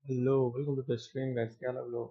Hello, welcome to the stream guys. क्या लग लो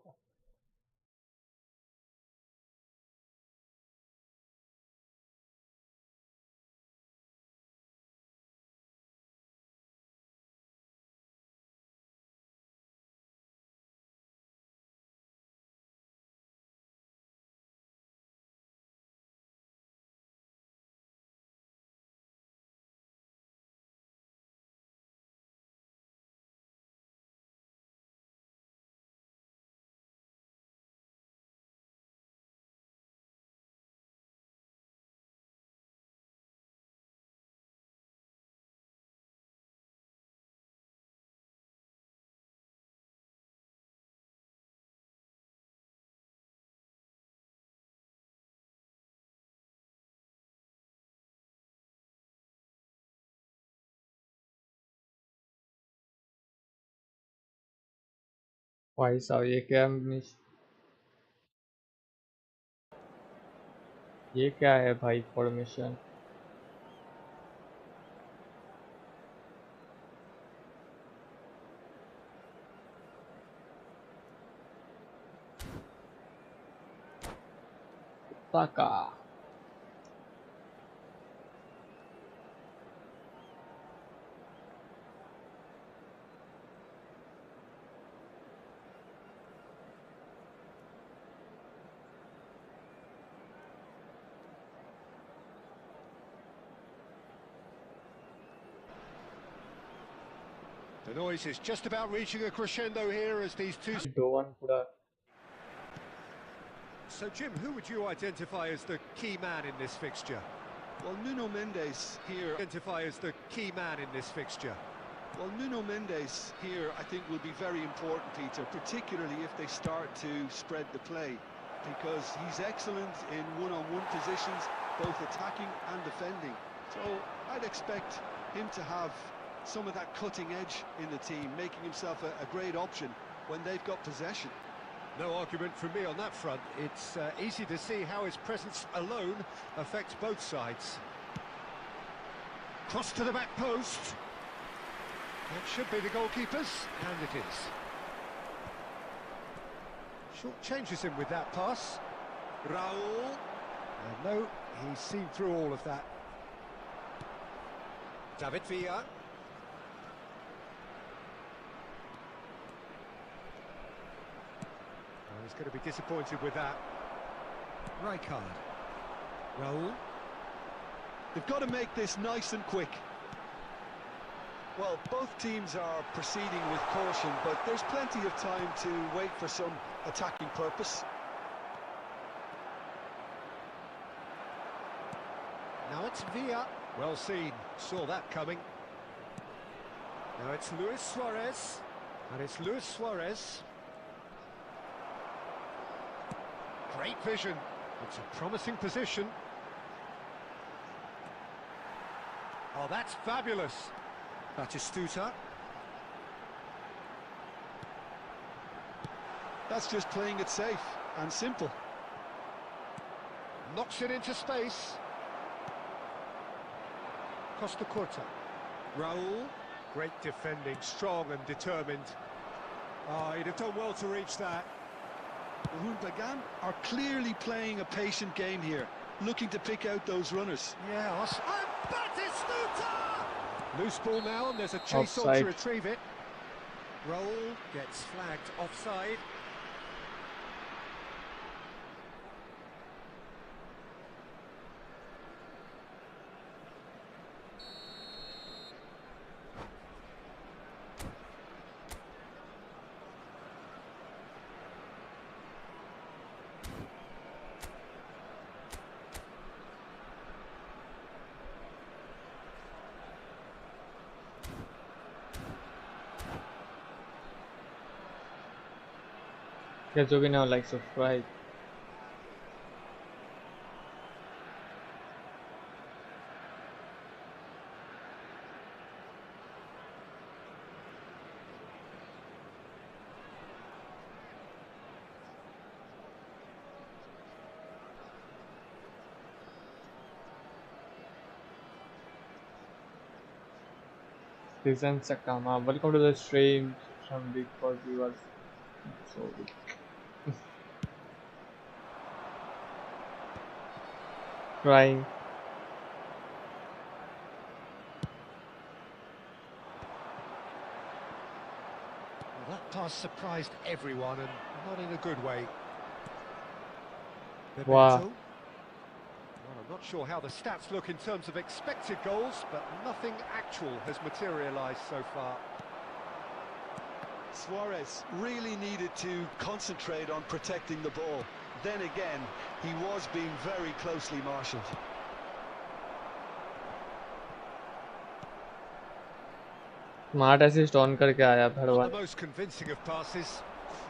भाई साहब ये क्या है भाई फॉर्मेशन ताका The noise is just about reaching a crescendo here as these two... डोवन पूरा So, Jim, who would you identify as the key man in this fixture? Well, Nuno Mendes here... Identify as the key man in this fixture? Well, Nuno Mendes here, I think, will be very important, Peter, particularly if they start to spread the play, because he's excellent in one-on-one positions, both attacking and defending. So I'd expect him to have some of that cutting edge in the team, making himself a great option when they've got possession. No argument from me on that front. It's easy to see how his presence alone affects both sides. Cross to the back post. It should be the goalkeeper's, and it is. Short changes him with that pass. Raul. No, he's seen through all of that. David Villa. He's going to be disappointed with that. Rijkaard. Raul. They've got to make this nice and quick. Well, both teams are proceeding with caution, but there's plenty of time to wait for some attacking purpose. Now it's Villa. Well seen. Saw that coming. Now it's Luis Suarez. And it's Luis Suarez. Great vision. It's a promising position. Oh, that's fabulous. Batistuta. That's just playing it safe and simple. Knocks it into space. Costa Curta. Raul. Great defending, strong and determined. Oh, he'd have done well to reach that. The Humbly are clearly playing a patient game here, looking to pick out those runners. Yeah, and Batistuta! Loose ball now, and there's a chase on Offside. to retrieve it. Raul gets flagged offside. Guys, do now like subscribe. Season Sakama, welcome to the stream. him because he was so weak. Crying. Well, that pass surprised everyone and not in a good way. Wow. Well, I'm not sure how the stats look in terms of expected goals, but nothing actual has materialised so far. Suarez really needed to concentrate on protecting the ball. Then again, he was being very closely marshalled. Smart assist on करके आया Not भड़वा the most convincing of passes.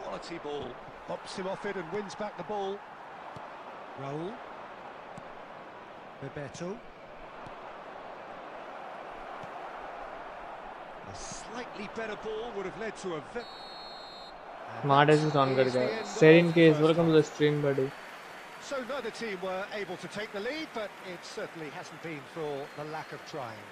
Quality ball. Bops him off it and wins back the ball. Raul. Bebeto. A slightly better ball would have led to a... smart assist on करके आया सेरिन केस welcome to the stream buddy. So neither team were able to take the lead, but it certainly hasn't been for the lack of trying.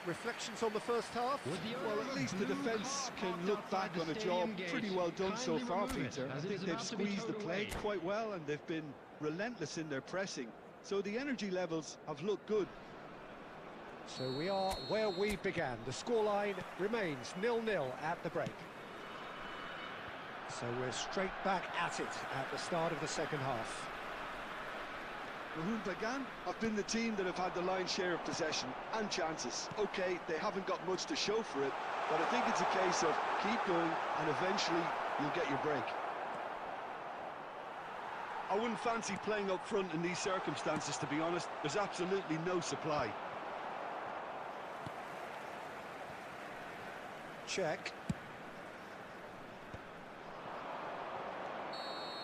Reflections on the first half? Well, at least the defence can look back on a job pretty well done so far, Peter. I think they've squeezed the play quite well and they've been relentless in their pressing. So the energy levels have looked good. So we are where we began. The scoreline remains 0-0 at the break. So we're straight back at it at the start of the second half. Who began? I've been the team that have had the lion's share of possession and chances. Okay, they haven't got much to show for it, but I think it's a case of keep going and eventually you'll get your break. I wouldn't fancy playing up front in these circumstances, to be honest. There's absolutely no supply. Check.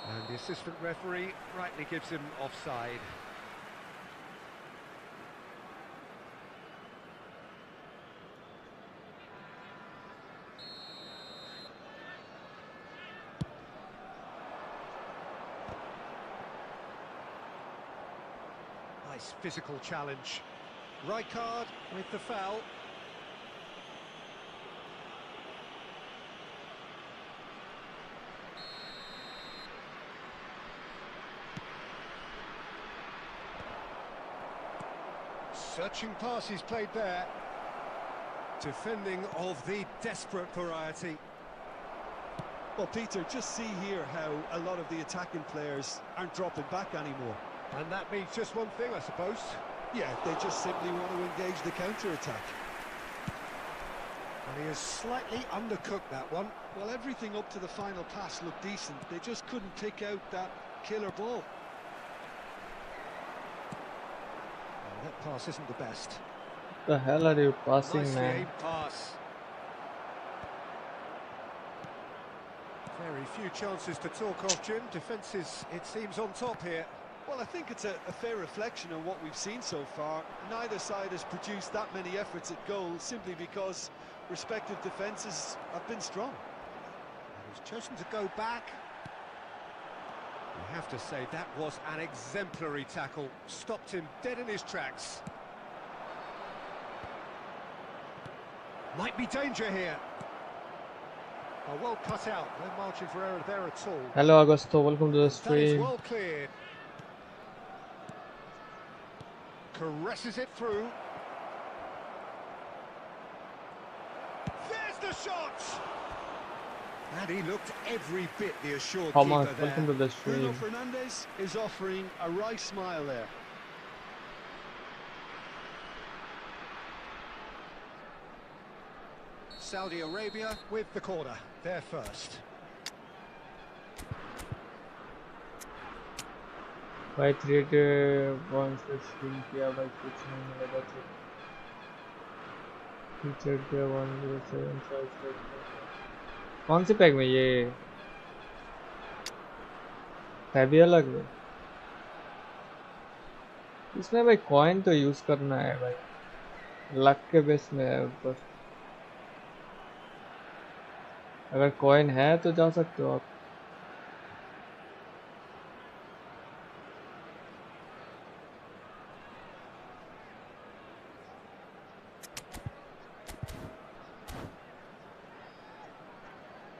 And the assistant referee rightly gives him offside. Nice physical challenge. Rijkaard with the foul. Searching pass he's played there. Defending of the desperate variety. Well, Peter, just see here how a lot of the attacking players aren't dropping back anymore. And that means just one thing, I suppose. Yeah, they just simply want to engage the counter-attack. And he has slightly undercooked that one. Well, everything up to the final pass looked decent. They just couldn't pick out that killer ball. That pass isn't the best. The hell are you passing, Nicely man? aimed pass. Very few chances to talk of, Jim. Defence is, it seems, on top here. Well, I think it's a fair reflection on what we've seen so far. Neither side has produced that many efforts at goal simply because respective defences have been strong. He's chosen to go back. You have to say that was an exemplary tackle. Stopped him dead in his tracks. Might be danger here. Oh, well cut out. No margin for error there at all. Hello Augusto, welcome to the That is stream. well cleared. Caresses it through. There's the shot! And he looked every bit the assured Thomas, keeper there. welcome to the Bruno stream. Fernandes is offering a wry smile there. Saudi Arabia with the corner. They're first. भाई 381 से stream किया भाई कुछ नहीं मिलेगा तो feature किया 107 कौन से पैक में ये है भी अलग है इसमें भाई कॉइन तो यूज करना है भाई लक के बेस में है बस अगर कॉइन है तो जा सकते हो आप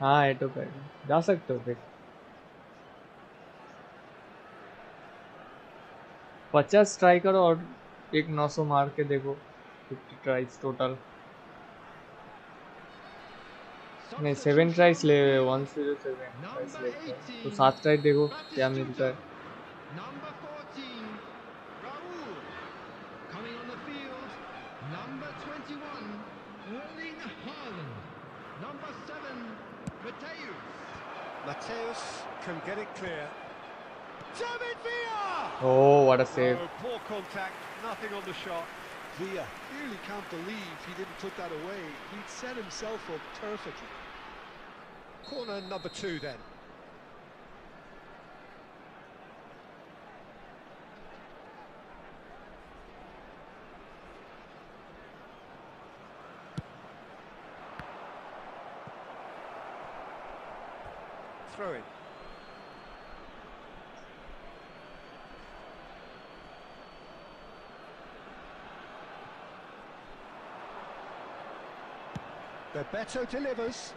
हाँ एटो पे जा सकते हो फिर 50 ट्राई करो और एक 900 मार के देखो 50 ट्राइज टोटल नहीं 7 ट्राइज ले 107 ट्राइज लेते हैं तो 7 ट्राई देखो क्या मिलता है Number 14, Raul. Coming on the field, number 21, Erling Haaland. Number 7, Mateus. Mateus can get it clear. David Villa! oh what a save Oh, poor contact, nothing on the shot. Villa really can't believe he didn't put that away. He'd set himself up perfectly. Corner number 2 then. Throw in. Bebeto delivers.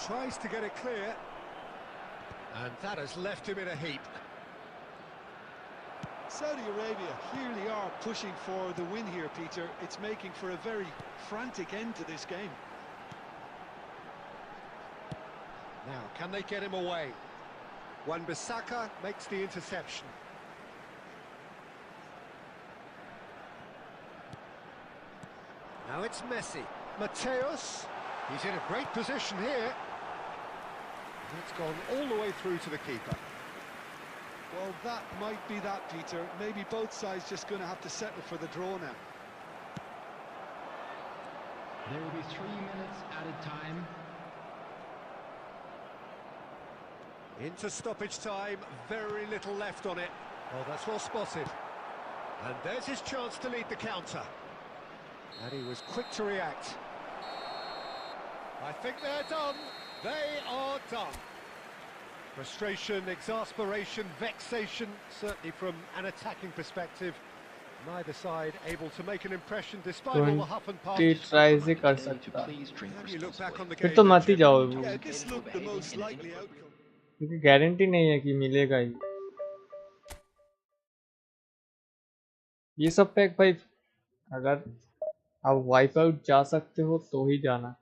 Tries to get it clear. And that has left him in a heap. Saudi Arabia clearly are pushing for the win here, Peter. It's making for a very frantic end to this game. Now, can they get him away? Wan-Bissaka makes the interception. Now it's Messi. Mateus. He's in a great position here. It's gone all the way through to the keeper. Well, that might be that, Peter. Maybe both sides just going to have to settle for the draw now. There will be 3 minutes added time. Into stoppage time, very little left on it. Oh, that's well spotted. And there's his chance to lead the counter. And he was quick to react. I think they're done. They are done. Frustration, exasperation, vexation, certainly from an attacking perspective. Neither side able to make an impression despite all the huff and puff. 20 try से कर सकता How do you look back on the फिर game? तो then, मत ही Jim? जाओ Yeah, this looked the most likely outcome. क्योंकि guarantee नहीं है कि मिलेगा ही ये सब पैक भाई अगर आप वाइप आउट जा सकते हो तो ही जाना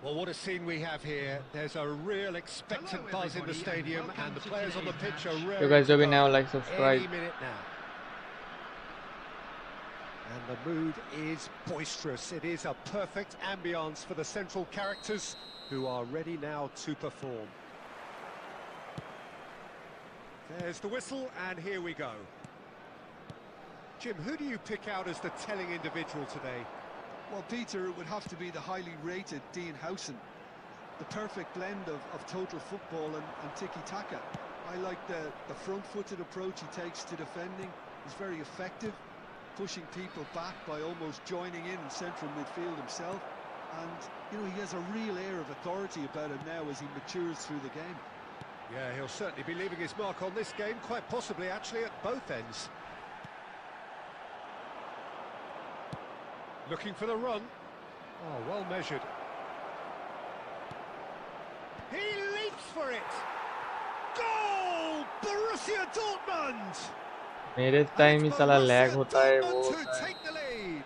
Well, what a scene we have here. There's a real expectant buzz in the stadium, and the players on the pitch are ready. You guys to do it go now, like, subscribe. Any minute now. And the mood is boisterous. It is a perfect ambience for the central characters who are ready now to perform. There's the whistle, and here we go. Jim, who do you pick out as the telling individual today? Well, Peter, it would have to be the highly rated Dean Howson. The perfect blend of total football and tiki-taka. I like the front-footed approach he takes to defending. He's very effective, pushing people back by almost joining in central midfield himself. And, you know, he has a real air of authority about him now as he matures through the game. Yeah, he'll certainly be leaving his mark on this game, quite possibly actually at both ends. Looking for the run. Oh, well measured. He leaps for it. Goal! Borussia Dortmund! मेरे time ही साला lag होता है वो Take the lead.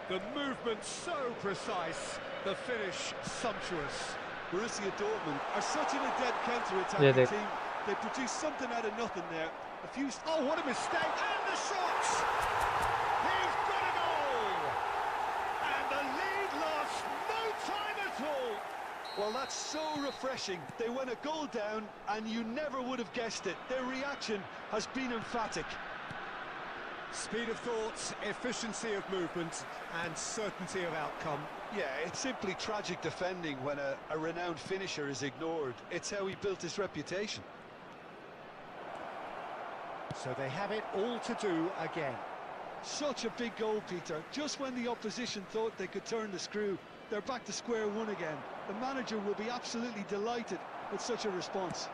The movement so precise, the finish sumptuous. Borussia Dortmund are such an adept Yeah, counter-attacking team. They produce something out of nothing there. A few... Oh, what a mistake! And the shot! He's got a goal! And the lead lost no time at all! Well, that's so refreshing. They went a goal down, and you never would have guessed it. Their reaction has been emphatic. Speed of thought, efficiency of movement, and certainty of outcome. Yeah, it's simply tragic defending when a renowned finisher is ignored. It's how he built his reputation. So they have it all to do again. Such a big goal, Peter. Just when the opposition thought they could turn the screw, they're back to square one again. The manager will be absolutely delighted with such a response.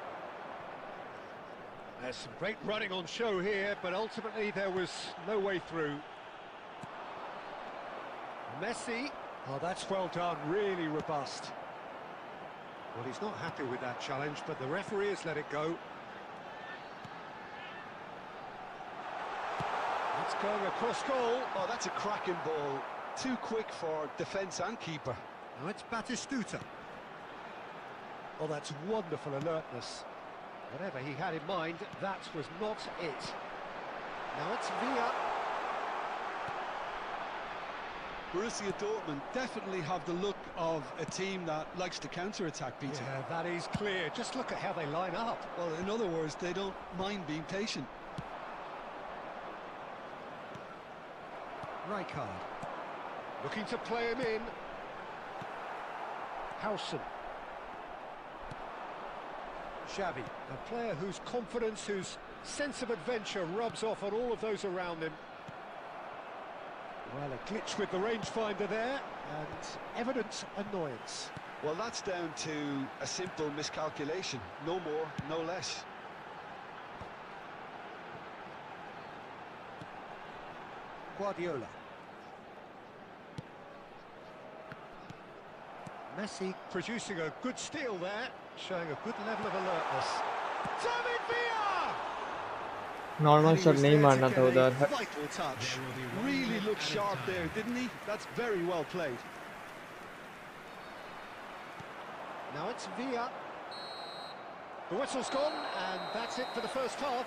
There's some great running on show here, but ultimately there was no way through. Messi, oh, that's well done, really robust. Well, he's not happy with that challenge, but the referee has let it go. That's going across goal. Oh, that's a cracking ball. Too quick for defence and keeper. Now it's Batistuta. Oh, that's wonderful alertness. Whatever he had in mind, that was not it. Now it's Villa. Borussia Dortmund definitely have the look of a team that likes to counter-attack, Peter. Yeah, that is clear. Just look at how they line up. Well, in other words, they don't mind being patient. Rijkaard. Looking to play him in. Howson. Xavi, a player whose confidence, whose sense of adventure rubs off on all of those around him. Well, a glitch with the rangefinder there, and evident annoyance. Well, that's down to a simple miscalculation. No more, no less. Guardiola. Messi producing a good steal there, showing a good level of alertness. David Villa! Normal shot नहीं मारना था उधर. Vital touch. Really looked sharp there, didn't he? That's very well played. Now it's Villa. The whistle's gone, and that's it for the first half.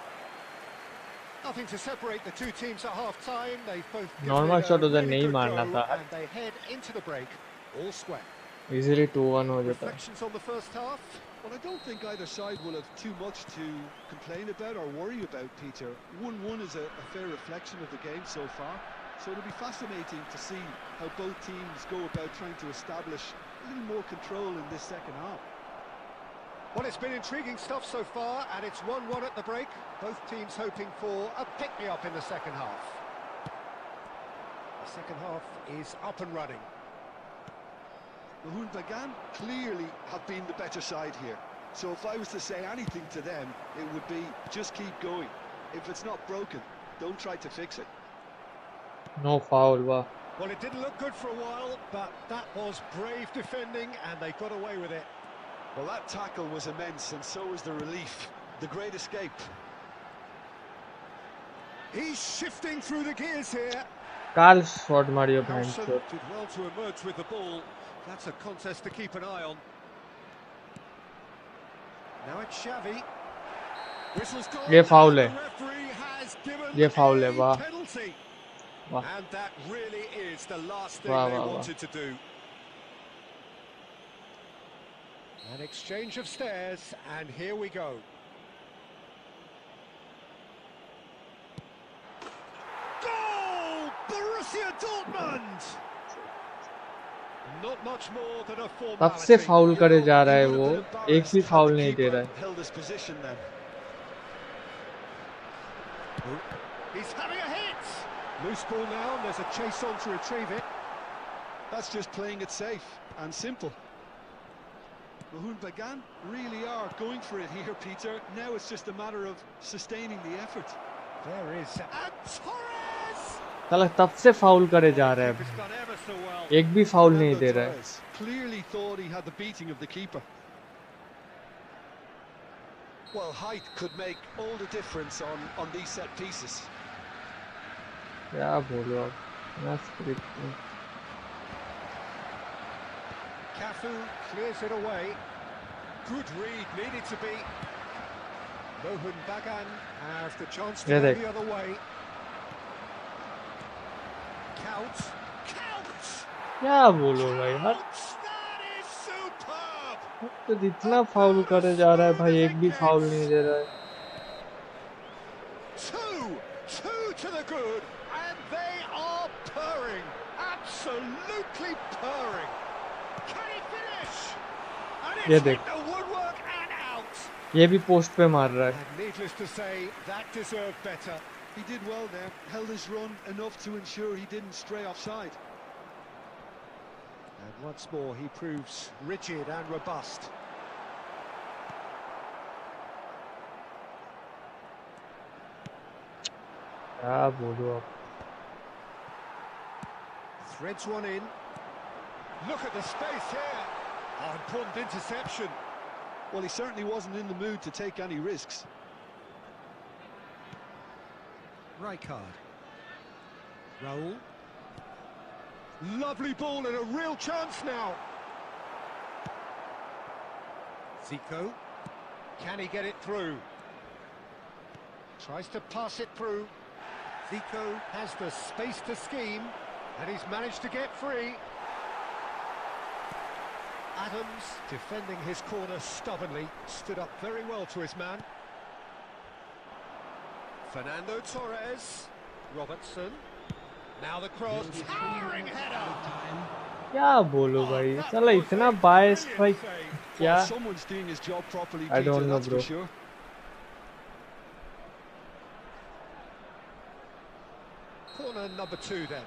Nothing to separate the two teams at half-time. They both Normal shot उधर really नहीं good मारना go, था. and they head into the break, all square. Easily 2-1 हो जाता. Reflections on the first half. Well, I don't think either side will have too much to complain about or worry about, Peter. 1-1 is a fair reflection of the game so far. So it'll be fascinating to see how both teams go about trying to establish a little more control in this second half. Well, it's been intriguing stuff so far, and it's 1-1 at the break. Both teams hoping for a pick-me-up in the second half. The second half is up and running. Mahmoud Bagan clearly have been the better side here. So if I was to say anything to them, it would be just keep going. If it's not broken, don't try to fix it. No foul, wow. Well, it didn't look good for a while, but that was brave defending, and they got away with it. Well, that tackle was immense, and so was the relief. The great escape. He's shifting through the gears here. Carl shot Mario Howson Bryant. did well to emerge with the ball. That's a contest to keep an eye on. Now it's Xavi. Whistle's gone. ये foul है. The referee has given ये foul है, a वाह. penalty. वाह. And that really is the last thing वाह, they वाह, वाह. wanted to do. An exchange of stares, and here we go. Goal! Borussia Dortmund! Not much more than a formality. तब से foul करे जा रहा है वो. एक भी फाउल नहीं दे रहा है. Held his position then. He's having a hit! Loose ball now, and there's a chase on to retrieve it. That's just playing it safe and simple. Mahmoud Bagan really are going for it here, Peter. Now it's just a matter of sustaining the effort. There is and Torres! साला तब से foul करे जा रहा It's है. done ever so well. एक भी foul नहीं Fernando दे रहा है. Torres clearly thought he had the beating of the keeper. Well, height could make all the difference on these set pieces. क्या बोलो आप. Cafu clears it away. Good read, needed to be. Mohan Bagan has the chance to go the other way. Counts. क्या बोलो भाई यार, तो जितना foul करे जा रहा है भाई, एक भी फाउल नहीं दे रहा है. Two to the good, and they are purring, absolutely purring. Can he finish? And it's hit the woodwork and out. ये भी पोस्ट पे मार रहा है. And needless to say, that deserved better. He did well there, held his run enough to ensure he didn't stray offside. And once more he proves rigid and robust. क्या बोलो अब. Threads one in. Look at the space here. Oh, important interception. Well, he certainly wasn't in the mood to take any risks. Rijkaard. Raul. Lovely ball and a real chance now. Zico. Can he get it through? Tries to pass it through. Zico has the space to scheme, and he's managed to get free. Adams, defending his corner stubbornly, stood up very well to his man. Fernando Torres. Robertson. Now the cross, towering header. क्या बोलो भाई, चला इतना biased भाई, क्या? Someone's doing his job properly, I don't know, that's bro. for sure. Corner number 2 then.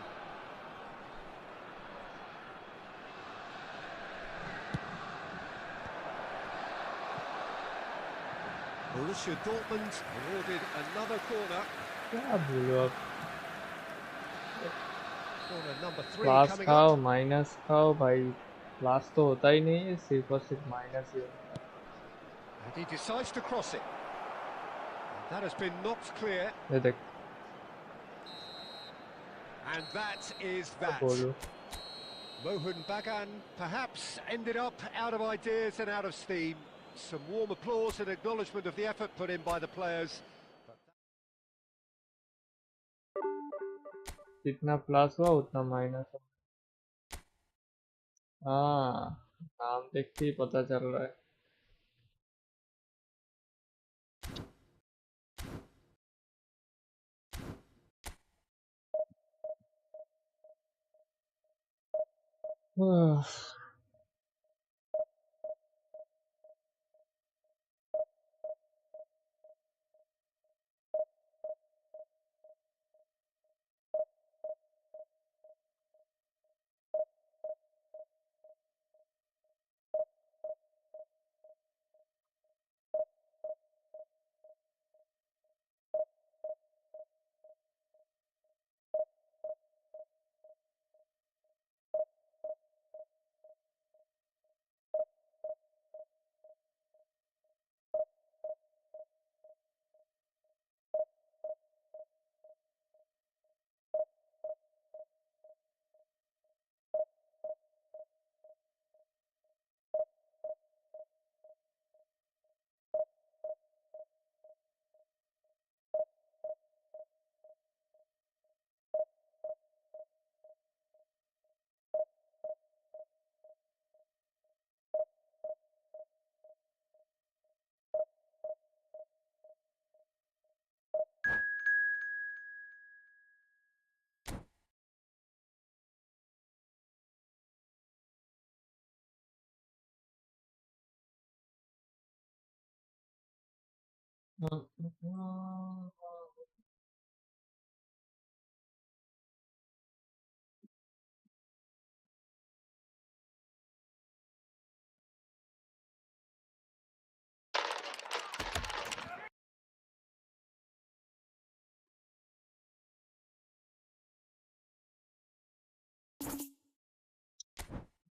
Borussia Dortmund awarded another corner. क्या बोलो अब. Corner number 3 क्लास coming खाओ, up. माइनस खाओ भाई. क्लास तो होता ही नहीं है, सिर्फ और सिर्फ माइनस ही होता है. And he decides to cross it. And that has been knocked clear. ये देख, And that is that. बोलो. Mohan Bagan perhaps ended up out of ideas and out of steam. Some warm applause and acknowledgement of the effort put in by the players. जितना plus हुआ उतना minus हुआ. हाँ, नाम देखते ही पता चल रहा है.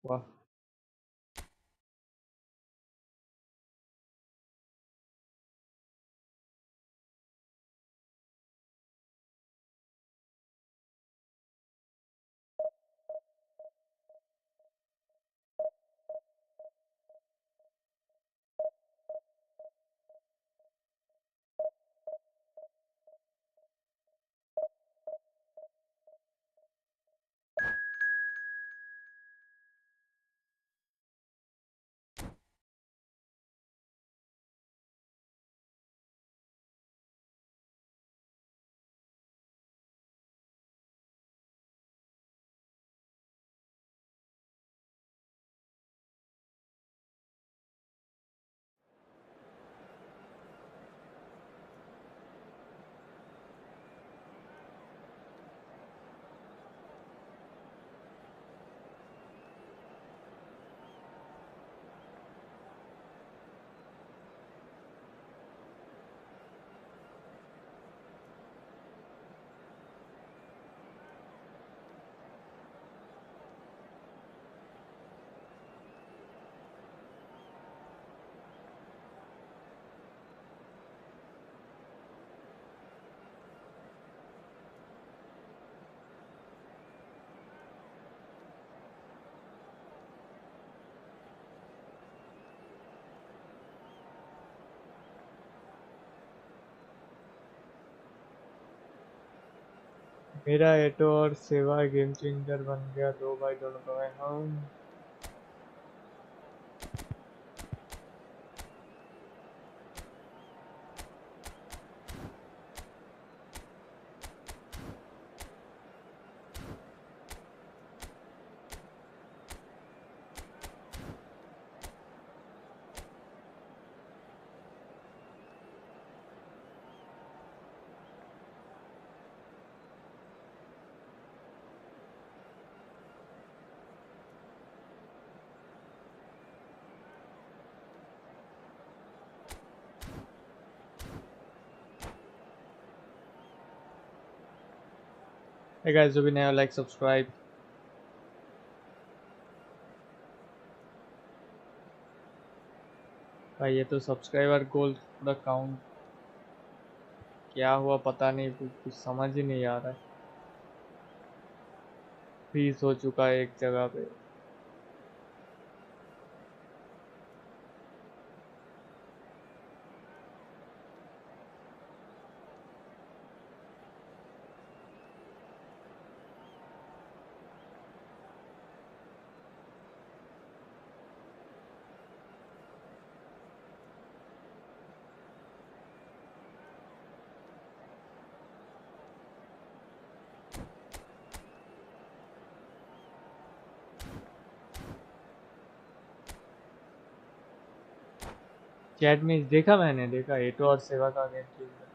वाह. मेरा एटो और सेवा गेम चेंजर बन गया 2 दोनों का है। हाँ hey guys, जो भी नया लाइक सब्सक्राइब। भाई ये तो सब्सक्राइबर गोल पूरा काउंट क्या हुआ पता नहीं, कुछ समझ ही नहीं आ रहा है। फ्रीज हो चुका है एक जगह पे। चैट में देखा, मैंने देखा एटो और सेवा का गेम चेंजर।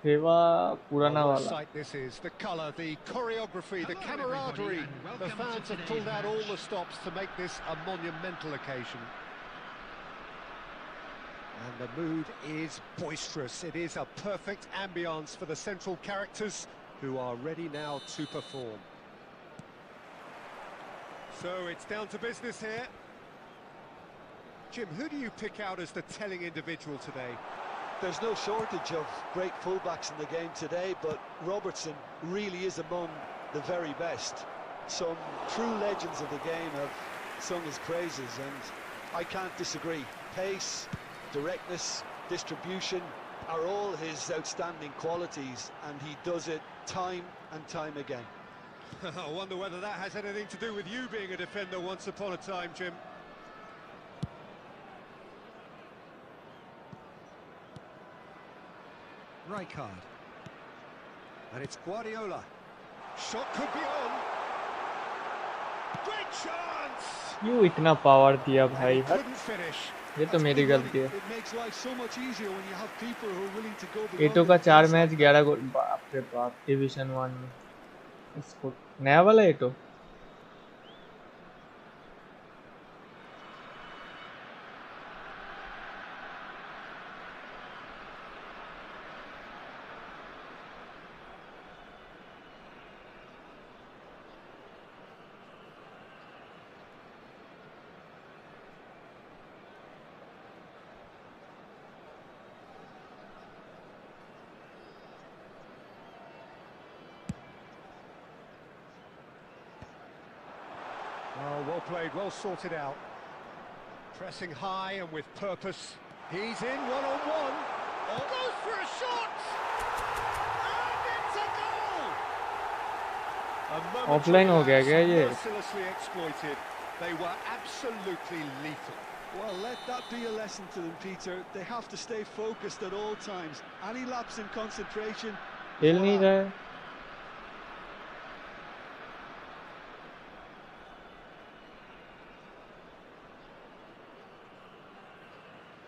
सेवा पुराना Oh, what a वाला। sight this is. The colour, the choreography, the Hello, everybody, camaraderie. and The welcome fans to have pulled today's out all match. the stops to make this a monumental occasion. And the mood is boisterous. It is a perfect ambience for the central characters who are ready now to perform. So it's down to business here. Jim, who do you pick out as the telling individual today? There's no shortage of great fullbacks in the game today, but Robertson really is among the very best. Some true legends of the game have sung his praises, and I can't disagree. Pace, directness, distribution are all his outstanding qualities, and he does it time and time again. I wonder whether that has anything to do with you being a defender once upon a time, Jim. Rijkaard. And it's Guardiola. Shot could be on. Great chance! क्यों इतना power दिया And भाई? he हट, couldn't finish. ये तो That's मेरी good running. गलती है। It makes life so much easier when you have people who are willing to go beyond auto the का 4 defense मैच like 11 that. गोल, बाप रे बाप। डिवीजन 1 में इसको नया वाला एटो। Oh, well played, well sorted out. Pressing high and with purpose. He's in one-on-one. Oh. Goes for a shot! And it's a goal! A Offline हो गया momentary क्या ये? lapse mercilessly exploited. They were absolutely lethal. Well, let that be a lesson to them, Peter. They have to stay focused at all times. Any lapse in concentration, खेल नहीं voila. रहा है।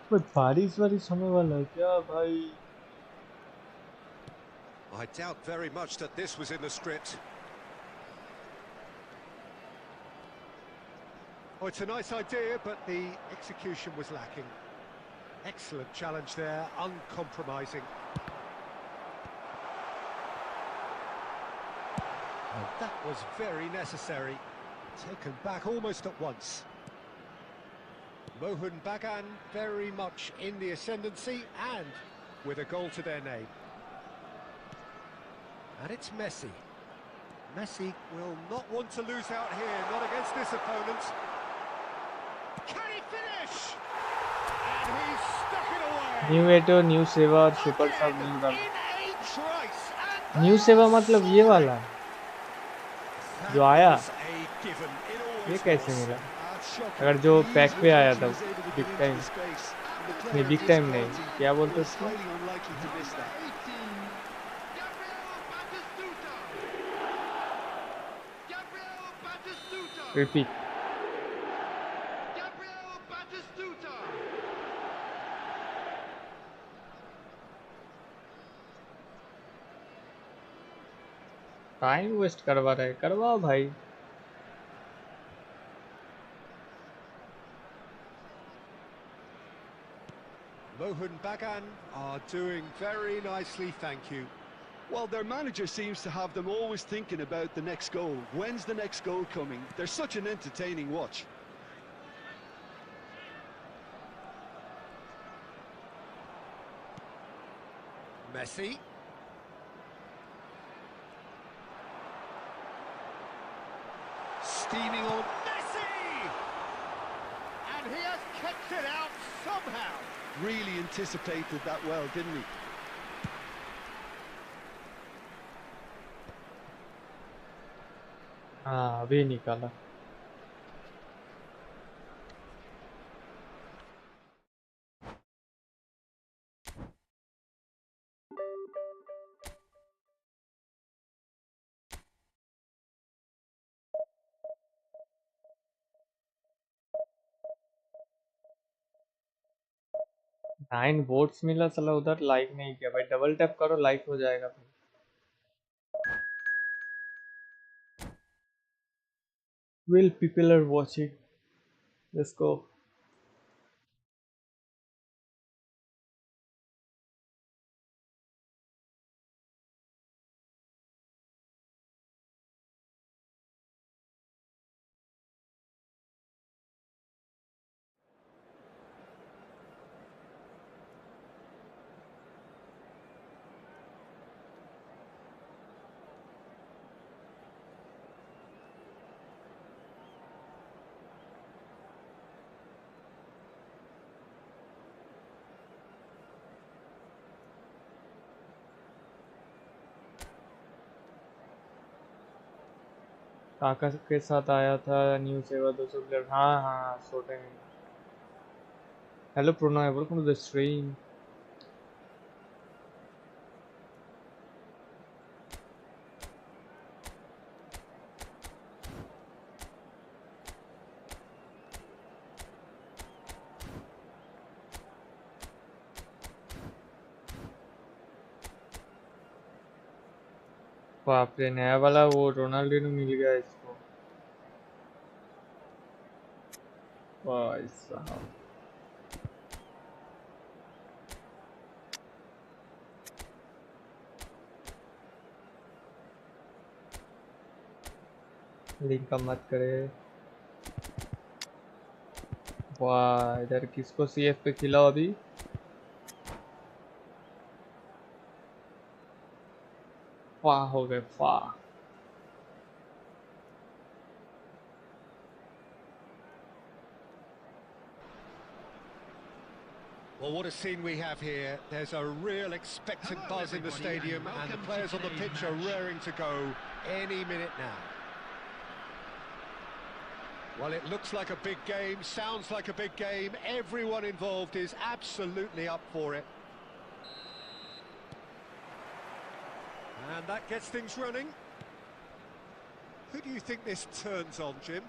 कोई बारिश वारिश होने वाला है क्या भाई? I doubt very much that this was in the script. Oh, it's a nice idea, but the execution was lacking. Excellent challenge there, uncompromising. Oh, that was very necessary. Taken back almost at once. Mohun Bagan very much in the ascendancy and with a goal to their name. And it's Messi. Messi will not want to lose out here, not against this opponent. Can he finish? And he's stuck it away. New एटो new सेवा और super सब new डाल In a trice. New सेवा मतलब ये वाला जो आया That was a given. It always ये कैसे was. मिला That's shocking. अगर जो He पैक easily पे आया thought था he was able to big get time into the space. And the नहीं player big of time his नहीं quality क्या बोलते was उसको highly unlikely to miss that. 18. Gabriel Batistuta. Repeat Gabriel Batistuta. Time waste करवा रहे करवाओ भाई Mohun Bagan are doing very nicely, thank you. Well, their manager seems to have them always thinking about the next goal. When's the next goal coming? They're such an entertaining watch. Messi. Steaming on Messi! And he has kept it out somehow. Really anticipated that well, didn't he? हाँ अभी निकाला nine votes मिला चला उधर like नहीं किया भाई double tap करो लाइक हो जाएगा भाई will people are watching let's go काका के साथ आया था न्यू सेवा 200 प्लेयर हाँ हाँ छोटे में hello Pronoy welcome to the stream बाप रे नया वाला वो रोनाल्डिनो मिल गया इसको भाई साहब लिंक का मत करे वाह इधर किसको सीएफ पे खिलाओ अभी वाह हो गए वाह Well, what a scene we have here. There's a real expectant Hello, buzz in the everybody, stadium, and and the welcome players to on the today's pitch are match. raring to go any minute now. Well, it looks like a big game, sounds like a big game. Everyone involved is absolutely up for it. And that gets things running. Who do you think this turns on, Jim?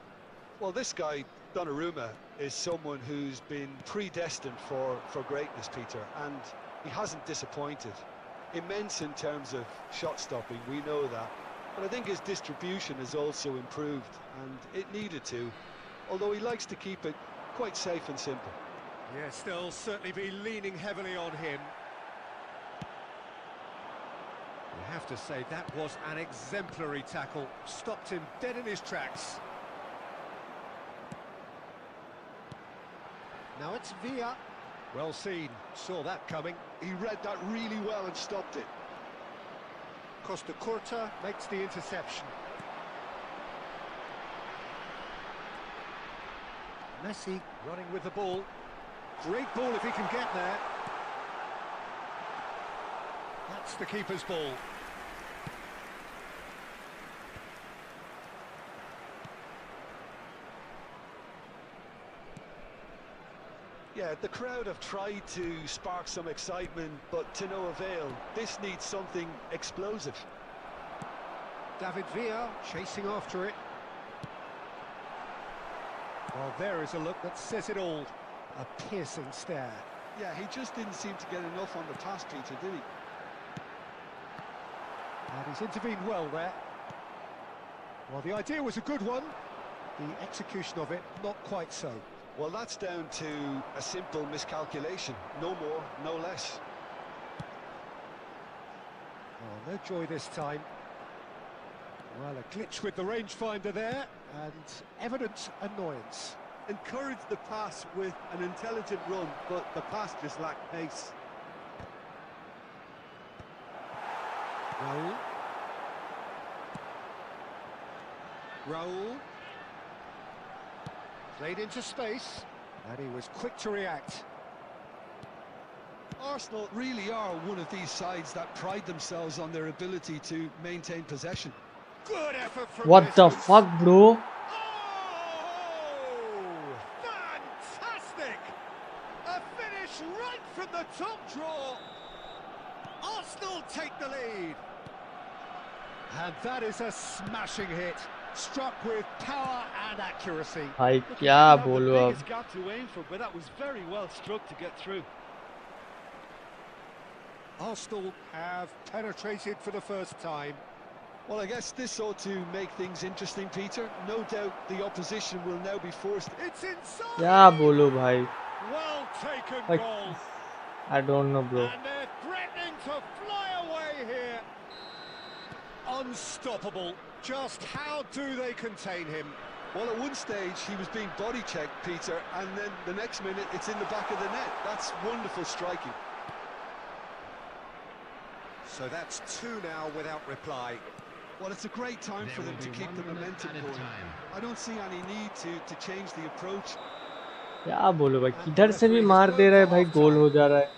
Well, this guy, Donnarumma, is someone who's been predestined for greatness, Peter, and he hasn't disappointed. Immense in terms of shot stopping, we know that. But I think his distribution has also improved, and it needed to, although he likes to keep it quite safe and simple. Yes, they'll certainly be leaning heavily on him. You have to say that was an exemplary tackle. Stopped him dead in his tracks. Now it's Villa. Well seen, saw that coming. He read that really well and stopped it. Costa Curta makes the interception. Messi running with the ball. Great ball if he can get there. That's the keeper's ball. Yeah, the crowd have tried to spark some excitement, but to no avail. This needs something explosive. David Villa chasing after it. Well, there is a look that says it all. A piercing stare. Yeah, he just didn't seem to get enough on the pass, Peter, did he? And he's intervened well there. Well, the idea was a good one. The execution of it, not quite so. Well, that's down to a simple miscalculation. No more, no less. Oh, no joy this time. Well, a glitch with the rangefinder there, and evident annoyance. Encouraged the pass with an intelligent run, but the pass just lacked pace. Raul. Raul. Played into space, and he was quick to react. Arsenal really are one of these sides that pride themselves on their ability to maintain possession. Good effort from What the distance. fuck, bro? Oh, fantastic! A finish right from the top draw. Arsenal take the lead. And that is a smashing hit, struck with power and accuracy. भाई क्या बोलूं अब? Biggest gap to aim for, but that was very well struck to get through. Arsenal have penetrated for the first time. Well, I guess this ought to make things interesting, Peter. No doubt the opposition will now be forced. It's inside. क्या बोलूं भाई? Well taken Like, goal. I don't know, bro. And they're threatening to fly away here. Unstoppable. Just how do they contain him? Well, at one stage he was being body checked, Peter, and then the next minute it's in the back of the net. That's wonderful striking. So that's 2 now without reply. Well, it's a great time for them to keep the momentum going. I don't see any need to change the approach. क्या बोलूं भाई? किधर से भी मार दे रहा है भाई, गोल हो जा रहा है.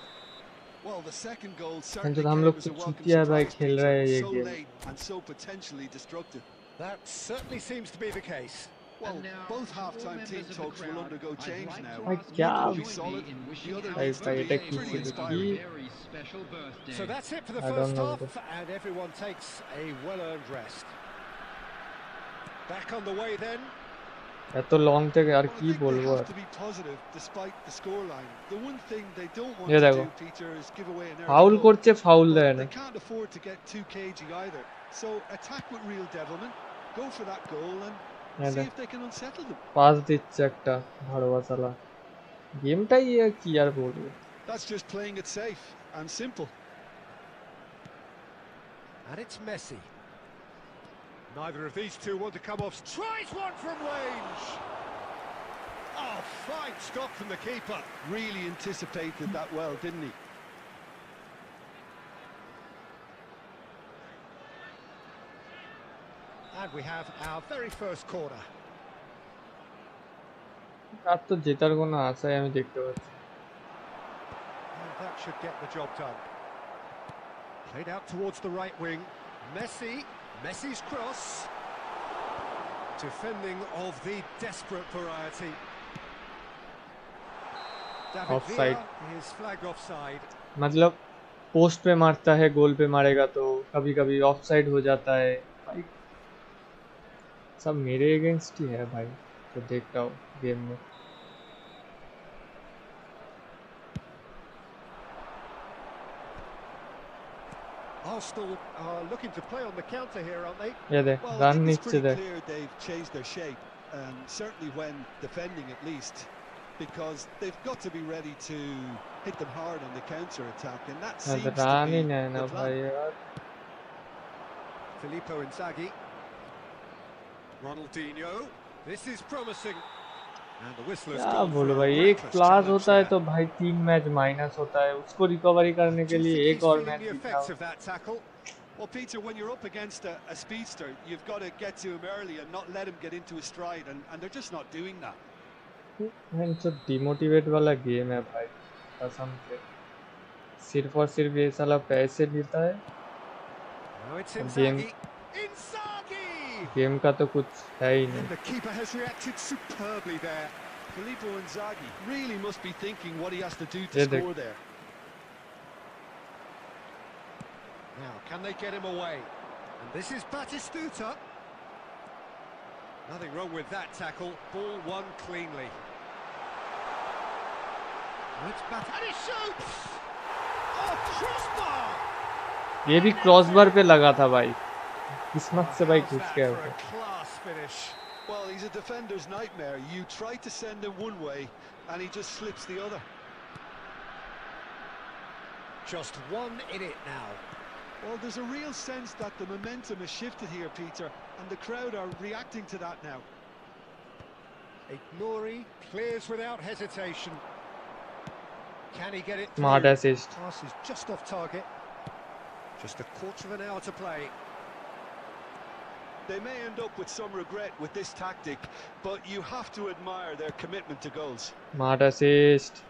Well, the second goal certainly हम came लोग as तो a welcome चूतिया भाई surprise, खेल रहे हैं Peter. ये So game. late and so potentially destructive. That certainly seems to be the case. Well, both half-time team talks will undergo change now. भाई क्या? One will be solid, the other भाई needs to भाई be attack pretty की inspiring. So that's it for the I first don't know, half, and everyone takes a well-earned rest. Back on the way then. या तो long तक यार Well, I की think they बोलूं have यार. to be positive despite the scoreline. The one thing they don't want ये to देखो. do, Peter, is give away an early foul goal. করছে, ফাউল But দেয় না. they can't afford to get too cagey either. So attack with real devilment, go for that goal and see if they can unsettle them. Pass দিচ্ছে একটা ভাড়োয়া শালা. গেমটাই কি আর বলবো. That's just playing it safe and simple. And it's Messi. Neither of these two want to come off. Tries one from range. Oh, fine stop from the keeper. Really anticipated that well, didn't he? And we have our very first corner. আর তো জেতার কোনো আশাই আমি দেখতে পাচ্ছি. And that should get the job done. Played out towards the right wing. Messi's cross. Defending of the desperate variety. David Offside. Villa is flagged offside. मतलब post पे मारता है, गोल पे मारेगा तो कभी कभी ऑफसाइड हो जाता है भाई. सब मेरे अगेंस्ट ही है भाई, तो देखता हूँ गेम में. Arsenal are looking to play on the counter here, aren't they? ये दे Well, I run think it's नीचे pretty they. clear they've changed their shape, and certainly when defending at least, because they've got to be ready to hit them hard on the counter-attack, and that seems to run be ही नहीं ना the भाई plan. यार. Filippo Inzaghi. Ronaldinho. This is promising. And the whistler's क्या gone बोलो for a भाई, एक reckless फ्लास challenge होता है there. तो भाई 3 मैच माइनस होता है, उसको रिकवरी करने Do के you लिए think एक he's और feeling मैच the जीतना. effects of that tackle? Well, Peter, when you're up against a speedster, you've got to get to him early and not let him get into his stride, and they're just not doing that. Man, so demotivate वाला game है भाई, कसम से। सिर्फ और सिर्फ ये साला पैसे लेता है। Now it's game Inzaghi! का तो कुछ है ही नहीं। And the keeper has reacted superbly there. Filippo Inzaghi really must be thinking what he has to do to score there. Now, can they get him away? And this is Batistuta. Nothing wrong with that tackle. Ball won cleanly. And he shoots! Oh, crossbar! ये भी crossbar पे लगा था भाई, किस्मत से भाई घुस गया वो। Class finish. Well, he's a defender's nightmare. You try to send him one way, and he just slips the other. Just one in it now. Well, there's a real sense that the momentum has shifted here, Peter, and the crowd are reacting to that now. Ignori clears without hesitation. Can he get it through? Smart assist. Pass is just off target. Just a quarter of an hour to play. They may end up with some regret with this tactic, but you have to admire their commitment to goals. Smart assist.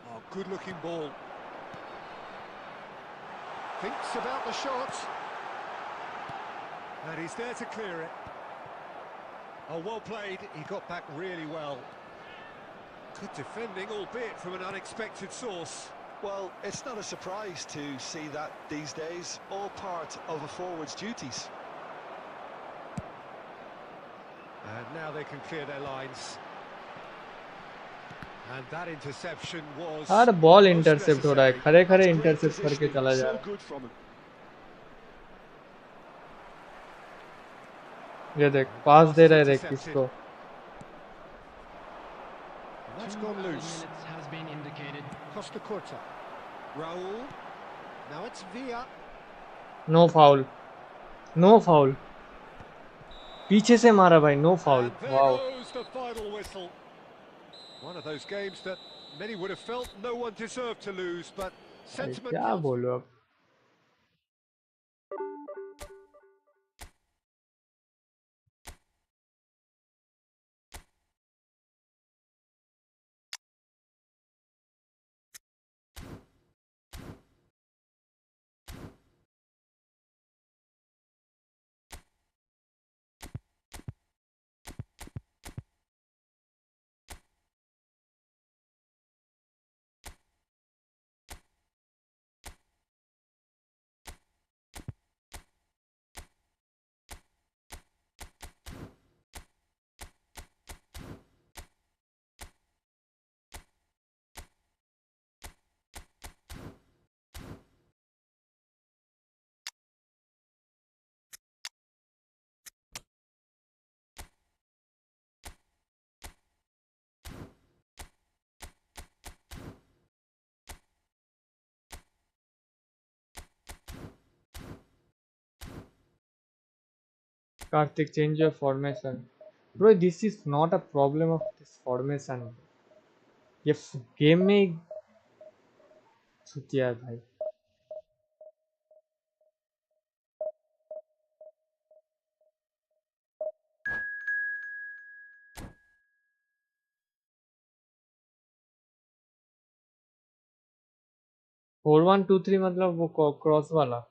Oh, good-looking ball. Thinks about the shot. And he's there to clear it. Oh, well played. He got back really well. Good defending, albeit from an unexpected source. Well, it's not a surprise to see that these days, all part of a forward's duties. And now they can clear their lines. And that interception was... her ball intercept हो रहा है, खड़े खड़े intercept करके चला जा रहा है। ये देख, पास दे रहा है, देख किसको। That's gone loose. Costa Corta. Raul. Now it's Villa. No foul. No foul. पीछे से मारा भाई, no foul. Wow. There goes the final whistle. One of those games that many would have felt no one deserved to lose, but sentiment... क्या बोलूं अब? Karthik, change your formation. Bro, this is not a problem of this formation. ये game में छुटिया है भाई। Four one two three मतलब वो cross वाला।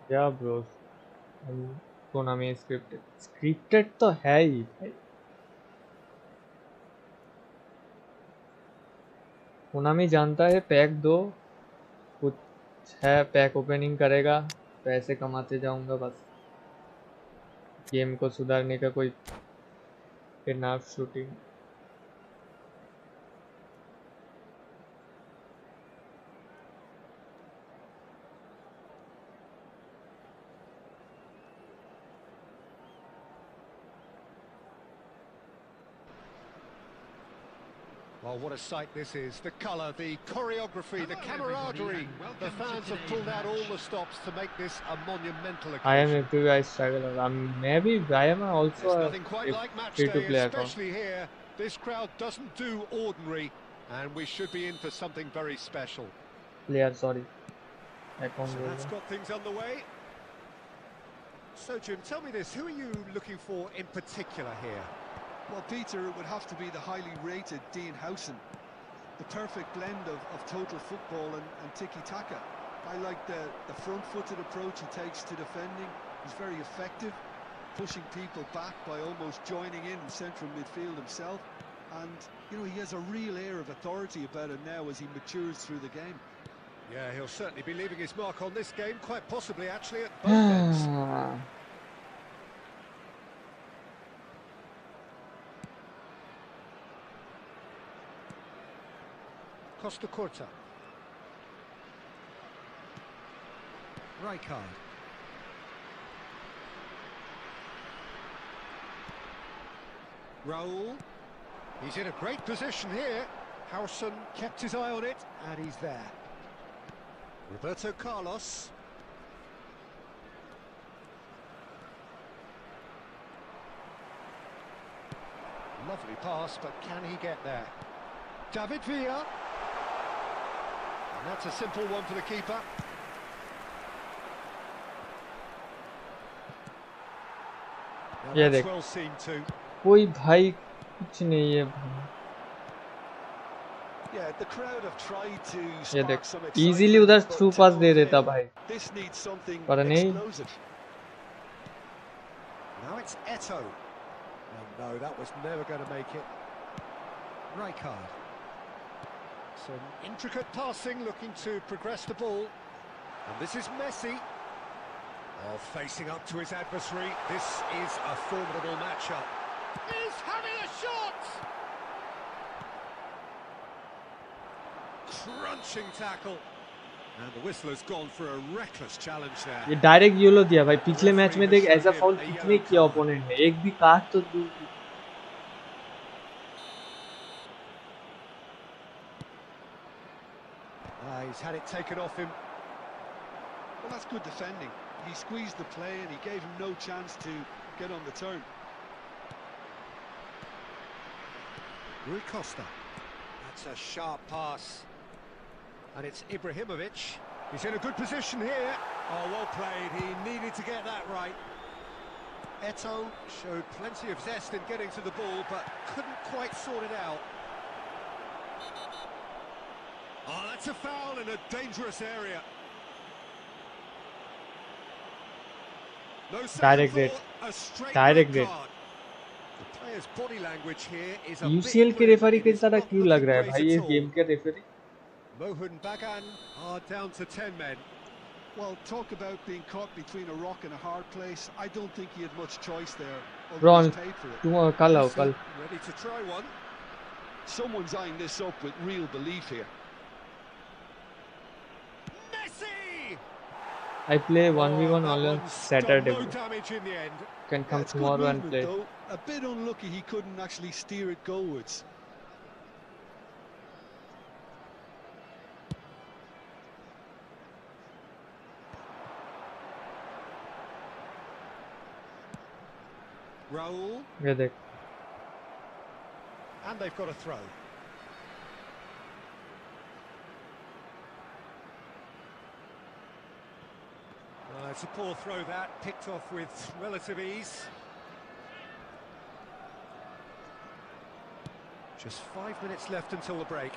क्या ब्रो, कोनामी स्क्रिप्टेड तो है ही भाई। कोनामी जानता है पैक दो, कुछ है पैक ओपनिंग करेगा, पैसे कमाते जाऊंगा बस। गेम को सुधारने का कोई enough shooting. Well, what a sight this is. The colour, the choreography, the camaraderie. The fans have pulled out all the stops to make this a monumental occasion. I am a PY struggler. Maybe I am also There's a nothing quite like match day, free-to-play account. especially here. This crowd doesn't do ordinary, and we should be in for something very special. Player, sorry. Account. So that's got things underway. So, Jim, tell me this. Who are you looking for in particular here? Well, Peter, it would have to be the highly rated Dean Howson. The perfect blend of total football and tiki-taka. I like the front-footed approach he takes to defending. He's very effective, pushing people back by almost joining in central midfield himself. And, you know, he has a real air of authority about him now as he matures through the game. Yeah, he'll certainly be leaving his mark on this game, quite possibly, actually, at both ends. Costa Corta. Rijkaard. Raul. He's in a great position here. Howson kept his eye on it, and he's there. Roberto Carlos. Lovely pass, but can he get there? David Villa. And that's a simple one for the keeper. ये That's देख well seen too. कोई भाई कुछ नहीं है भाई Yeah, the crowd have tried to ये spark देख some इजीली excitement, उधर but through to pass no दे देता avail. भाई This needs something पर नहीं explosive. Now it's Eto. Oh no, that was never going to make it. Rijkaard. Some intricate passing, looking to progress the ball. And this is Messi. Oh, facing up to his adversary. This is a formidable matchup. He's having a shot! Crunching tackle. And the whistle has gone for a reckless challenge there. ये direct yellow दिया भाई पिछले match में देख ऐसा foul कितने किया opponent ने एक भी काट तो दूर की He's had it taken off him. Well, that's good defending. He squeezed the play and he gave him no chance to get on the turn. Rui Costa. That's a sharp pass. And it's Ibrahimovic. He's in a good position here. Oh, well played. He needed to get that right. Eto showed plenty of zest in getting to the ball, but couldn't quite sort it out. Oh, that's a foul in a dangerous area. No Direct hit. Direct hit. The player's body language here is a UCL के referee के साथ क्यों लग रहा है भाई ये game के referee Mohun Bagan are down to 10 men. Well, talk about being caught between a rock and a hard place. I don't think he had much choice there. Ron, Paid for it. तुम कल आओ कल Ready to try one. Someone's eyeing this up with real belief here. Messi! I play 1v1 only on Saturday No damage in the end. can come That's good tomorrow and movement, play though. A bit unlucky he couldn't actually steer it goalwards. Raul. ये देख And they've got a throw. It's a poor throw that, picked off with relative ease. Just 5 minutes left until the break.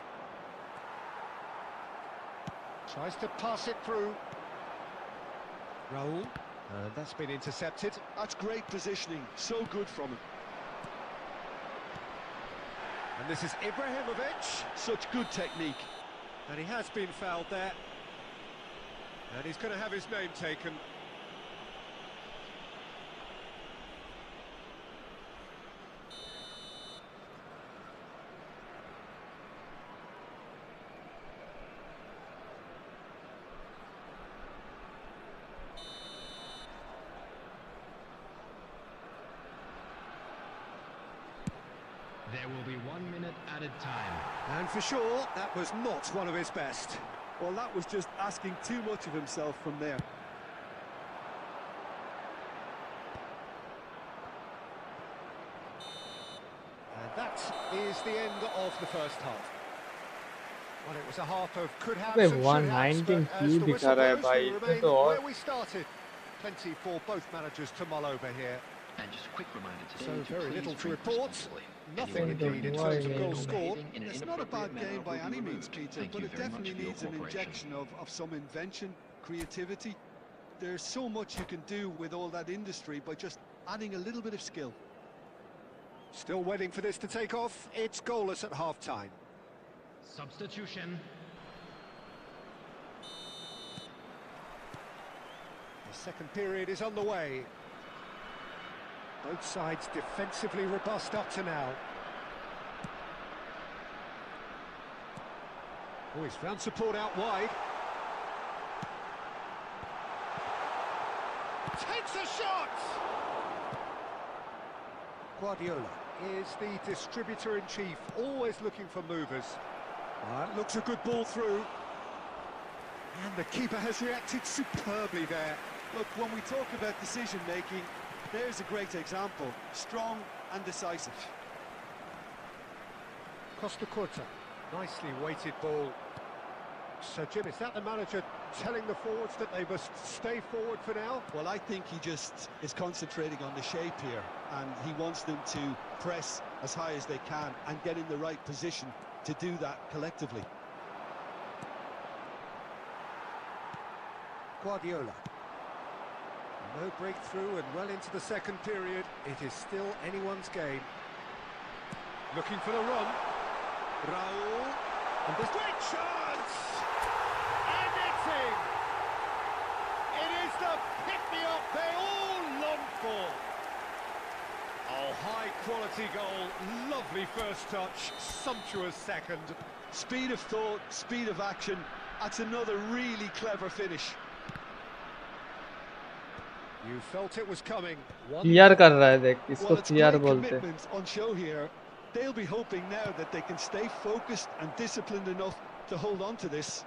Tries to pass it through. Raul. And that's been intercepted. That's great positioning, so good from him. And this is Ibrahimovic. Such good technique. And he has been fouled there. And he's going to have his name taken. There will be 1 minute added time. And for sure, that was not one of his best. Well, that was just asking too much of himself from there. And that is the end of the first half. Well, it was a half of could have अबे and should haves, 119 but as क्यों the दिखा whistle रहा है blows, भाई we इसमें remain तो और where we started. Plenty for both managers to mull over here. And just a quick reminder today So to very please little to drink report. responsibly. Nothing Anyone indeed in why terms of me? goals scored. in an It's not a bad inappropriate manner game by will be any means, removed. Peter, Thank but you it very much definitely for your needs an cooperation. injection of some invention, creativity. There's so much you can do with all that industry by just adding a little bit of skill. Still waiting for this to take off. It's goalless at half-time. Substitution. The second period is on the way. Both sides defensively robust up to now. Oh, he's found support out wide. Takes a shot! Guardiola is the distributor-in-chief, always looking for movers. That looks a good ball through. And the keeper has reacted superbly there. Look, when we talk about decision-making, there's a great example. Strong and decisive. Costa Curta, nicely weighted ball. So, Jim, is that the manager telling the forwards that they must stay forward for now? Well, I think he just is concentrating on the shape here, and he wants them to press as high as they can and get in the right position to do that collectively. Guardiola. No breakthrough and well into the second period. It is still anyone's game. Looking for the run. Raul. And this great chance! And it's in! It is the pick-me-up they all long for. Oh, high-quality goal. Lovely first touch. Sumptuous second. Speed of thought, speed of action. That's another really clever finish. You felt it was coming. PR कर रहा है देख इसको Well, it's PR great बोलते हैं commitment on show here. They'll be hoping now that they can stay focused and disciplined enough to hold on to this.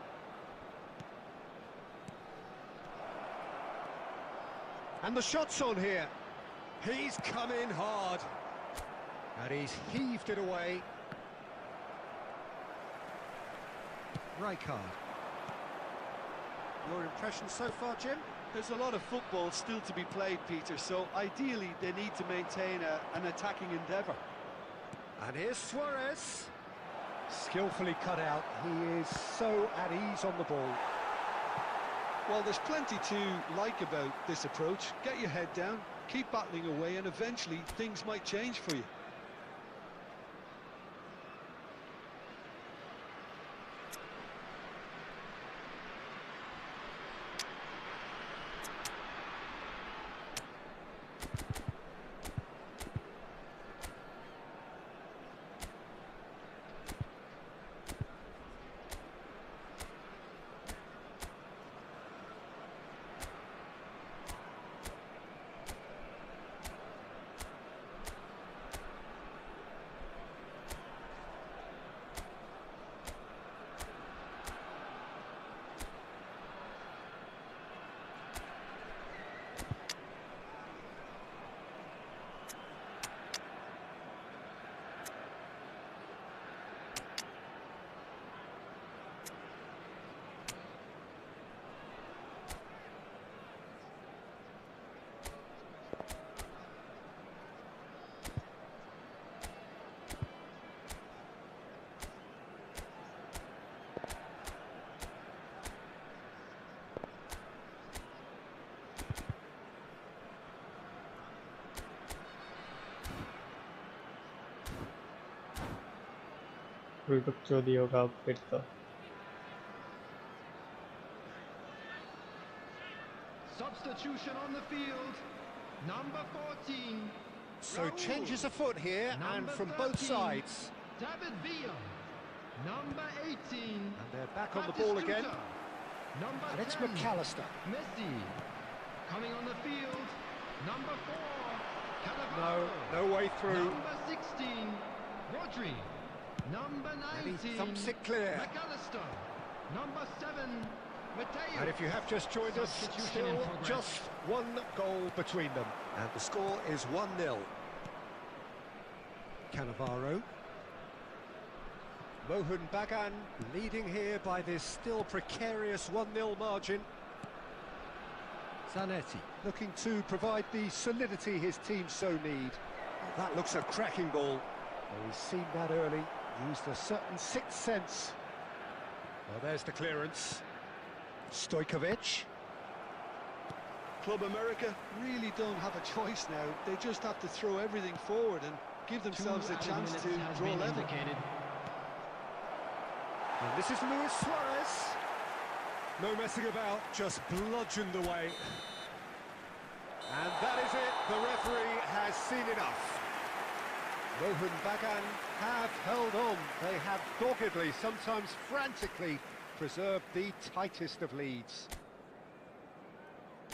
And the shot's on here. He's come in hard. And he's heaved it away. Rijkaard. Your impression so far, Jim? There's a lot of football still to be played, Peter, so ideally they need to maintain an attacking endeavour. And here's Suarez. Skillfully cut out. He is so at ease on the ball. Well, there's plenty to like about this approach. Get your head down, keep battling away, and eventually things might change for you. कोई तो चोरी होगा फिर तो Substitution on the field. Number 14. So Raul. changes afoot here, and Number from both 13, sides. David Villa. Number 18. And they're back on the ball again. Number And it's 10, McAllister. Messi. Coming on the field. Number 4. No way through. Number 16. Rodri. Number And 19. he thumps it clear. McAllister. Number 7. Mateo. And if you have just joined us, Substitution in still progress. just one goal between them. And the score is 1-0. Cannavaro. Mohun Bagan leading here by this still precarious 1-0 margin. Zanetti looking to provide the solidity his team so need. Oh, that looks a cracking ball. Oh, he's seen that early, used a certain sixth sense. Well, there's the clearance. Stojkovic. Club America really don't have a choice now. They just have to throw everything forward and give themselves a chance to draw level. And this is Luis Suarez. No messing about, just bludgeoned away. And that is it, the referee has seen enough. Mohun Bagan have held on. They have doggedly, sometimes frantically, preserved the tightest of leads.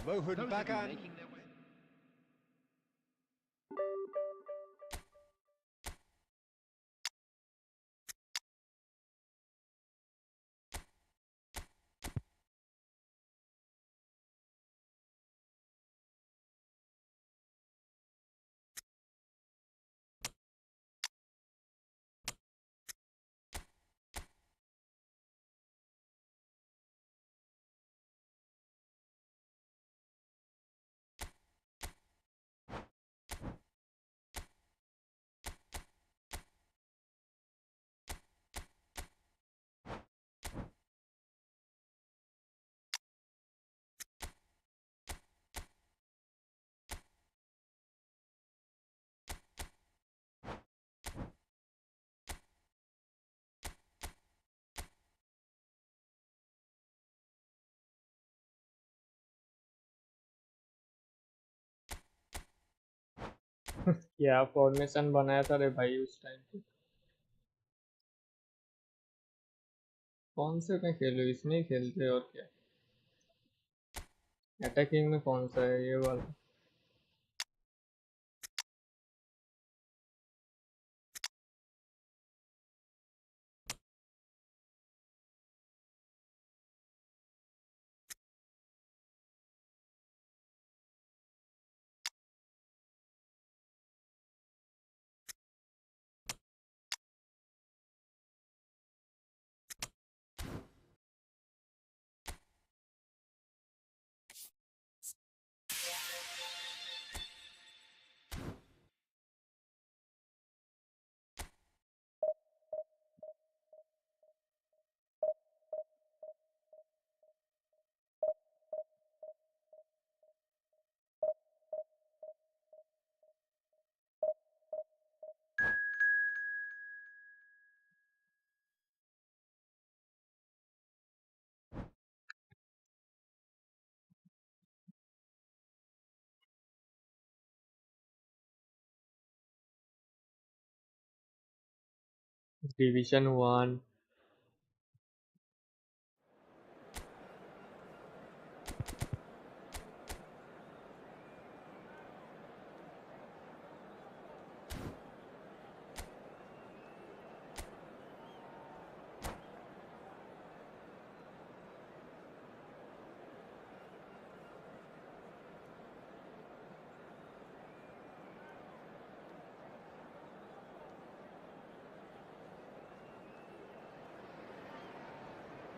Mohun Bagan. क्या formation बनाया था रे भाई उस time पे। कौन से में खेलो, इसमें ही खेलते और क्या। अटैकिंग में कौन सा है ये वाला। Division 1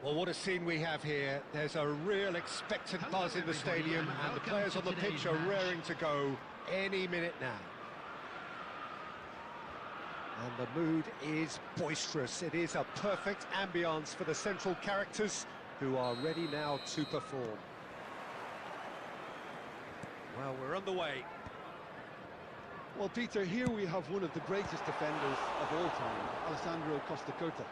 Well, what a scene we have here. There's a real expectant buzz in the stadium, and the players on the pitch are raring to go any minute now. And the mood is boisterous. It is a perfect ambience for the central characters who are ready now to perform. Well, we're on the way. Well, Peter, here we have one of the greatest defenders of all time, Alessandro Costa Curta.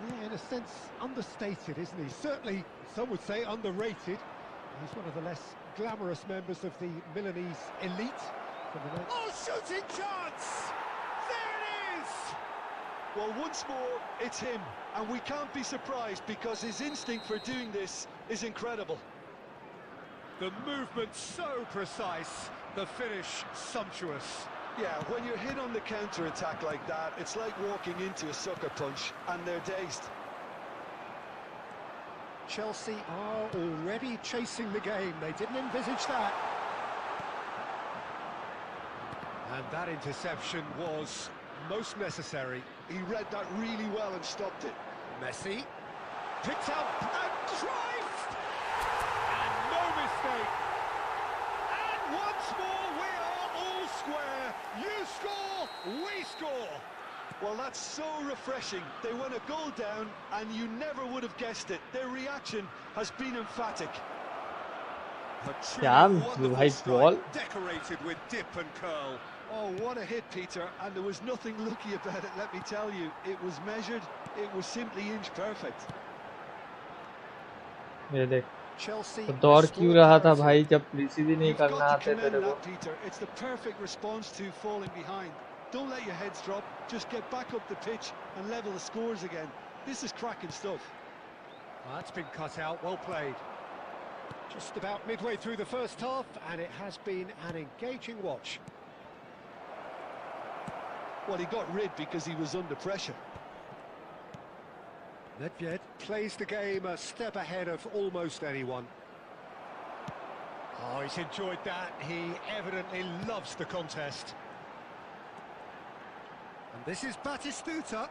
Yeah, in a sense, understated, isn't he? Certainly, some would say underrated. He's one of the less glamorous members of the Milanese elite. Oh, shooting chance! There it is! Well, once more, it's him. And we can't be surprised because his instinct for doing this is incredible. The movement so precise, the finish sumptuous. Yeah, when you're hit on the counter-attack like that, it's like walking into a sucker punch and they're dazed. Chelsea are already chasing the game. They didn't envisage that. And that interception was most necessary. He read that really well and stopped it. Messi picked up and Cruyff! And no mistake. And once more we are all square. You score, we score. Well, that's so refreshing. They went a goal down and you never would have guessed it. Their reaction has been emphatic. क्या भाई ball Decorated with dip and curl. Oh, what a hit, Peter, and there was nothing lucky about it, let me tell you. It was measured, it was simply inch perfect. ये देख Chelsea तो दौड़ क्यों रहा था भाई जब precision नहीं करना आते तेरे को Peter, it's the perfect response to falling behind. Don't let your heads drop, just get back up the pitch and level the scores again. This is cracking stuff. That's been cut out, well played. Just about midway through the first half, and it has been an engaging watch. Well, he got rid because he was under pressure. Nedved plays the game a step ahead of almost anyone. Oh, he's enjoyed that. He evidently loves the contest. And this is Batistuta.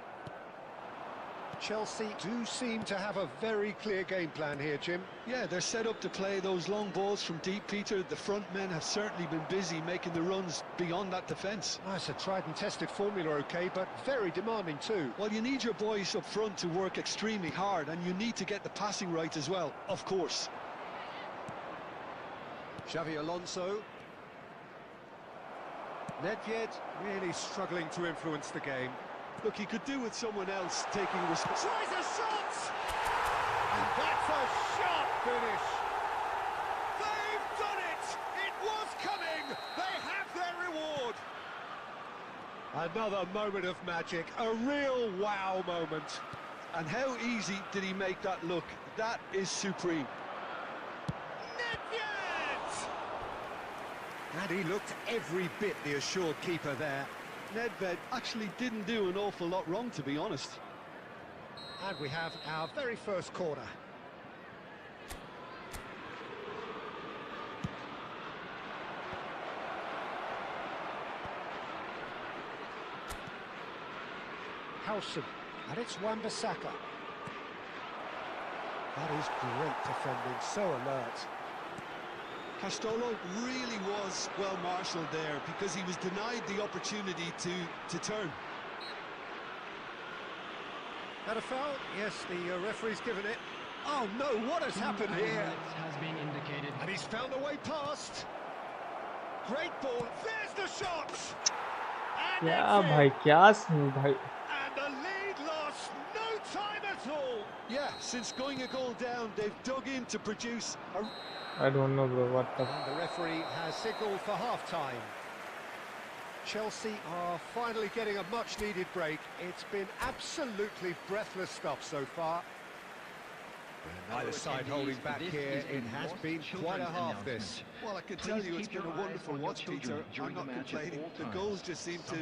Chelsea do seem to have a very clear game plan here, Jim. Yeah, they're set up to play those long balls from deep, Peter. The front men have certainly been busy making the runs beyond that defence. Oh, it's a tried and tested formula, OK, but very demanding too. Well, you need your boys up front to work extremely hard, and you need to get the passing right as well, of course. Xavi Alonso. Nedved really struggling to influence the game. Look, he could do with someone else taking responsibility. Tries a shot! And that's a sharp finish. They've done it! It was coming! They have their reward! Another moment of magic, a real wow moment. And how easy did he make that look? That is supreme. Nedved! And he looked every bit the assured keeper there. Nedved actually didn't do an awful lot wrong, to be honest. And we have our very first corner. Howson, and it's Wan-Bissaka. That is great defending, so alert. Castolo really was well marshalled there because he was denied the opportunity to turn. That a foul? Yes, the referee's given it. Oh no, what has happened here? Has been indicated. And he's found a way past. Great ball, there's the shot! And क्या भाई क्या smooth भाई And the lead lost no time at all. Yeah, since going a goal down, they've dug in to produce a... I don't know bro what the And the referee has signalled for half-time. Chelsea are finally getting a much-needed break. It's been absolutely breathless stuff so far. Neither side holding back here. It has been quite a half, this. Well, I can tell you it's been a wonderful watch, Peter. I'm not complaining. The goals just seem to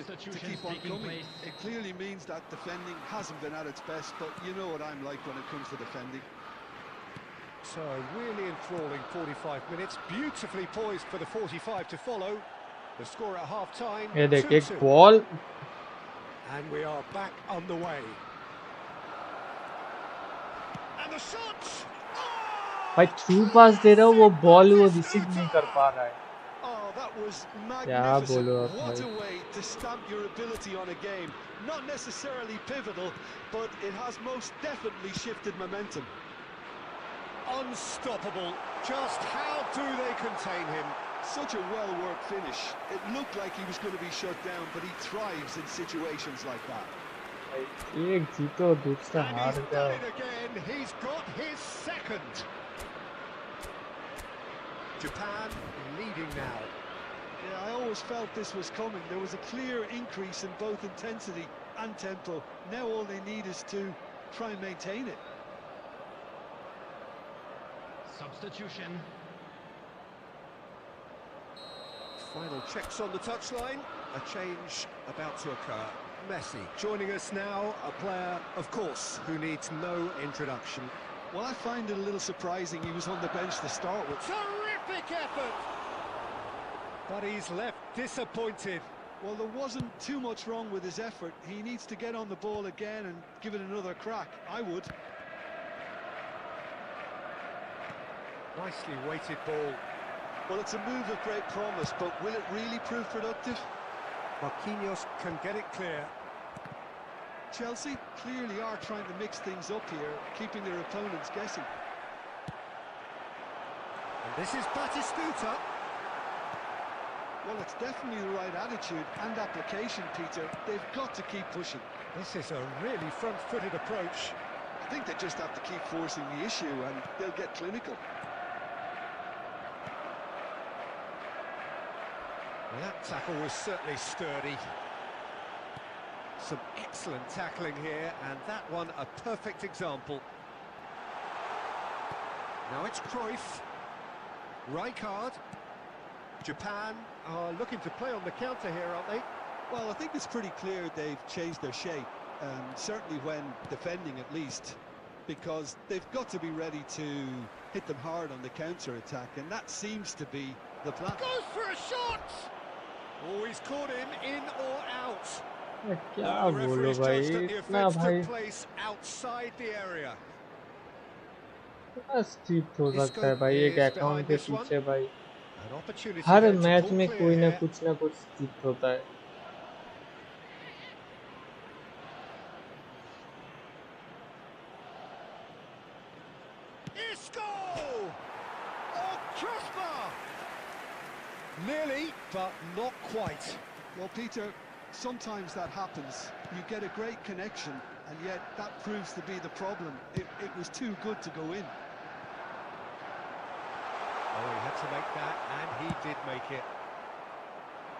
keep on coming. It clearly means that defending hasn't been at its best, but you know what I'm like when it comes to defending. So, really enthralling 45 minutes. Beautifully poised for the 45 to follow. The score at half-time, ये देख एक 2-2. Ball And we are back on the way. And the shot! भाई through pass दे रहा हूँ वो ball वो receive नहीं कर पा रहा है Oh, that was क्या बोलो magnificent. आप What a भाई way to stamp your ability on a game. Not necessarily pivotal, but it has most definitely shifted momentum. Unstoppable. Just how do they contain him? Such a well-worked finish. It looked like he was going to be shut down, but he thrives in situations like that. एक जीतो दूसरा And हार he's जाओ done it again. He's got his second. Japan leading now. Yeah, I always felt this was coming. There was a clear increase in both intensity and tempo. Now all they need is to try and maintain it. Substitution. Final checks on the touchline. a change about to occur. Messi joining us now, a player, of course, who needs no introduction. Well, I find it a little surprising he was on the bench to start with. Terrific effort! But he's left disappointed. Well, there wasn't too much wrong with his effort. He needs to get on the ball again and give it another crack. I would. Nicely weighted ball. Well, it's a move of great promise, but will it really prove productive? Marquinhos can get it clear. Chelsea clearly are trying to mix things up here, keeping their opponents guessing. And this is Batistuta. Well, it's definitely the right attitude and application, Peter. They've got to keep pushing. This is a really front-footed approach. I think they just have to keep forcing the issue and they'll get clinical. Well, that tackle was certainly sturdy. Some excellent tackling here, and that one a perfect example. Now it's Cruyff. Rijkaard. Japan are looking to play on the counter here, aren't they? Well, I think it's pretty clear they've changed their shape, certainly when defending at least, because they've got to be ready to hit them hard on the counter-attack, and that seems to be the plan. Goes for a shot! Oh, he's caught him in or out. क्या The बोलो referee's भाई judged that the इतना offence भाई took place outside the area. इतना strict हो सकता है Isco भाई एक is अकाउंट behind के this one. पीछे भाई An opportunity her there to match pull में clear कोई here. ना कुछ स्ट्रिक्ट होता है Isco! Oh, crossbar! Nearly, but not quite. Well, Peter, sometimes that happens. You get a great connection, and yet that proves to be the problem. It was too good to go in. Oh, he had to make that, and he did make it.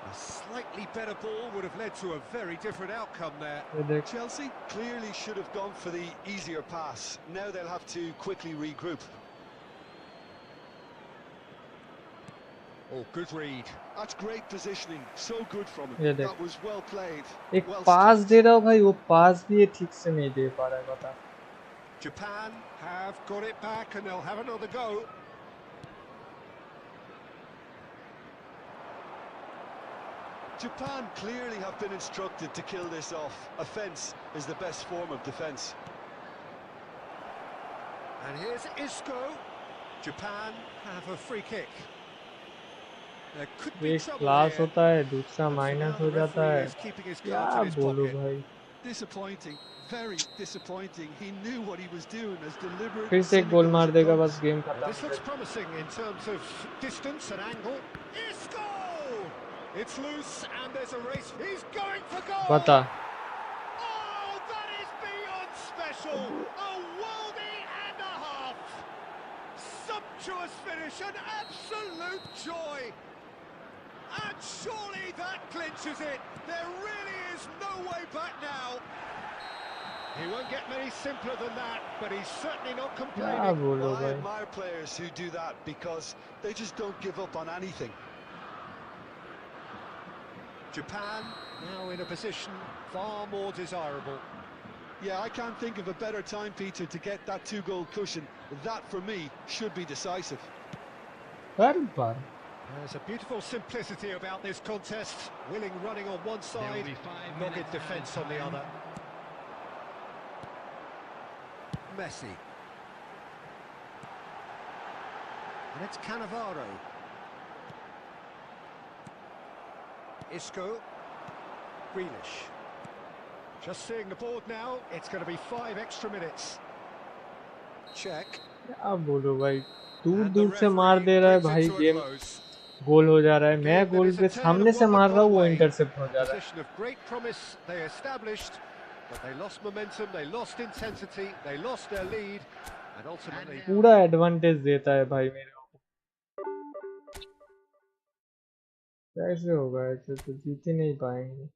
A slightly better ball would have led to a very different outcome there. ये देख Chelsea clearly should have gone for the easier pass. Now they'll have to quickly regroup. Oh, good read. That's great positioning. So good from ये him. देख That was well played. एक Well पास stopped. दे रहा हूँ भाई वो पास भी ये ठीक से नहीं दे पा रहा है बता Japan have got it back, and they'll have another go. Japan clearly have been instructed to kill this off. Offence is the best form of defence. And here's Isco. Japan have a free kick. There could be एक trouble class here. होता है दूसरा But for minus now, हो the जाता referee है is keeping his क्या cards in his बोलो pocket. भाई Disappointing, very disappointing. He knew what he was doing, as deliberate. फिर से एक गोल cynical as मार it देगा comes. बस गेम Well, खत्म this looks promising in terms of distance and angle. Isco! It's loose, and there's a race. He's going for goal! बता Oh, that is beyond special! A worldie and a half! Sumptuous finish, an absolute joy! And surely that clinches it. There really is no way back now. He won't get many simpler than that, but he's certainly not क्या complaining. बोलो Well, I भाई admire players who do that because they just don't give up on anything. Japan now in a position far more desirable. Yeah, I can't think of a better time, Peter, to get that two-goal cushion. That, for me, should be decisive. Her bar There's a beautiful simplicity about this contest. Willing running on one side, dogged defence on the other. Messi. And it's Cannavaro. Isco. Grealish. Just seeing the board now, it's going to be 5 extra minutes. Check. क्या बोलो भाई दूर And the दूर से मार referee दे रहा है brings भाई it to a game close. गोल हो जा रहा है मैं Game that goal is a के tale सामने of से one मार that रहा हूँ got वो away. इंटरसेप्ट हो A जा रहा है position of great promise they established, but they lost momentum, they lost intensity, they lost their lead, and ultimately पूरा एडवांटेज देता है भाई मेरे को कैसे होगा ऐसे तो जीत ही नहीं पाएंगे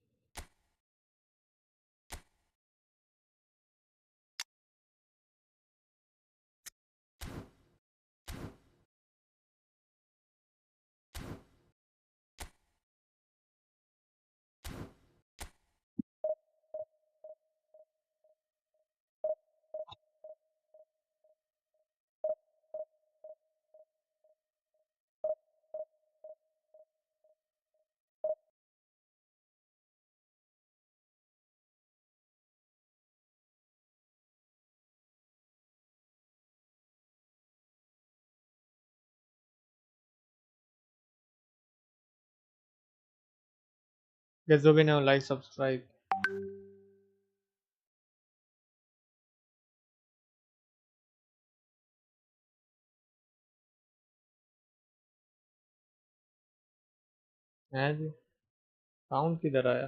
Guys, okay now, like, subscribe. है जी, साउंड किधर आया?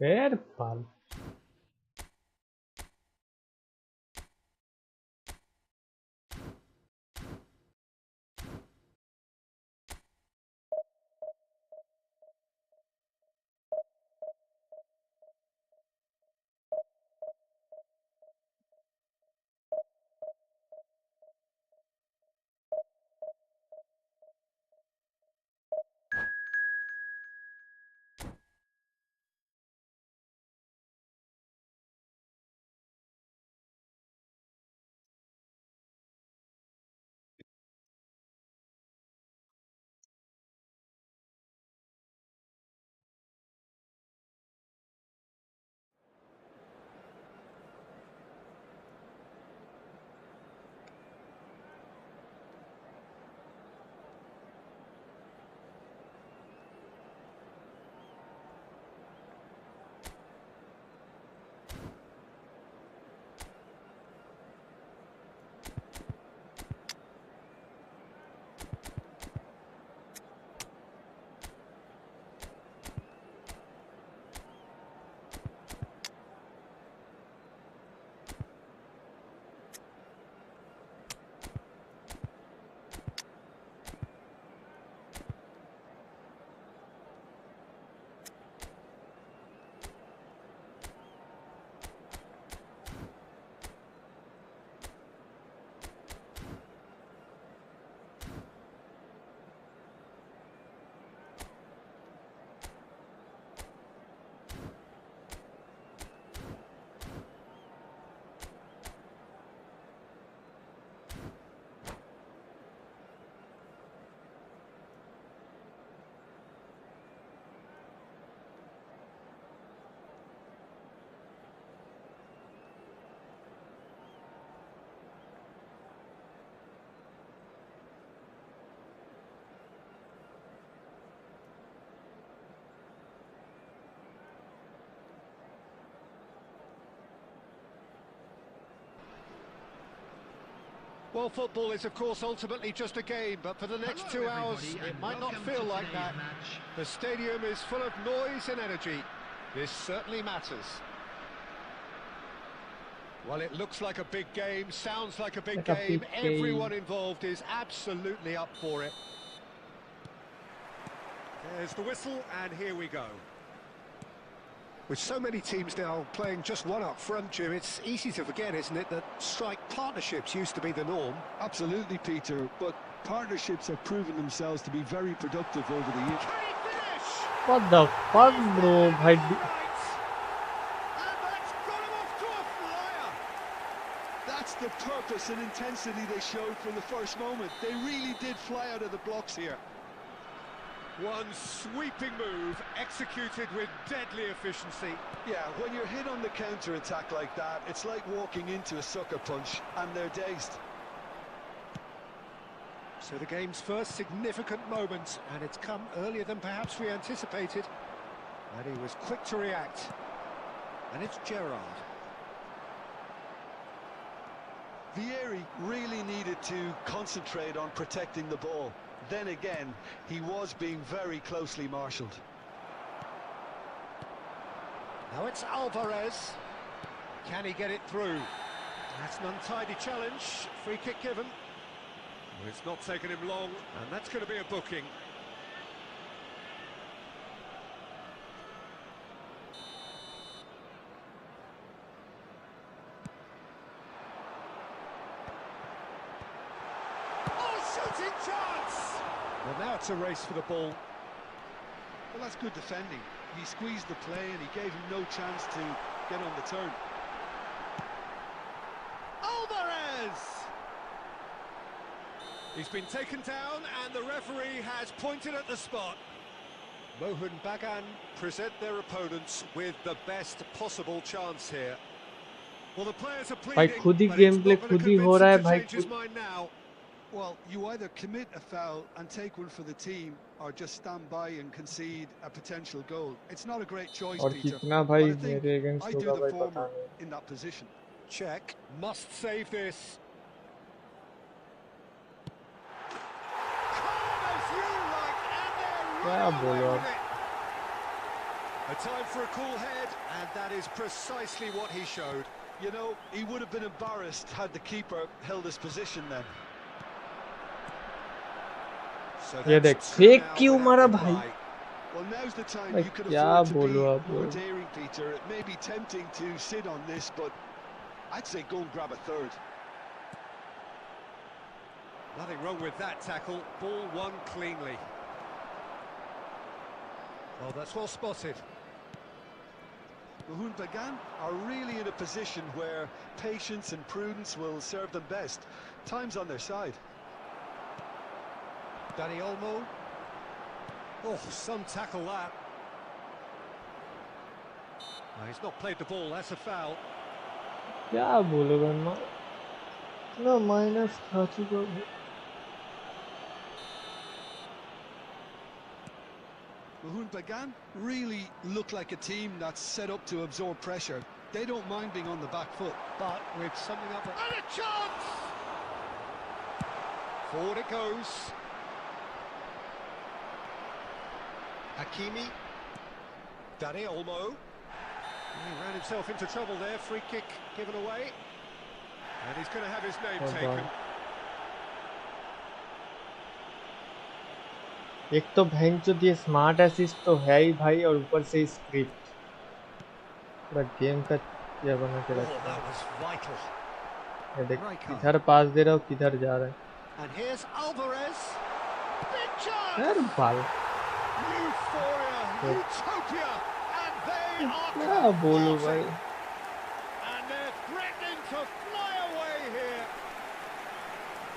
पैर पाल Well, football is, of course, ultimately just a game, but for the next Hello, 2 hours, everybody, it and might not welcome feel to like today's that. match. The stadium is full of noise and energy. This certainly matters. Well, it looks like a big game, sounds like a big like a game. PK. Everyone involved is absolutely up for it. There's the whistle, and here we go. With so many teams now playing just one up front, Jim, it's easy to forget, isn't it, that strike partnerships used to be the norm. Absolutely, Peter, but partnerships have proven themselves to be very productive over the years. Can he finish? What the fuck, bro? भाई And that's got him off to a flyer. That's the purpose and intensity they showed from the first moment. They really did fly out of the blocks here. One sweeping move, executed with deadly efficiency. Yeah, when you're hit on the counter-attack like that, it's like walking into a sucker punch, and they're dazed. So the game's first significant moment, and it's come earlier than perhaps we anticipated. And he was quick to react. And it's Gerrard. Vieri really needed to concentrate on protecting the ball. Then again, he was being very closely marshalled. Now it's Alvarez. Can he get it through? That's an untidy challenge. Free kick given. Well, it's not taken him long, and that's going to be a booking. Oh, shooting chance! Well, now it's a race for the ball. Well, that's good defending. He squeezed the play and he gave him no chance to get on the turn. Alvarez! He's been taken down and the referee has pointed at the spot. Mohun Bagan present their opponents with the best possible chance here. Well, the players are भाई pleading, खुद ही but game it's play not going खुद to ही हो convince रहा him है to भाई change his mind now. Well, you either commit a foul and take one for the team or just stand by and concede a potential goal. It's not a great choice, और Peter, कितना but भाई I think मेरे against I do होगा the भाई former पता नहीं in that position. Check, must save this. Calm as you like, and they're क्या running away बोलो with it. A time for a cool head, and that is precisely what he showed. You know, he would have been embarrassed had the keeper held his position then. So ये देख that's two fake now क्यों without मारा reply. भाई Well, now's the time भाई you could क्या afford to be बोलो आप more लोग daring, Peter. It may be tempting to sit on this, but I'd say go and grab a third. Nothing wrong with that tackle. Ball won cleanly. Well, that's well spotted. Mahmoud Bagan are really in a position where patience and prudence will serve them best. Time's on their side. Danny Olmo. Oh, some tackle that. No, he's not played the ball, that's a foul. क्या बोलो गन्ना इतना minus खा चुका हूँ Mahmoud Bagan really look like a team that's set up to absorb pressure. They don't mind being on the back foot. But with something up... And a chance! Forward it goes. Hakimi. Danny Olmo. He ran himself into trouble there. Free kick given away. And he's going to have his name taken. एक तो भैंचोद ये smart assist तो है ही भाई और ऊपर से script पूरा गेम का ये बना के रखा है ये देख किधर पास दे रहा हूँ किधर जा रहा है यार बाल क्या बोलूं भाई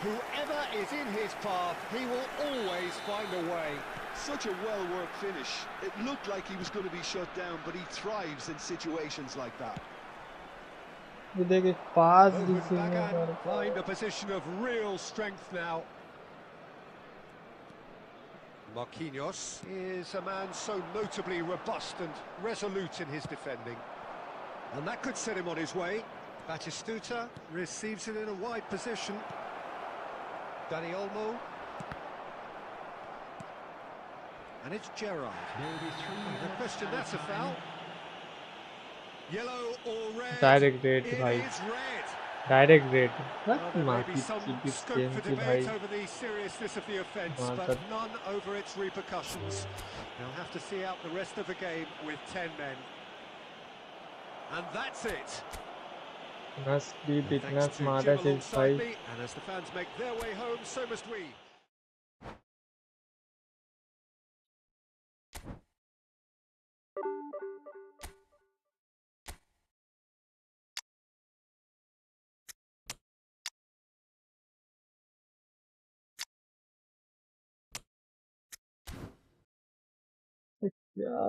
Whoever is in his path, he will always find a way. Such a well-worked finish. It looked like he was going to be shut down, but he thrives in situations like that. ये देख पास find a position of real strength now. Marquinhos is a man so notably robust and resolute in his defending. And that could set him on his way. Batistuta receives it in a wide position. Danny Olmo. And it's Gerrard. The question, that's a foul. Yellow or red? Direct red, it bhai. is red. Direct red. Well, there may be some scope for debate over the seriousness of the offence, but none over its repercussions. They'll have to see out the rest of the game with 10 men. And that's it. Must be Thanks to smart Jim as his alongside me, and as the fans make their way home, so must we. क्या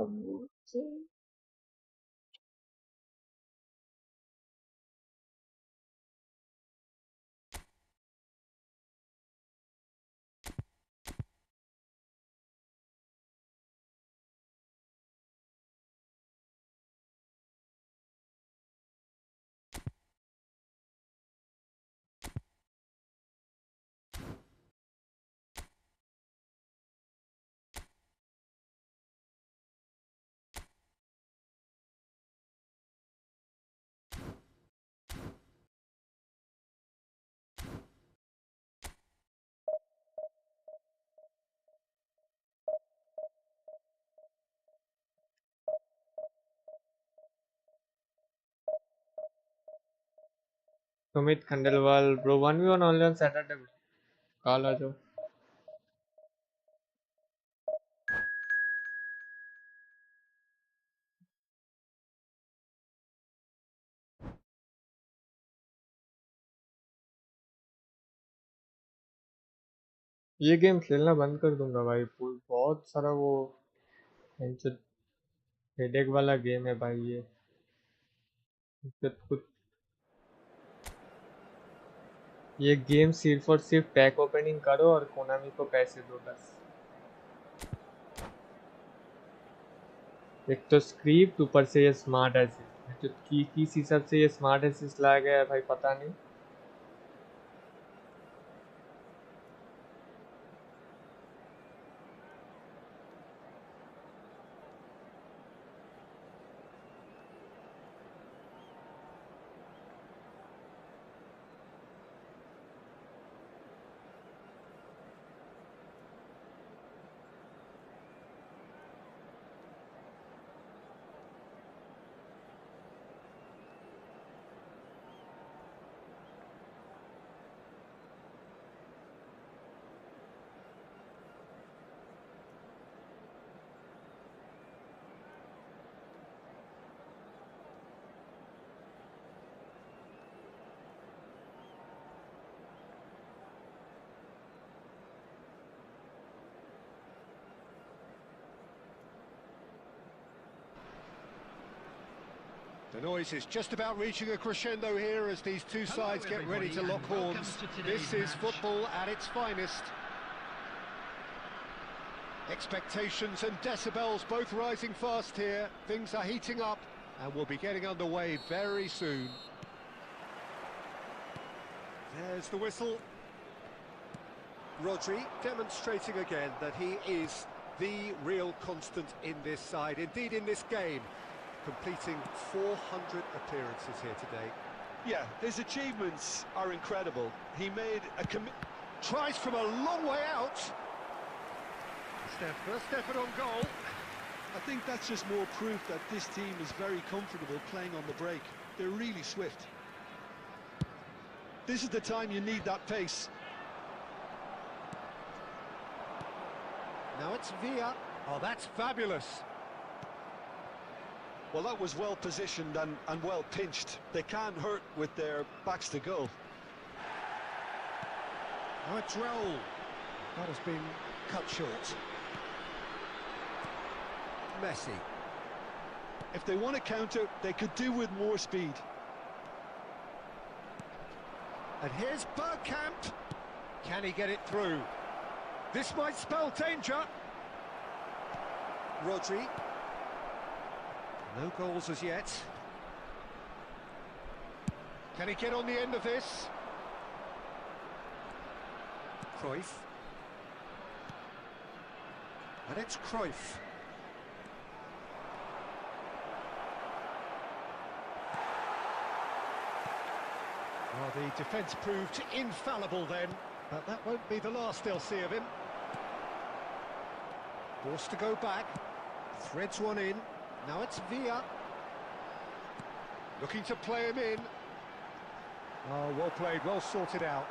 Sumit Khandelwal bro 1v1 only on Saturday bro. कल आ जाओ. ये game खेलना बंद कर दूंगा भाई. बहुत सारा वो हेडेक वाला गेम है भाई ये. कुछ ये गेम सिर्फ और सिर्फ पैक ओपनिंग करो और कोनामी को पैसे दो बस. एक तो स्क्रिप्ट ऊपर से ये स्मार्ट असिस्ट. जो किस हिसाब से ये स्मार्ट असिस्ट लाया गया है भाई पता नहीं. The noise is just about reaching a crescendo here as these two sides get ready to lock horns. This is football at its finest. Expectations and decibels both rising fast here. Things are heating up and we'll be getting underway very soon. There's the whistle. Rodri demonstrating again that he is the real constant in this side, indeed in this game, completing 400 appearances here today. Yeah, his achievements are incredible. He made a tries from a long way out. First effort on goal. I think that's just more proof that this team is very comfortable playing on the break. They're really swift. This is the time you need that pace. Now it's Villa. Oh, that's fabulous. Well, that was well positioned and well pinched. They can't hurt with their backs to goal. Now it's Raul. That has been cut short. Messi. If they want to counter, they could do with more speed. And here's Bergkamp. Can he get it through? This might spell danger. Rodri. No goals as yet. Can he get on the end of this? Cruyff. And it's Cruyff. Well, the defence proved infallible then, but that won't be the last they'll see of him. Forced to go back, threads one in, now it's Villa. Looking to play him in. Oh, well played, well sorted out.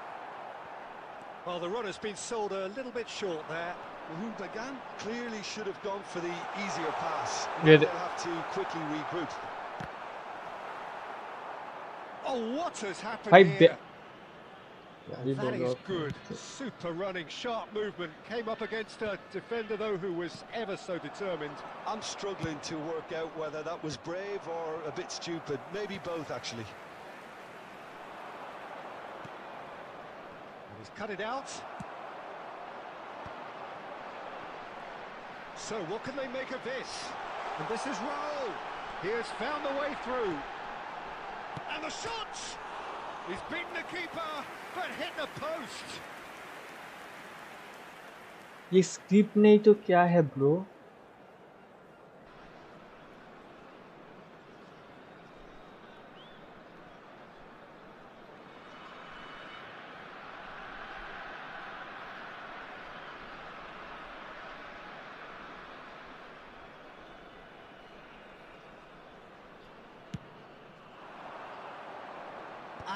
Well, the runner's been sold a little bit short there. Humbly clearly should have gone for the easier pass. Yeah, they'll have to quickly regroup. Oh, what has happened here? That is good. Super running, sharp movement. Came up against a defender, though, who was ever so determined. I'm struggling to work out whether that was brave or a bit stupid. Maybe both, actually. And he's cut it out. So, what can they make of this? And this is Raul. He has found the way through. And the shot! He's beaten the keeper, but hit the post. ये script नहीं तो क्या है bro?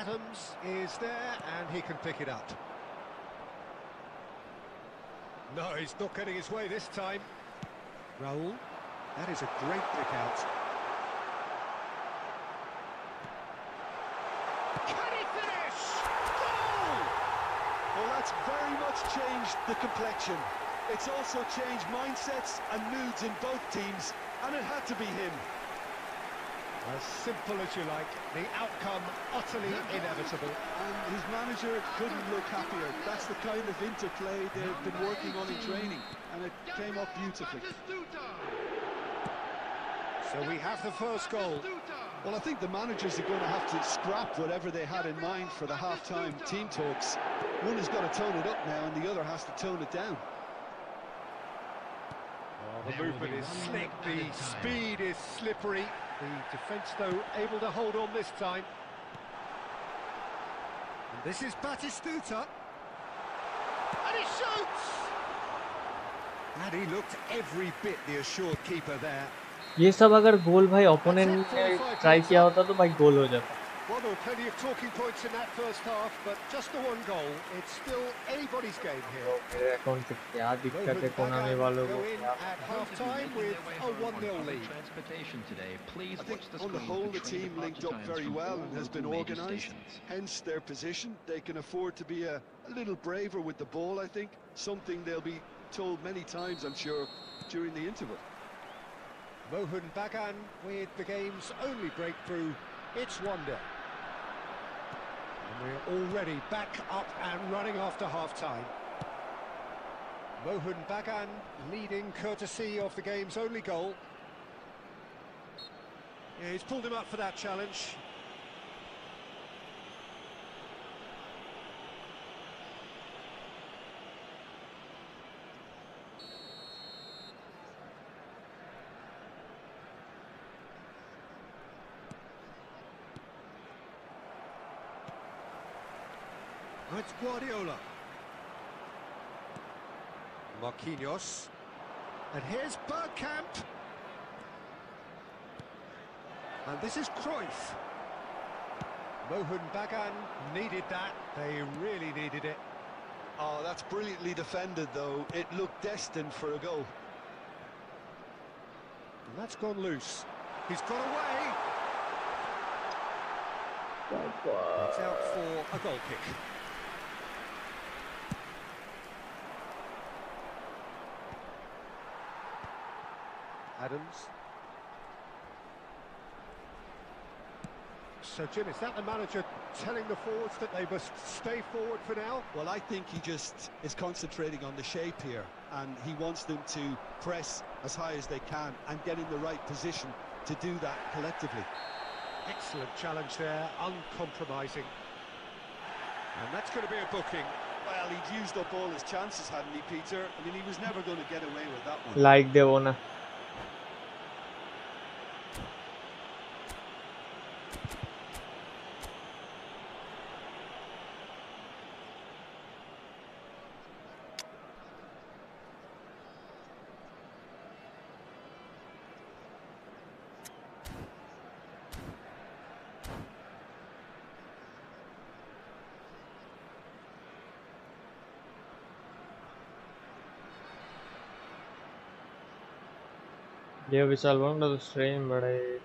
Adams is there and he can pick it up. No, he's not getting his way this time. Raul, that is a great pick out. Can he finish? Goal! Well, that's very much changed the complexion. It's also changed mindsets and moods in both teams, and it had to be him. As simple as you like, the outcome utterly inevitable. And his manager couldn't look happier. That's the kind of interplay they've been working on in training, and it came off beautifully. So we have the first goal. Well, I think the managers are going to have to scrap whatever they had in mind for the half-time team talks. One has got to tone it up now, and the other has to tone it down. Oh, the movement is slick, the speed is slippery. The defence, though, able to hold on this time. And this is Batistuta. And he shoots! And he looked every bit the assured keeper there. ये सब अगर गोल भाई opponent ने try किया होता तो भाई गोल हो जाता. Well, there were plenty of talking points in that first half, but just the one goal. It's still anybody's game here. मेरे अकाउंट पे क्या दिक्कत है कोनामी वालों को. At half-time with a 1-0 lead. I think on the whole the team linked up very well and has been organised. Hence their position. They can afford to be a little braver with the ball, I think. Something they'll be told many times, I'm sure, during the interval. Mohun Bagan with the game's only breakthrough. It's 1-0. And we're already back up and running after half-time. Mohun Bagan leading courtesy of the game's only goal. Yeah, he's pulled him up for that challenge. It's Guardiola. Marquinhos. And here's Bergkamp. And this is Cruyff. Mohun Bagan needed that. They really needed it. Oh, that's brilliantly defended, though. It looked destined for a goal. And that's gone loose. He's got away. It's out for a goal kick. Adams. So, Jim, is that the manager telling the forwards that they must stay forward for now? Well, I think he just is concentrating on the shape here, and he wants them to press as high as they can and get in the right position to do that collectively. Excellent challenge there, uncompromising. And that's going to be a booking. Well, he'd used up all his chances, hadn't he, Peter? I mean, he was never going to get away with that one. Like देवो ना. ये विशाल बोल तो stream बड़े.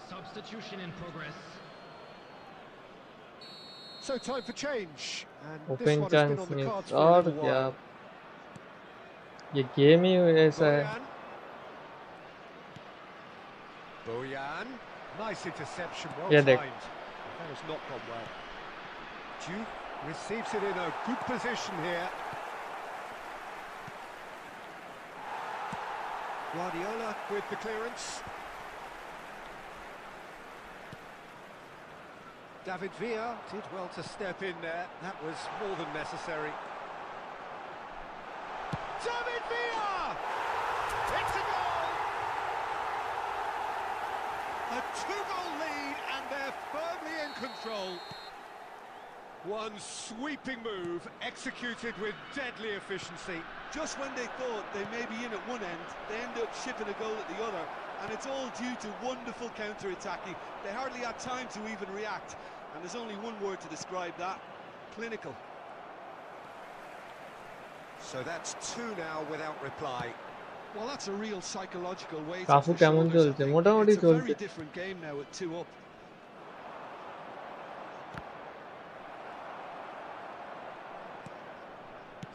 Substitution in progress. So time for change. And this open one has been chance on the नहीं cards for a और little क्या. while. ये गेम ही ऐसा है. Bojan. Nice interception, well Yeah, timed. they- That has not gone well. Duke receives it in a good position here. Guardiola with the clearance. David Villa did well to step in there. That was more than necessary. David Villa! It's a goal! A two-goal lead, and they're firmly in control. One sweeping move, executed with deadly efficiency. Just when they thought they may be in at one end, they end up shipping a goal at the other, And it's all due to wonderful counter-attacking. They hardly had time to even react. And there's only one word to describe that: clinical. So that's 2 now without reply. Well, that's a real psychological weight Cafu off the কেমন shoulders, I চলছে? think. মোটামুটি It's a চলছে। very different game now at 2 up.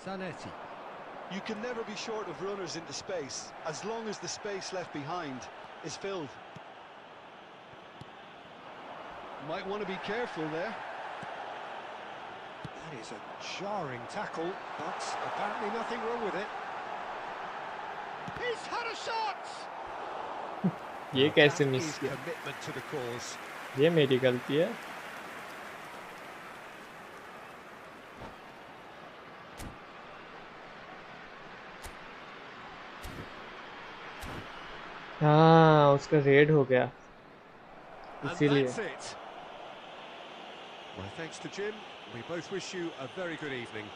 Zanetti. You can never be short of runners into space, as long as the space left behind is filled. Might want to be careful there. That is a jarring tackle, but apparently nothing wrong with it. He's had a shot! ये कैसे That miss is किया? commitment to the cause. ये मेरी गलती है। हाँ, उसका red हो गया And इसीलिए। that's it. Well, thanks to Jim. We both wish you a very good evening.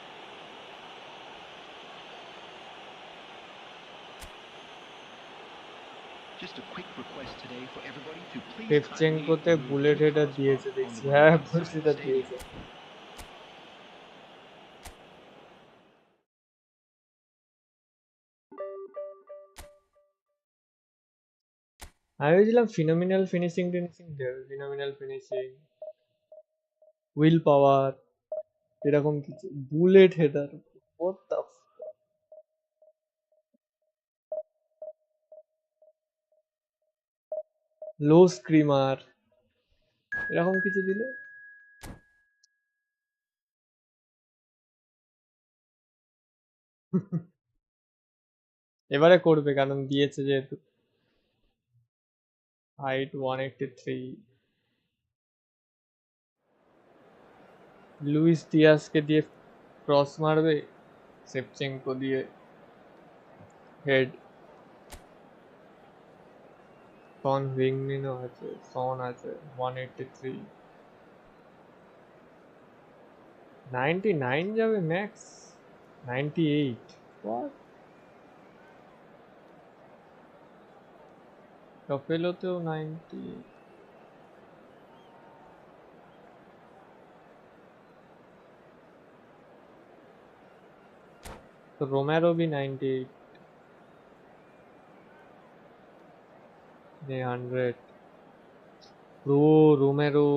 Just a quick request today for everybody to please পেপচেঙ্কোতে kindly bullet remove the header crossbar দিয়েছে on দেখছি। the হ্যাঁ, right side of the bullet stadium. দিয়েছে। আমি ভেবেছিলাম phenomenal finishing দেবে, phenomenal finishing, will পাওয়ার, এরকম কিছু। Bullet header, what the লো স্ক্রিমার, এরকম কিছু দিলে। এবারে করবে কারণ দিয়েছে যেহেতু। হাইট 183, লুইস দিয়াসকে দিয়ে ক্রস মারবে, সেপচেঙ্কো দিয়ে হেড। সন হুইংমিনও আছে, সন আছে 183, 99 যাবে ম্যাক্স, 98, what? টপেলোতেও 90, तो रोमेरो भी 98, ये 100, रोमेरो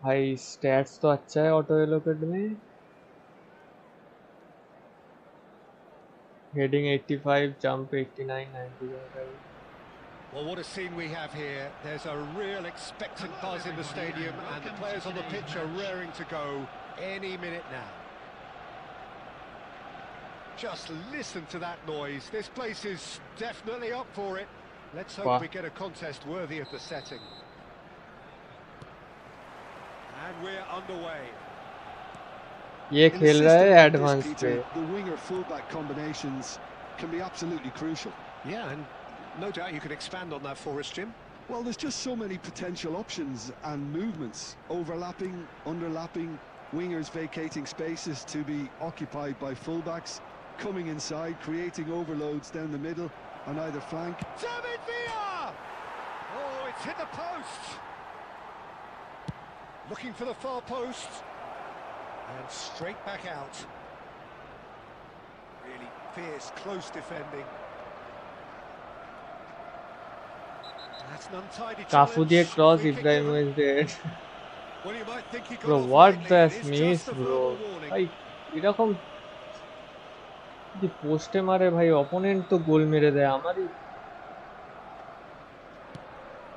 भाई स्टैट्स तो अच्छा है ऑटो एलोकेट में। हेडिंग 85, जंप 89, 90 जाएगा। Well, what a scene we have here. There's a real expectant buzz in the stadium, and the players on the pitch are raring to go any minute now. Just listen to that noise. This place is definitely up for it. Let's hope we get a contest worthy of the setting. And we're underway. ये खेल रहा है advance पे। The winger fullback combinations can be absolutely crucial. Yeah, and no doubt you can expand on that for us, Jim. Well, there's just so many potential options and movements, overlapping, underlapping, wingers vacating spaces to be occupied by fullbacks, coming inside, creating overloads down the middle on either flank. David Villa! Oh, it's hit the post. Looking for the far post. And straight back out. Really fierce, close defending. That's an untidy काफू दिए challenge. Cross, Free kick Ibrahimovic given. dead। Well, you might think he got Bro, off what lightly. the It is miss, just a bro? verbal warning. भाई এরকম যদি পোস্টে মারে ভাই, opponent তো গোল মেরে দেয় আমারই।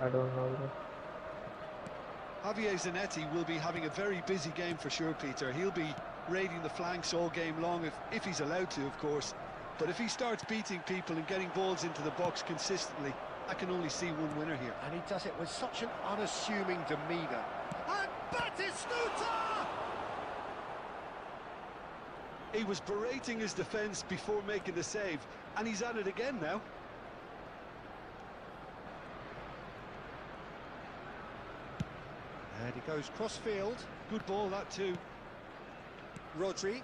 I don't know. Javier Zanetti will be having a very busy game for sure, Peter. He'll be raiding the flanks all game long, if he's allowed to, of course. But if he starts beating people and getting balls into the box consistently, I can only see one winner here. And he does it with such an unassuming demeanour. And Batistuta! He was berating his defence before making the save, and he's at it again now. And he goes cross-field. Good ball, that too. Rodri.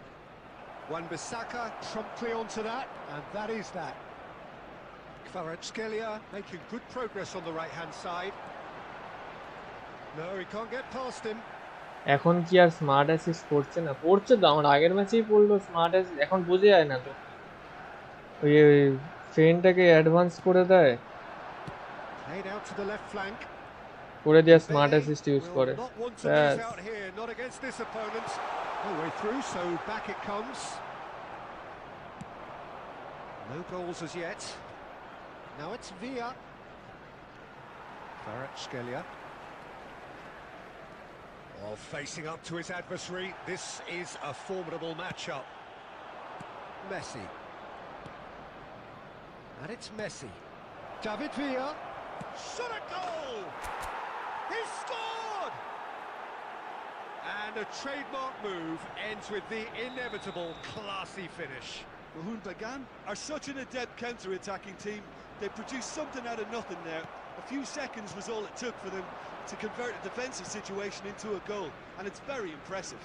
Wan-Bissaka promptly onto that, and that is that. Kvaratskhelia making good progress on the right-hand side. No, he can't get past him. এখন কি আর smart assist করছে না? পড়ছে তো, আমার আগের ম্যাচেই পড়লো স্মার্ট অ্যাসিস্ট। এখন বুঝে যায় না তো, ওই ফেনটাকে অ্যাডভান্স করে দেয়, Played out to the left flank. করে দিয়ে স্মার্ট অ্যাসিস্ট ইউজ করে। Not want to lose out here, not against this opponent. No way through, so back it comes. No goals as yet. Now it's Villa. Kvaratskhelia. While facing up to his adversary, this is a formidable matchup. Messi. And it's Messi. David Villa. Shot a goal! He scored! And a trademark move ends with the inevitable classy finish. Bagan are such an adept counter-attacking team. They produced something out of nothing there. A few seconds was all it took for them to convert a defensive situation into a goal, and it's very impressive.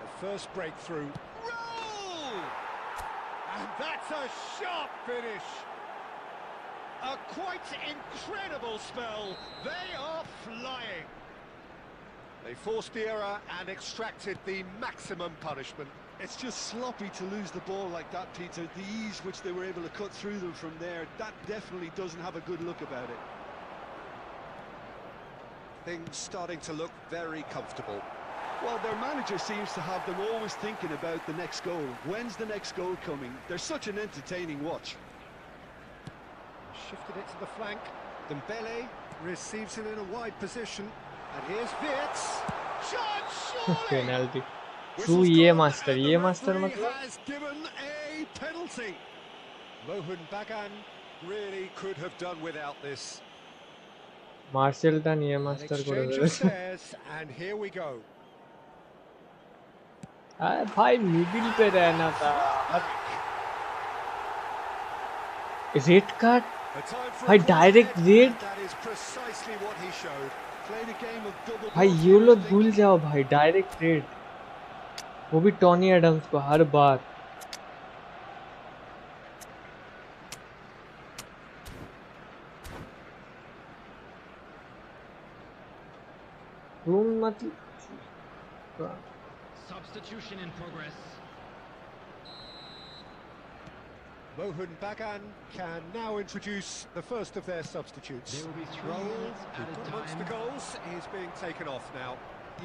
The first breakthrough. Roll! And that's a sharp finish. A quite incredible spell. They are flying. They forced the error and extracted the maximum punishment. It's just sloppy to lose the ball like that, Peter. The ease which they were able to cut through them from there, that definitely doesn't have a good look about it. Things starting to look very comfortable. Well, their manager seems to have them always thinking about the next goal. When's the next goal coming? They're such an entertaining watch. Shifted it to the flank. Dembele receives it in a wide position. And here's Wirtz. Shot, surely! Penalty. Whistle's ये gone, master, and ये the master referee मतलब has given a penalty. Mohun Bagan really could have done without this. মার্সেলটা নিয়ে An master করে exchange of ফেলেছে। stares, and here we go. अरे भाई middle पे रहना था। Red card A time for a भाई, corner direct kick, red? and that is precisely what he showed. Played a game of double भाई bluff ये here, लोग I think. भूल जाओ भाई, डायरेक्ट रेड, वो भी टॉनी एडम्स को हर बार। रूम मतलब Substitution in progress. Mohun Bagan can now introduce the first of their substitutes. There will be 3 Raul, minutes who added got amongst the time. goals, is being taken off now.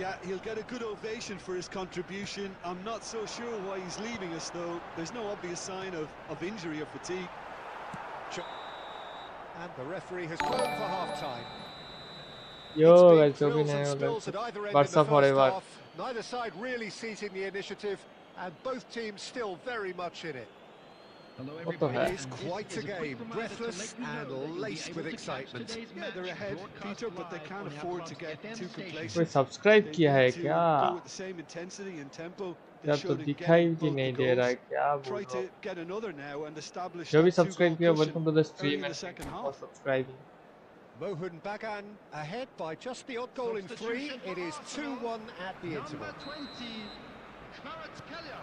Yeah, he'll get a good ovation for his contribution. I'm not so sure why he's leaving us, though. There's no obvious sign of injury or fatigue. And the referee has called for half-time. Yo It's been guys जो भी thrills नए and हो spills at either end in Barca the first forever। half. Neither side really seizing the initiative, and both teams still very much in it. Hello What the everybody, heck? It is and this quite is a quick game, reminder to breathless let you know and that you'll be laced able with to catch excitement. today's Yeah, match they're ahead, broadcast Peter, but they live can't on afford to Esports get FM too station. complacent. कोई subscribe They किया है need to क्या? go with the same intensity and tempo they यार तो showed in दिखाई getting भी both नहीं the दे रहा है, goals. क्या बोल Try रहा to हूँ। get another now and establish जो भी that सब्सक्राइब 2-goal किया, cushion welcome to the early stream in the end second for half. Subscribing. Mohun Bagan ahead by just the odd goal in 3. It is 2-1 at the interval. Number 20, Kvaratskhelia.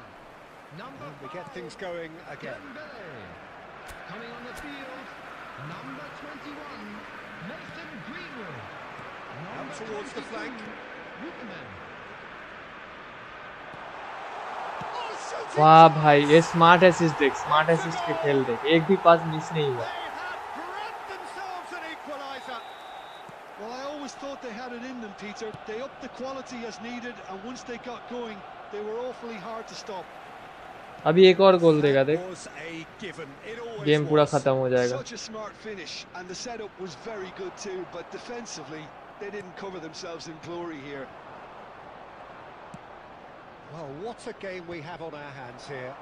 Number And we get 5, things going again. Dembele. Coming on the field, number 21, Mason Greenwood. Number towards the 22, flank. Ruckman. Oh, shooting वाह chance! भाई, ये smart assist देख, smart assist के खेल देख, एक भी पास miss नहीं हुआ। They have grabbed themselves an equaliser. Well, I always thought they had it in them, Peter. They upped the quality as needed, and once they got going, they were awfully hard to stop. अभी एक और गोल देगा देख, That was a given. It always game पूरा was. खत्म हो जाएगा। Such a smart finish, and the setup was very good too, but defensively, they didn't cover themselves in glory here. Well, what a game we have on our hands here.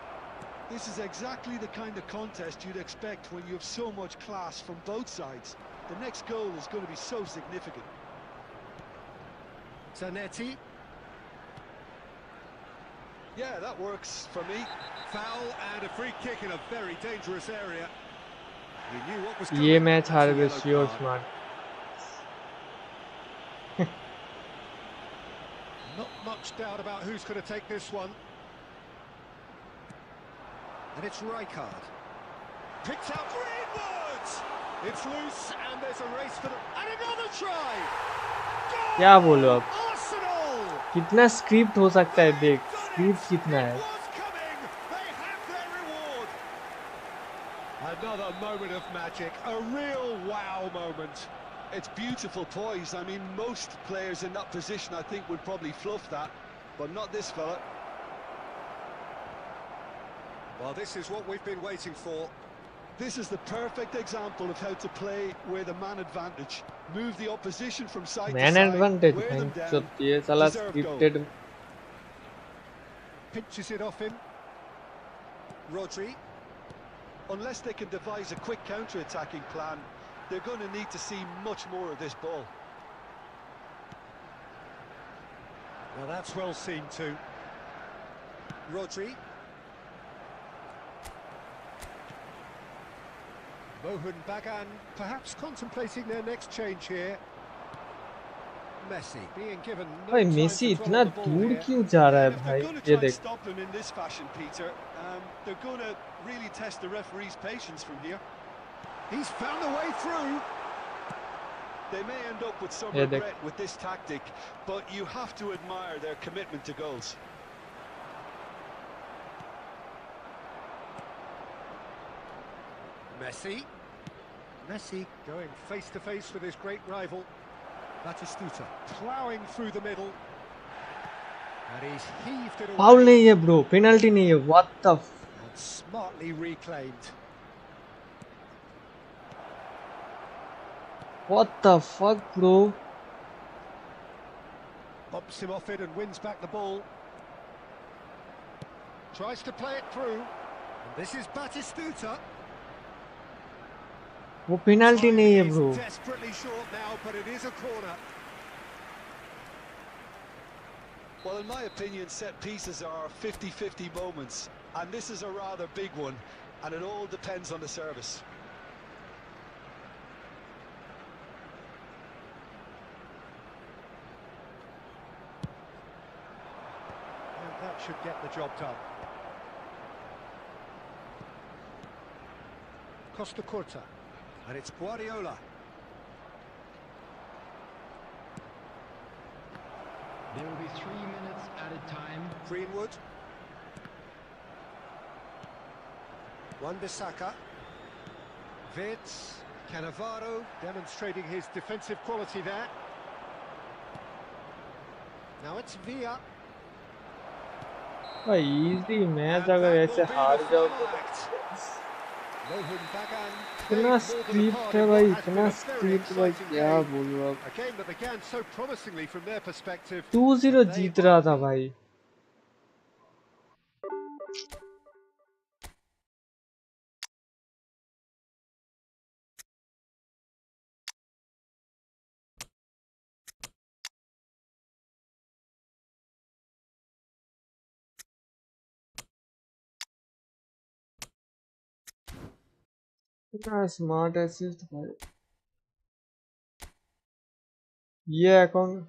This is exactly the kind of contest you'd expect when you have so much class from both sides. The next goal is going to be so significant. Zanetti. Yeah, that works for me. Foul and a free kick in a very dangerous area. He knew what was coming. ये match That's हार a गए yellow sure card. Smart. Not much doubt about who's going to take this one. And it's Rijkaard. Picked out Greenwood! It's loose and there's a race for the... And another try! क्या बोलो अब? Arsenal! कितना script हो सकता है देख, They've done script it! कितना It है? was coming! They have their reward! Another moment of magic, a real wow moment. It's beautiful poise. I mean, most players in that position, I think, would probably fluff that, but not this fella. Well, this is what we've been waiting for. This is the perfect example of how to play with a man advantage. Move the opposition from side man to side, advantage wear them भाई, down, ये साला deserved goal. Scripted. Pinches it off him. Rodri. Unless they can devise a quick counter-attacking plan, they're going to need to see much more of this ball. Well, that's well seen too. Rodri. Mohan Bagan perhaps contemplating their next change here. Messi being given no भाई time Messi to इतना dwell on the ball दूर here. क्यों जा रहा है And if भाई? they're going to ये try and देख, stop him in this fashion, Peter, they're going to really test the referee's patience from here. He's found a way through. They may end up with some Yeah, they- regret with this tactic, but you have to admire their commitment to goals. Messi going face to face with his great rival. Batistuta ploughing through the middle. And he's heaved it away. Foul नहीं है bro, penalty नहीं है. What the And smartly reclaimed. fuck bro? Bumps him off it and wins back the ball. Tries to play it through. And this is Batistuta. वो penalty नहीं है Timing is bro. desperately short now, but it is a corner. Well, in my opinion, set pieces are 50-50 moments, and this is a rather big one, and it all depends on the service. And that should get the job done. Costa Curta. And it's Guardiola. There will be 3 minutes added time. Greenwood. Wan-Bissaka. Wirtz. Cannavaro demonstrating his defensive quality there. Now it's Villa. भाई easy match And अगर that ऐसे will be हार the जाओ final तो act. Mohan Bagan इतना played more than a script part है in भाई, what has इतना been a very स्क्रिप्ट भाई, exciting क्या game. बोलूं अब. A game that began so promisingly from their perspective. 2-0 They जीत रहा था are- भाई. इतना स्मार्ट असिस्ट भाई. ये अकाउंट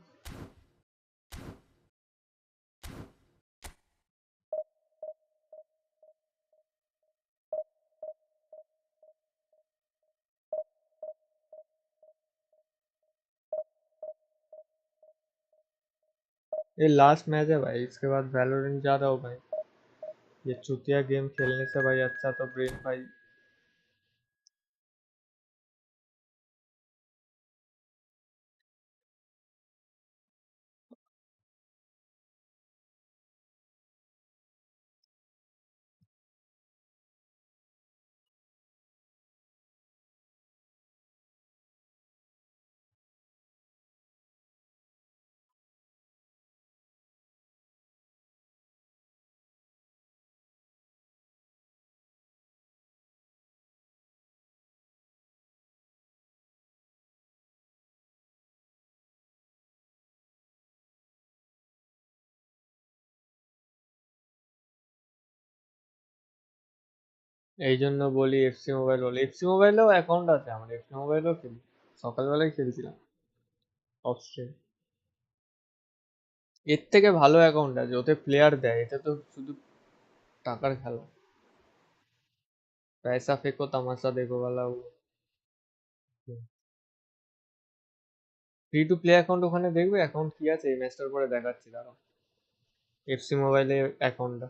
ये लास्ट मैच है भाई, इसके बाद वैलोरेंट जा रहा हूँ भाई. ये चुतिया गेम खेलने से भाई अच्छा तो ब्रेन भाई. এই জন্য বলি এফসি মোবাইল বলে. এফসি মোবাইলেও অ্যাকাউন্ট আছে আমার, এফসি মোবাইলেও খেলি, সকালবেলায় খেলছিলাম অফ স্ট্রিম. এর থেকে ভালো অ্যাকাউন্ট আছে, ওতে প্লেয়ার দেয়, এটা তো শুধু টাকার খেলা। पैसा फेंको तमाशा देखो वाला वो। ফ্রি টু প্লে অ্যাকাউন্ট ওখানে দেখবে, অ্যাকাউন্ট কি আছে এই ম্যাচটার পরে দেখাচ্ছি, দাঁড়াও। এফসি মোবাইলে অ্যাকাউন্টটা।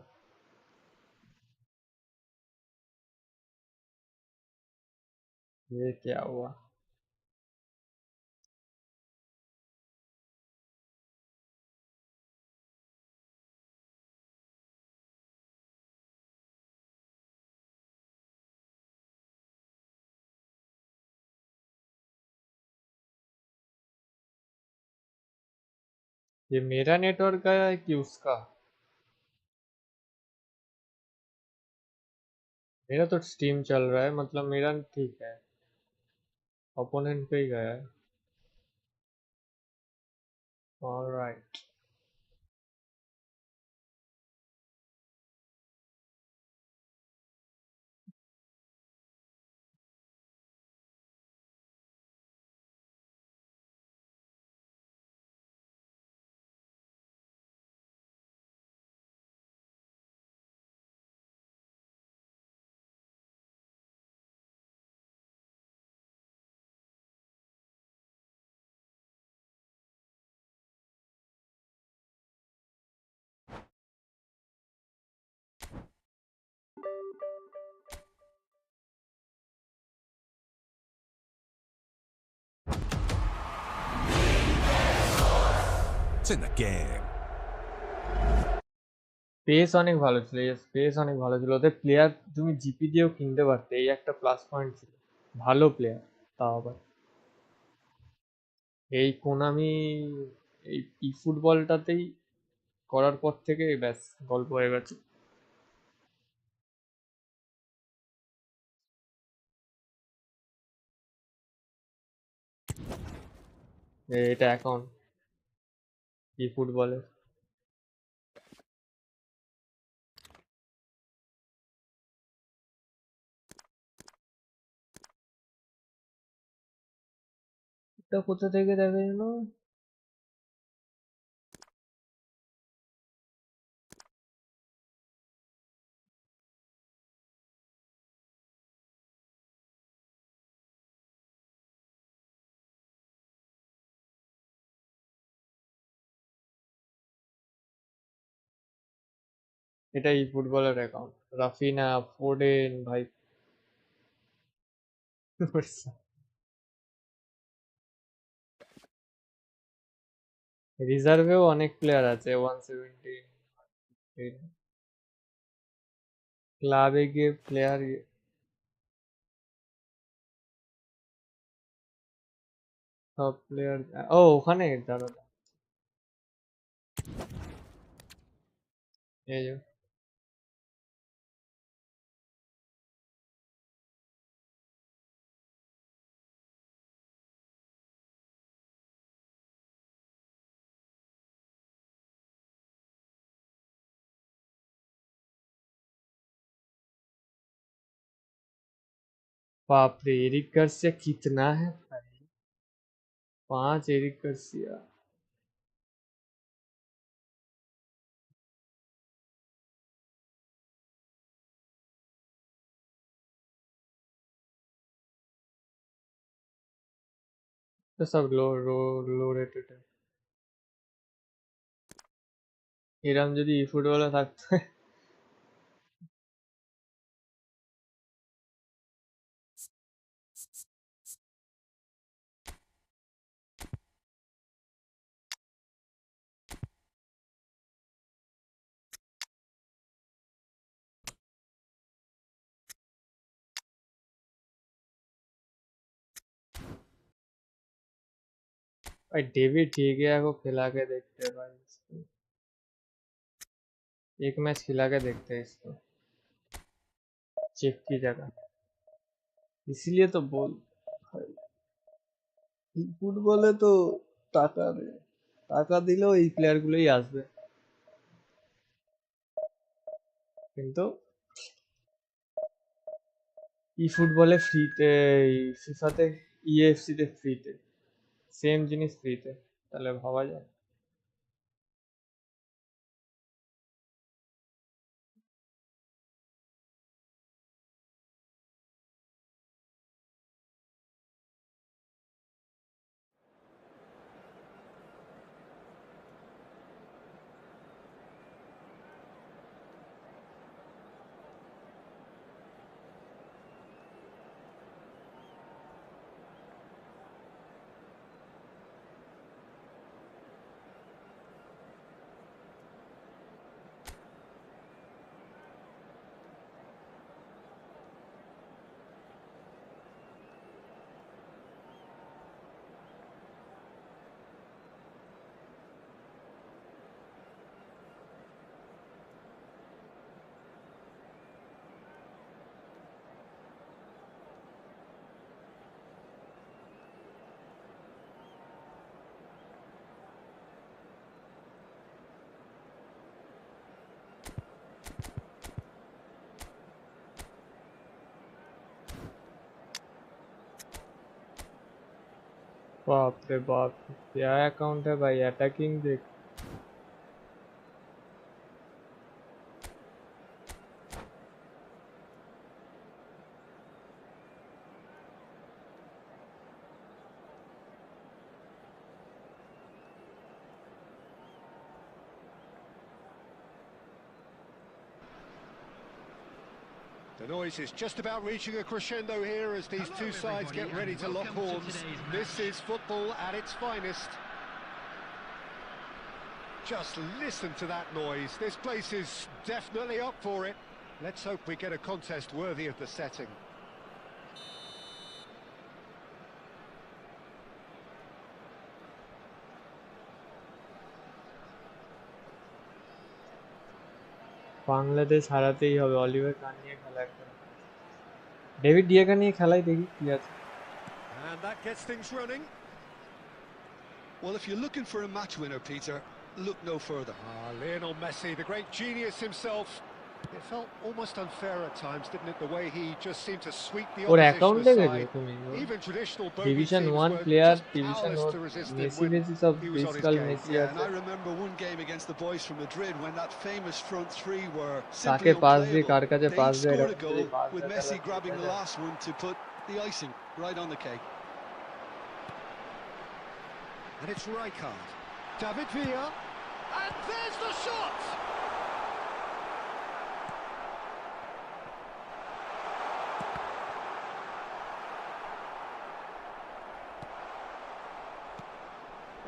ये क्या हुआ? ये मेरा नेटवर्क का है कि उसका? मेरा तो स्ट्रीम चल रहा है, मतलब मेरा ठीक है। ओपोनेंट पे ही गया है। Alright. It's in the game. Pace অনেক ভালো ছিল, পেস অনেক ভালো ছিল, ওদের প্লেয়ার তুমি জিপি দিয়েও কিনতে পারতে, এই একটা প্লাস পয়েন্ট ছিল। ভালো প্লেয়ার তাও আবার। এই কোনামি এই ই ফুটবলটাতেই করার পর থেকে ব্যাস গল্প হয়ে গেছে। এটা অ্যাকাউন্ট ই ফুটবলের। এটা কোথা থেকে দেখা যেন? এটা ই ফুটবলের অ্যাকাউন্ট। রাফিনা, ফোডেন ভাই। রিজার্ভেও অনেক প্লেয়ার আছে, 170। ক্লাবে গিয়ে প্লেয়ার সব প্লেয়ার। ও ওখানে দাঁড়া, এই যে बाप रे, एरिक गार्सिया कितना है भाई? 5 एरिक गार्सिया। तो सब लो रेटेड है। এরম যদি ই ফুটবলে থাকতো। भाई डेविड ठीक है को खिला के देखते हैं भाई इसको। एक मैच खिला के देखते हैं इसको, चेक की जगह। इसीलिए तो बोल ফুটবলে তো টাকা নেই, টাকা দিলেও এই প্লেয়ার গুলোই আসবে, কিন্তু ই ফুটবলে ফ্রিতে, ফিফাতে, ইএফসি তে ফ্রিতে, সেম জিনিস ফ্রিতে, তাহলে ভাবা যায়। बाप रे बाप, क्या अकाउंट है भाई, अटैकिंग देख। The noise is just about reaching a crescendo here as these two sides get ready to lock horns. This is football at its finest. Just listen to that noise. This place is definitely up for it. Let's hope we get a contest worthy of the setting. Bangladesh হারাতেই হবে, Oliver কান নিয়ে খেলা একটা, David ডিয়াকা নিয়ে খেলাই দেখি কি আছে। And that gets things running. Well, if you're looking for a match winner, Peter, look no further. Lionel Messi, the great genius himself. It felt almost unfair at times, didn't it, the way he just seemed to sweep the or opposition account দেখেছো aside. তুমি? Even traditional bogey division teams 1 were player, just division powerless or to resist him Messi when Messi সব he was on his vesicle game. Messi Yeah, and আছে। I remember one game against the boys from Madrid when that famous front three were কাকে simply pass দিয়ে unplayable. কার কাছে They pass দেয়, scored a এরকম goal যদি pass with দেয় Messi তাহলে grabbing the বোঝা যায়। last one to put the icing right on the cake. And it's Rijkaard. David Villa. And there's the shot!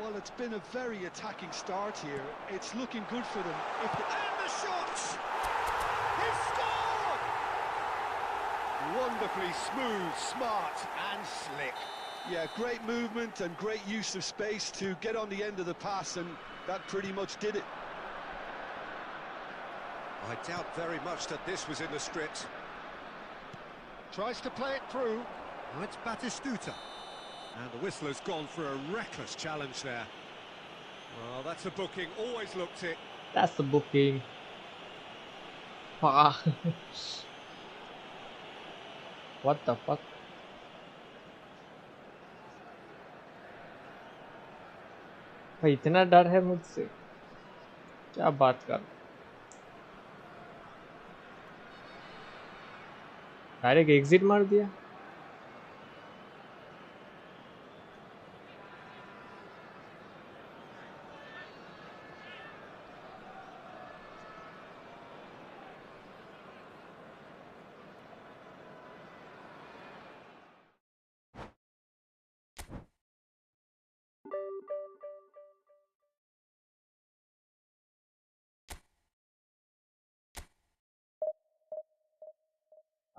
Well, it's been a very attacking start here. It's looking good for them. And the shot! He scored! Wonderfully smooth, smart and slick. Yeah, great movement and great use of space to get on the end of the pass, and that pretty much did it. I doubt very much that this was in the script. Tries to play it through. Now it's Batistuta. And the whistle has gone for a reckless challenge there. Well, that's a booking, always looked it. That's the booking. Ah. What the fuck? भाई इतना डर है मुझसे, क्या बात कर, direct exit मार दिया।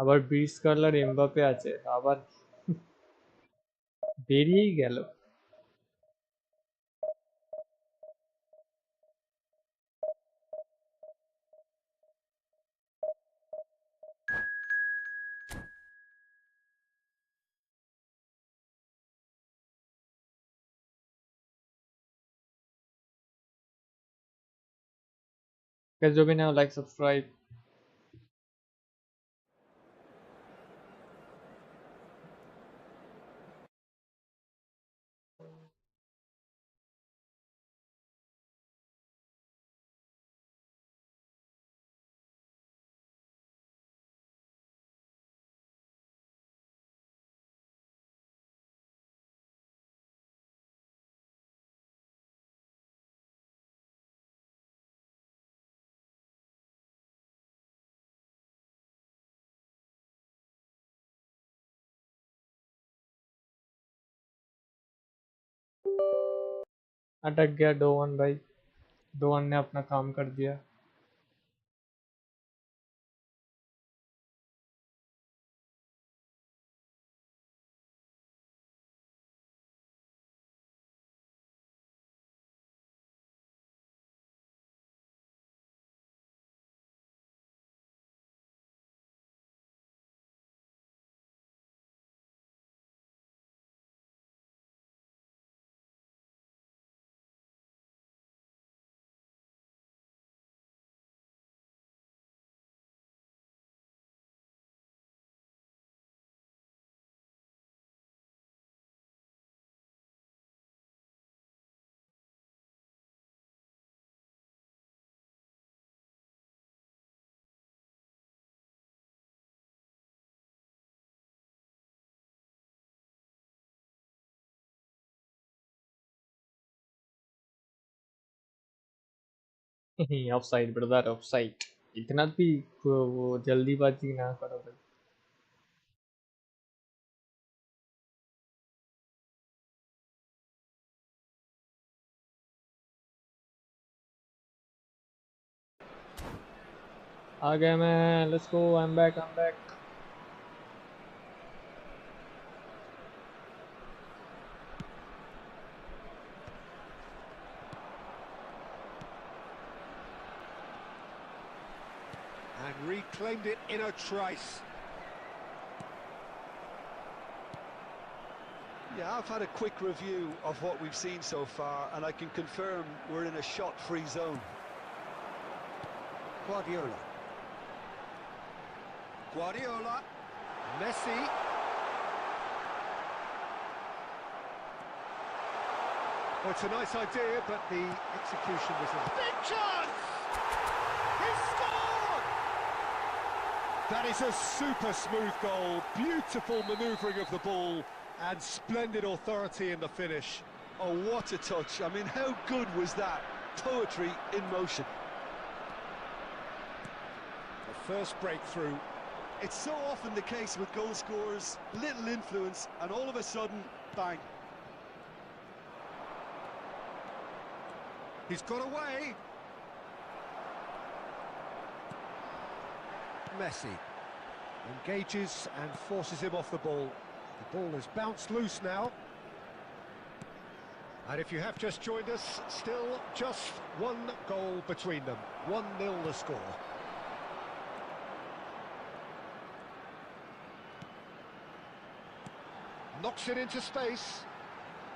আবার ব্রিজ কার্লার এমবাপে আছে, আবার বেরিয়েই গেল। guys, जो भी ना लाइक सब्सक्राइब। अटक गया डोवन भाई, डोवन ने अपना काम कर दिया। Offside brother, offside. इतना भी वो जल्दीबाजी ना करो भाई। आ गया मैं, let's go, I am back, I am back. And reclaimed it in a trice. Yeah, I've had a quick review of what we've seen so far, and I can confirm we're in a shot-free zone. Guardiola. Messi. Well, it's a nice idea, but the execution was not. Big chance! He scored! That is a super smooth goal. Beautiful manoeuvring of the ball and splendid authority in the finish. Oh, what a touch. I mean, how good was that? Poetry in motion. The first breakthrough. It's so often the case with goal scorers, little influence, and all of a sudden, bang. He's got away. Messi engages and forces him off the ball. The ball has bounced loose now. And if you have just joined us, still just one goal between them. 1-0 the score. Knocks it into space.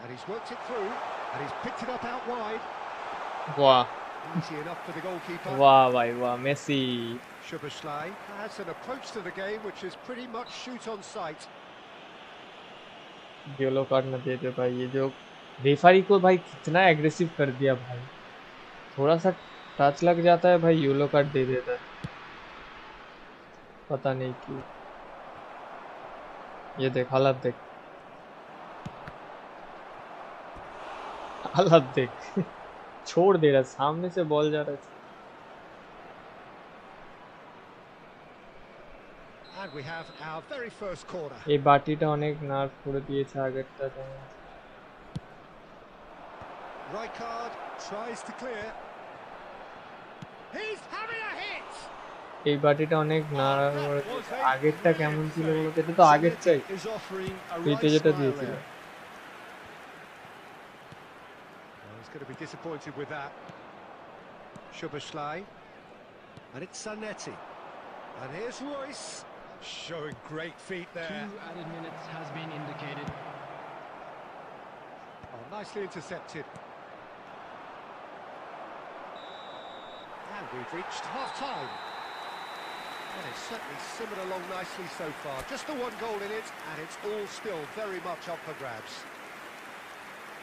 And he's worked it through. And he's picked it up out wide. वाह Easy enough for the goalkeeper. वाह भाई वाह, Messi. Szoboszlai has an approach to the game which is pretty much shoot on sight. Yellow card न दे दे भाई। ये जो referee को भाई कितना एग्रेसिव कर दिया भाई, थोड़ा सा टच लग जाता है भाई येलो कार्ड दे देता है, पता नहीं क्यों। ये देख हालत देख, हालत देख। छोड़ दे रहा, सामने से बॉल जा रहा है। And we have our very first corner. এই বাটিটা অনেক নার্ভ করে দিয়েছে আগেরটা যেমন। Rijkaard tries to clear. He's having a hit! এই বাটিটা অনেক নার্ভ করে দিয়েছে। আগেরটা কেমন ছিল বলতো? এটা তো আগেরটাই, Is offering a তুইতে right যেটা smile দিয়েছিল। there. Well, he's going to be disappointed with that. Szoboszlai. And it's Zanetti. And here's Royce. Showing great feet there. 2 added minutes has been indicated. Oh, nicely intercepted. And we've reached half-time. And it's certainly simmered along nicely so far. Just the one goal in it, and it's all still very much up for grabs.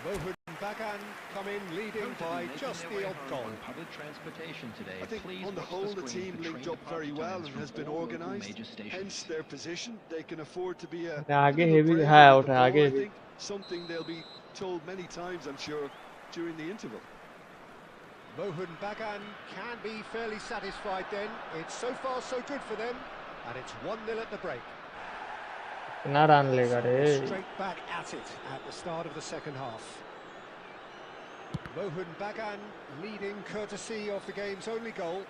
Mohun Bagan come in leading by just the odd goal. Public transportation today. I think on the whole the team linked up very well and has been organised, hence their position. They can afford to be a आगे little heavy braver है, with उठा the आगे ball, I heavy। think something they'll be told many times, I'm sure, during the interval. Mohun Bagan can be fairly satisfied then. It's so far so good for them, and it's 1-0 at the break. कितना run लेगा रे? Straight back at it at the start of the second half. Mohun Bagan leading courtesy of the game's only goal.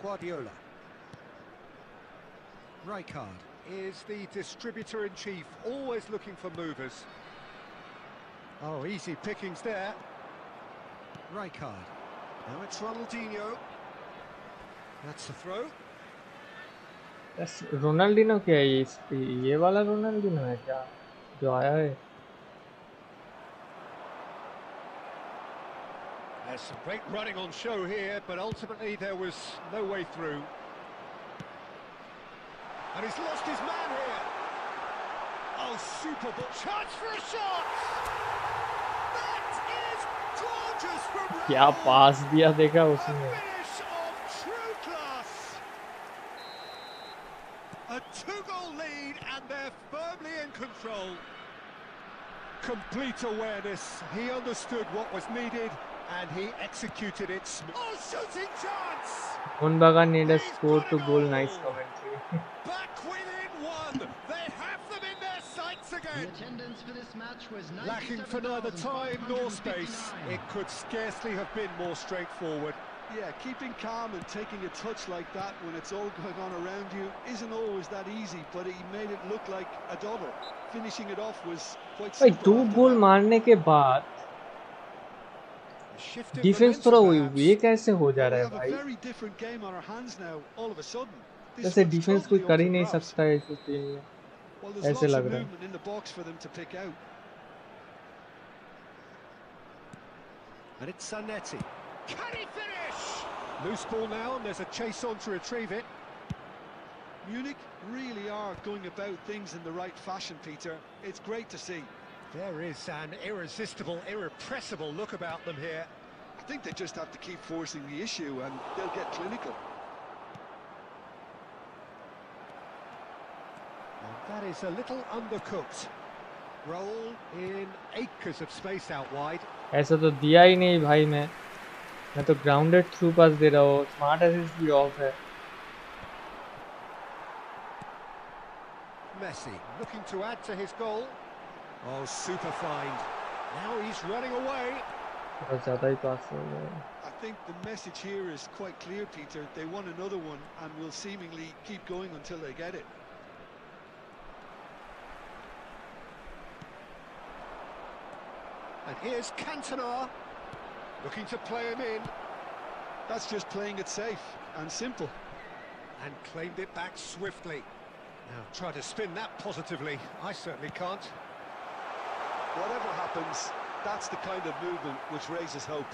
Guardiola. Rijkaard is the distributor-in-chief, always looking for movers. Oh, easy pickings there. Rijkaard. Now it's Ronaldinho. That's the throw. Ronaldinho क्या है? ये वाला Ronaldinho है क्या जो आया है? There's some great running on show here, but ultimately there was no way through. And he's lost his man here. Oh, super ball. Chance for a shot! That is gorgeous from क्या पास दिया देखा a उसने। finish of true class! Great awareness. He understood what was needed and he executed it. Oh, shooting chance! Unbaga need a He's score got to a goal. goal! Nice commentary. Back within one. They have them in their sights The again. attendance for this match was Lacking for neither time nor space. It could scarcely have been more straightforward. Yeah, keeping calm and taking a touch like that when it's all going on around you isn't always that easy, but he made it look like a double. Finishing it off was quite भाई simple 2 after goal that. मारने के बाद A shift in defence momentum, थोड़ा perhaps. ये कैसे हो जा Well, we रहा है have a भाई? very different game on our hands now, all of a sudden. This जैसे one's डिफेंस कोई totally कर up ही for नहीं grabs. सकता है इस टीम में, Well, there's ऐसे lots लग of रहा है. movement in the box for them to pick out. And it's Zanetti. Can he finish? Loose ball now, and there's a chase on to retrieve it. Munich really are going about things in the right fashion, Peter. It's great to see. There is an irresistible, irrepressible look about them here. I think they just have to keep forcing the issue and they'll get clinical. And that is a little undercooked. Roll in acres of space out wide. ऐसा तो दिया ही नहीं भाई, मैं तो grounded through pass दे रहा हूँ, smart assist भी ऑफ है. Messi looking to add to his goal. Oh, super find. Now he's running away. बहुत ज़्यादा ही पास हो गया. I think the message here is quite clear, Peter. They want another one and will seemingly keep going until they get it. And here's Cantona looking to play him in. That's just playing it safe and simple. And claimed it back swiftly. Now try to spin that positively. I certainly can't. Whatever happens, that's the kind of movement which raises hope.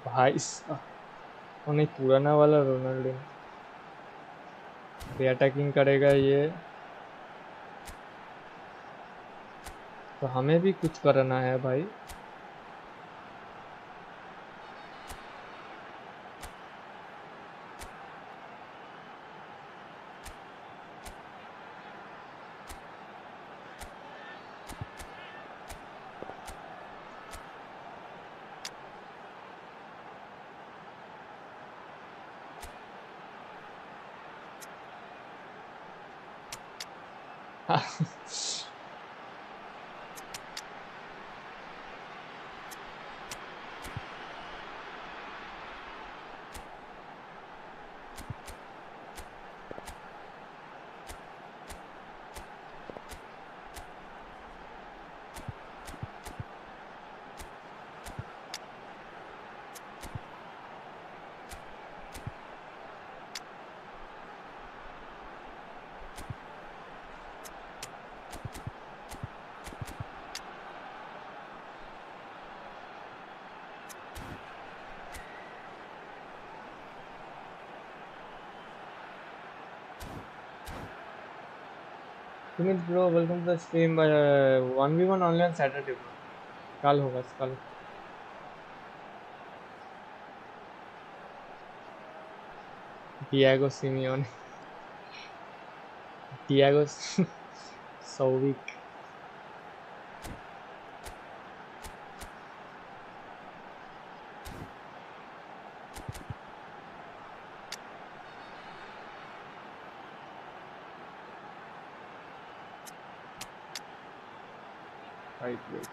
भाई उन्हें पुराना वाला Ronaldo भी attacking करेगा ये, तो हमें भी कुछ करना है भाई. Twelfth bro, welcome to the stream. 1v1 only on Saturday bro. कल होगा कल. Diego Simeone. Diego Souvik. Right, wait.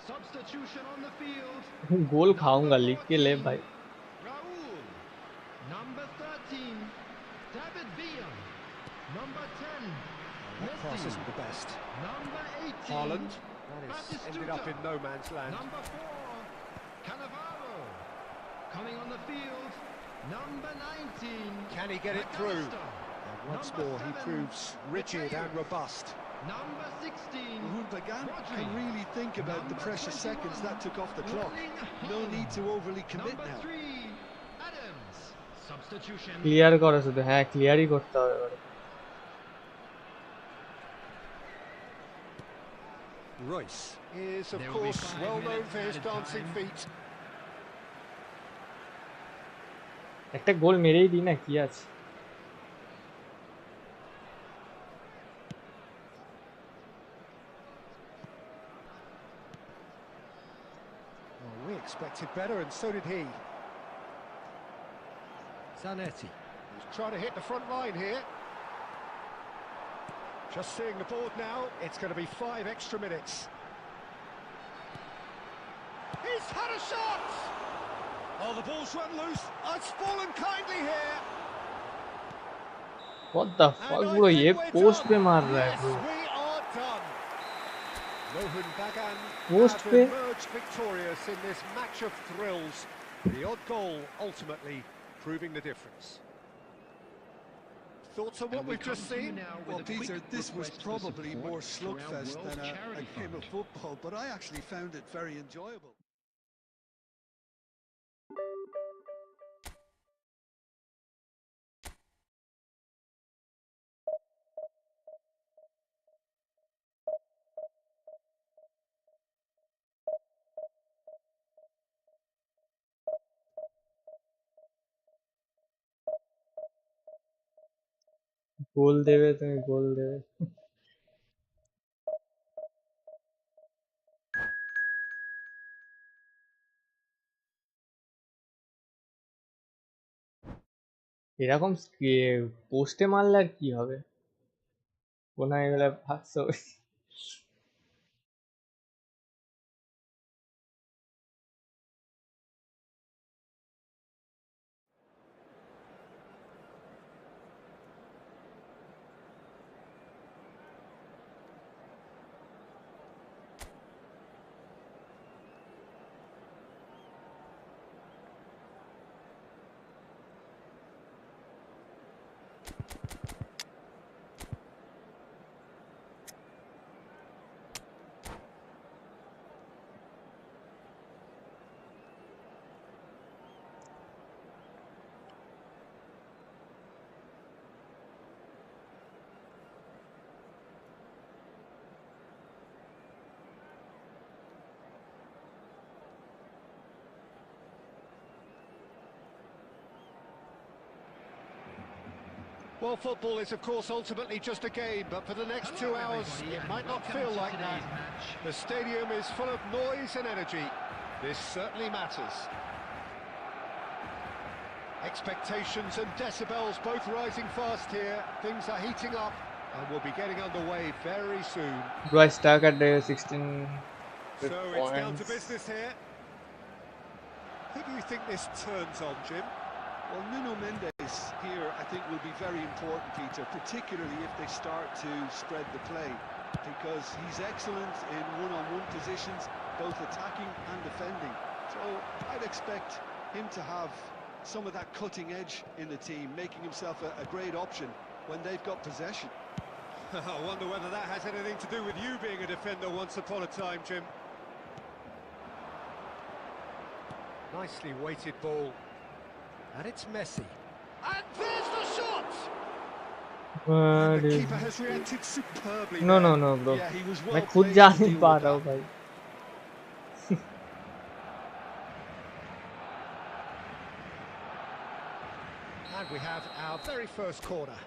Substitution on the field. गोल खाऊंगा लिख के ले भाई. Raul. Number 13. David Villa. Number 10. That pass Messi. isn't the best. Number 18. Haaland. That is ended up in no man's land. Number 4. Cannavaro. Coming on the field. Number 19. Can he get it through? McAllister. And once Number more, he 7, proves rigid and robust. Number 16. Gundogan Rodri. can really think about the Number precious 21, seconds that took off the clock. Erling No Haaland. need to overly commit Number now. 3. Adams. Substitution. Clear करो शुद्ध, हाँ clear ही करता है. Royce is, of There will be course, 5 well known minutes for his added dancing time. feet. একটা গোল মেরেই দিই না, কি আছে? Well, we expected better, and so did he. Zanetti, who's trying to hit the front line here. Just seeing the board now, it's going to be 5 extra minutes. He's had a shot! Oh, the ball's run loose. It's fallen kindly here. What the fuck bro, ये post पे मार रहा है bro. Yes, we are done. Rohan Bagan Post have pe? emerged victorious in this match of thrills. The odd goal ultimately proving the difference. Thoughts on what And we we've just come to you seen? now with Well, a quick Peter, this was request for probably support more for our slugfest World than a Charity game of Fund. football, but I actually found it very enjoyable. গোল দেবে তুমি, গোল দেবে। এরকম পোস্টে মারলে আর কি হবে? কোনায় গেলে ভাগতে হবে। Well, football is, of course, ultimately just a game, but for the next 2 hours, everybody, it and might not welcome feel to like that. today's match. The stadium is full of noise and energy. This certainly matters. Expectations and decibels both rising fast here. Things are heating up, and we'll be getting underway very soon. Bro, I stuck at 16 So it's down to points. business here. Who do you think this turns on, Jim? Well, Nuno Mendes here, I think, will be very important, Peter, particularly if they start to spread the play, because he's excellent in one-on-one positions, both attacking and defending. So I'd expect him to have some of that cutting edge in the team, making himself a great option when they've got possession. I wonder whether that has anything to do with you being a defender once upon a time, Jim. Nicely weighted ball. And it's Messi. And there's the shot! And the keeper has reacted superbly. No, there. no, bro. Yeah, he was well मैं खुद placed जा to नहीं deal पा with रहा हूँ that. भाई। And we have our very first corner.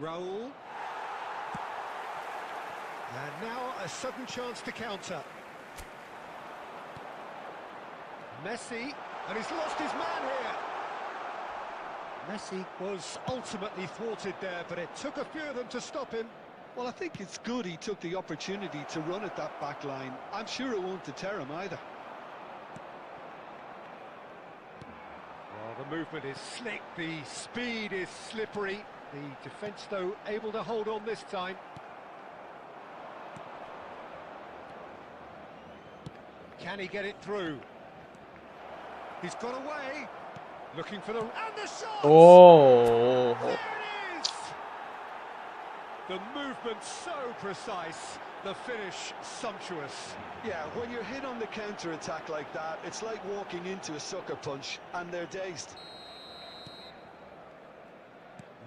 Raul. And now a sudden chance to counter. Messi, and he's lost his man here. Messi was ultimately thwarted there, but it took a few of them to stop him. Well, I think it's good he took the opportunity to run at that back line. I'm sure it won't deter him either. Well, the movement is slick, the speed is slippery. The defence, though, able to hold on this time. Can he get it through? He's got away. Looking for the... And the shot! Oh, There it is! The movement so precise, the finish sumptuous. Yeah, when you're hit on the counter-attack like that, it's like walking into a sucker punch, and they're dazed.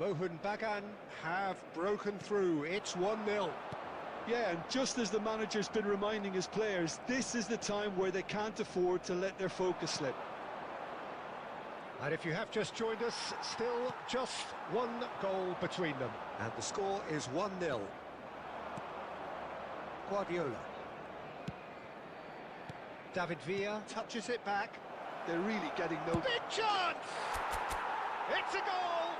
Mohun Bagan have broken through. It's 1-0. Yeah, and just as the manager's been reminding his players, this is the time where they can't afford to let their focus slip. And if you have just joined us, still just one goal between them. And the score is 1-0. Guardiola. David Villa touches it back. They're really getting no... Big chance! It's a goal!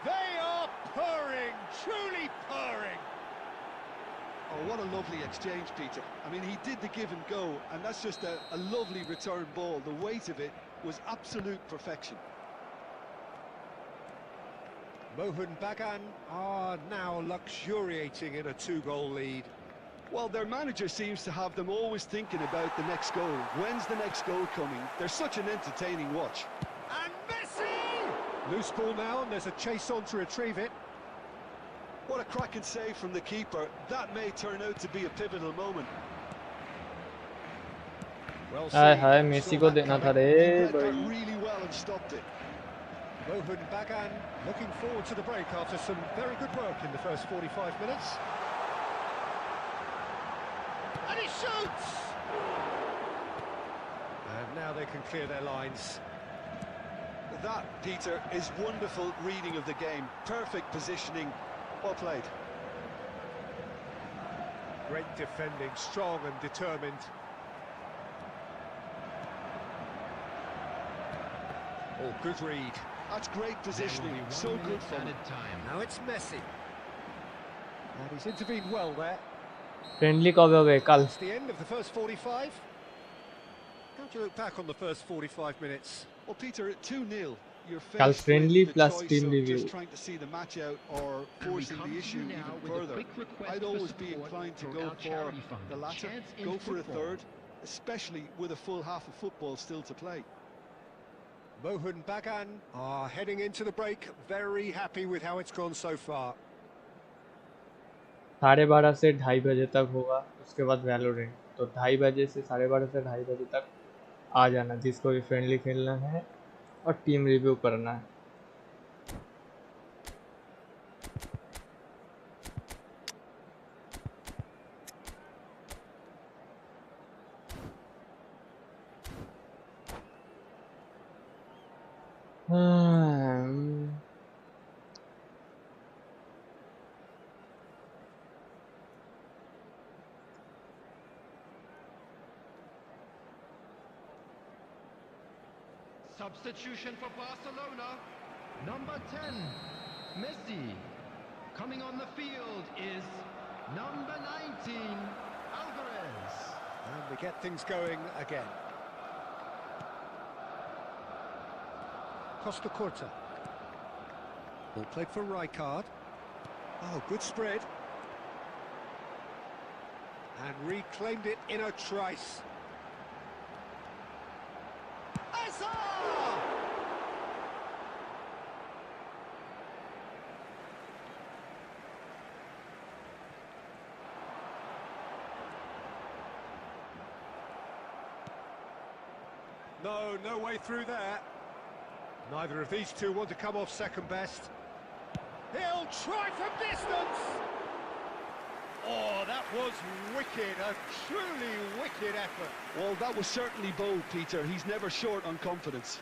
They are purring, truly purring. Oh, what a lovely exchange, Peter. I mean, he did the give and go, and that's just a lovely return ball. The weight of it was absolute perfection. Mohun Bagan are now luxuriating in a 2-goal lead. Well, their manager seems to have them always thinking about the next goal. When's the next goal coming? They're such an entertaining watch. And Messi! Loose ball now, and there's a chase on to retrieve it. What a cracking save from the keeper. That may turn out to be a pivotal moment. Well, हाय Messi को देना था रे He read that भाई. really well and stopped it. Mohun Bagan looking forward to the break after some very good work in the first 45 minutes. And he shoots! And now they can clear their lines. That, Peter, is wonderful reading of the game. Perfect positioning. Well played. Great defending, strong and determined. Oh, good read. That's great positioning. So good from him. Now it's Messi. And he's intervened well there. Friendly कब होगा कल? It's the end of the first 45. How do you look back on the first 45 minutes? Well, Peter, at 2-0, you're Kal faced friendly with the plus choice team of review. just trying to see the match out or forcing the issue even further. I'd always be inclined to go for the latter, go for a third, especially with a full half of football still to play. Mohun Bagan are heading into the break, very happy with how it's gone so far. 12:30 से 2:30 बजे तक होगा, उसके बाद Valorant. तो 2:30 बजे से 12:30 से 2:30 बजे तक आ जाना जिसको भी फ्रेंडली खेलना है और टीम रिव्यू करना है. Substitution for Barcelona. Number 10, Messi. Coming on the field is number 19, Alvarez. And we get things going again. Costa Curta. Ball played for Rijkaard. Oh, good spread. And reclaimed it in a trice. No way through there. Neither of these two want to come off second best. He'll try from distance. Oh, that was wicked, a truly wicked effort. Well, that was certainly bold, Peter. He's never short on confidence.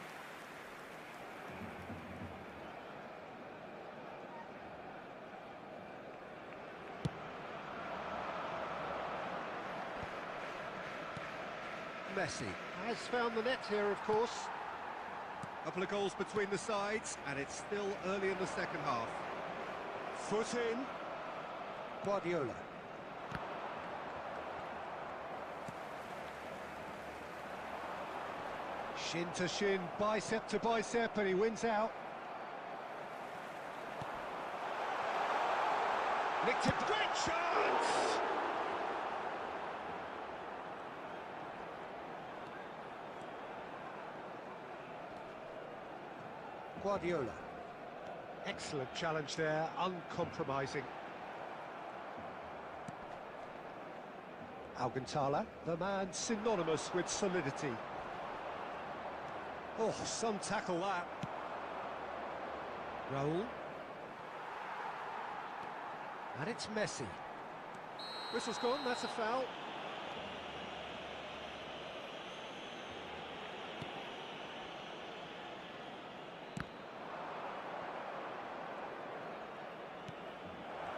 Messi has found the net here, of course. A couple of goals between the sides, and it's still early in the second half. Foot in. Guardiola. Shin to shin, bicep to bicep, and he wins out. Nicked it. Great chance! Guardiola. Excellent challenge there, uncompromising. Alcantara, the man synonymous with solidity. Oh, some tackle that. Raul. And it's Messi. Whistle's gone, that's a foul.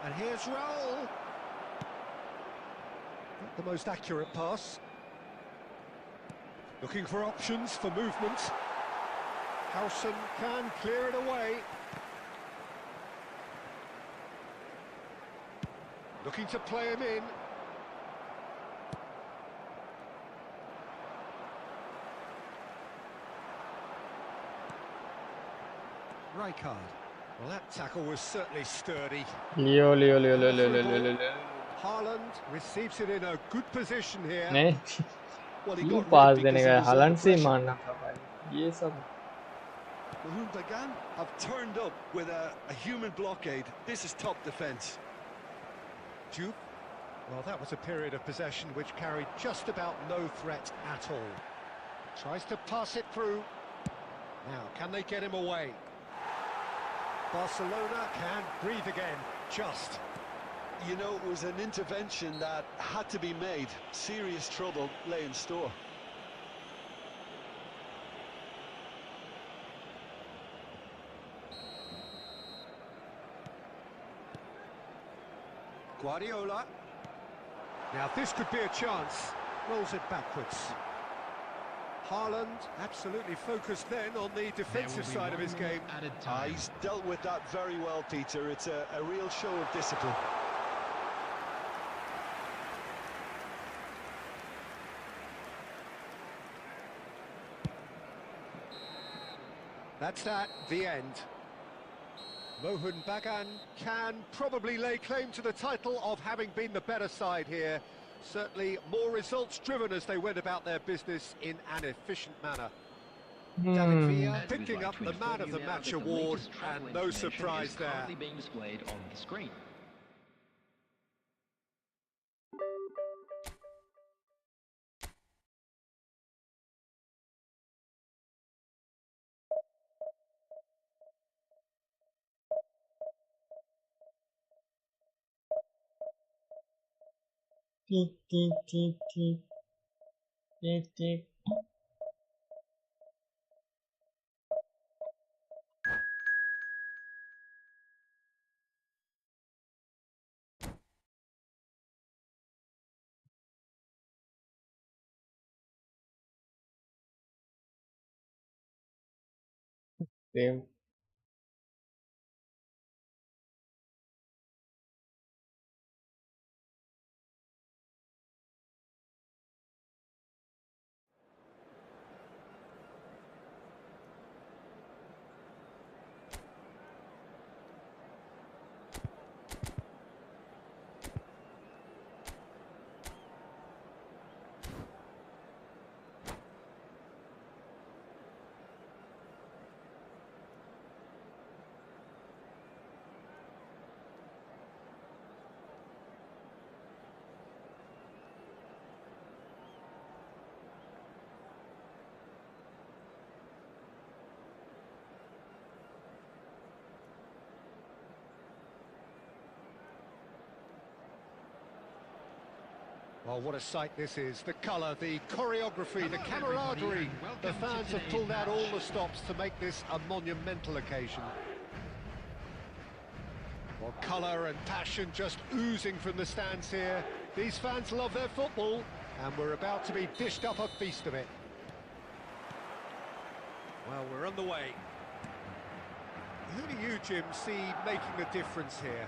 And here's Raul. Not the most accurate pass. Looking for options for movement. Howson can clear it away. Looking to play him in. Rijkaard. Well, that tackle was certainly sturdy. Leo. Haaland receives it in a good position here. नहीं Well, he क्यों got पास rid देने because he गया was Holland under से ही pressure. मारना था भाई ये सब The Humbly have turned up with a human blockade. This is top defence. Jupe. Well, that was a period of possession which carried just about no threat at all. Tries to pass it through. Now, can they get him away? Barcelona can breathe again, just. You know, it was an intervention that had to be made. Serious trouble lay in store. Guardiola. Now this could be a chance. Rolls it backwards. Haaland absolutely focused then on the defensive side of his game. He's dealt with that very well, Peter. It's a real show of discipline. That's the end. Mohun Bagan can probably lay claim to the title of having been the better side here. Certainly more results-driven as they went about their business in an efficient manner. David Villa picking up the Man of the Match award, and no surprise there. Being displayed on the screen. Same Well, what a sight this is. The colour, the choreography, the camaraderie. The fans have pulled out all the stops to make this a monumental occasion. Well, colour and passion just oozing from the stands here. These fans love their football, and we're about to be dished up a feast of it. Well, we're on the way. Who do you, Jim, see making a difference here?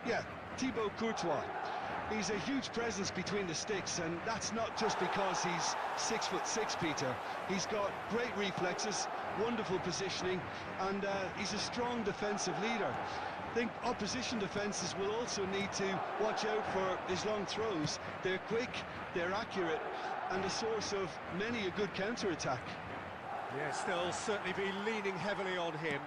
Yeah, Thibaut Courtois. He's a huge presence between the sticks, and that's not just because he's 6'6", Peter. He's got great reflexes, wonderful positioning, and he's a strong defensive leader. I think opposition defences will also need to watch out for his long throws. They're quick, they're accurate, and a source of many a good counter-attack. Yes, they'll certainly be leaning heavily on him.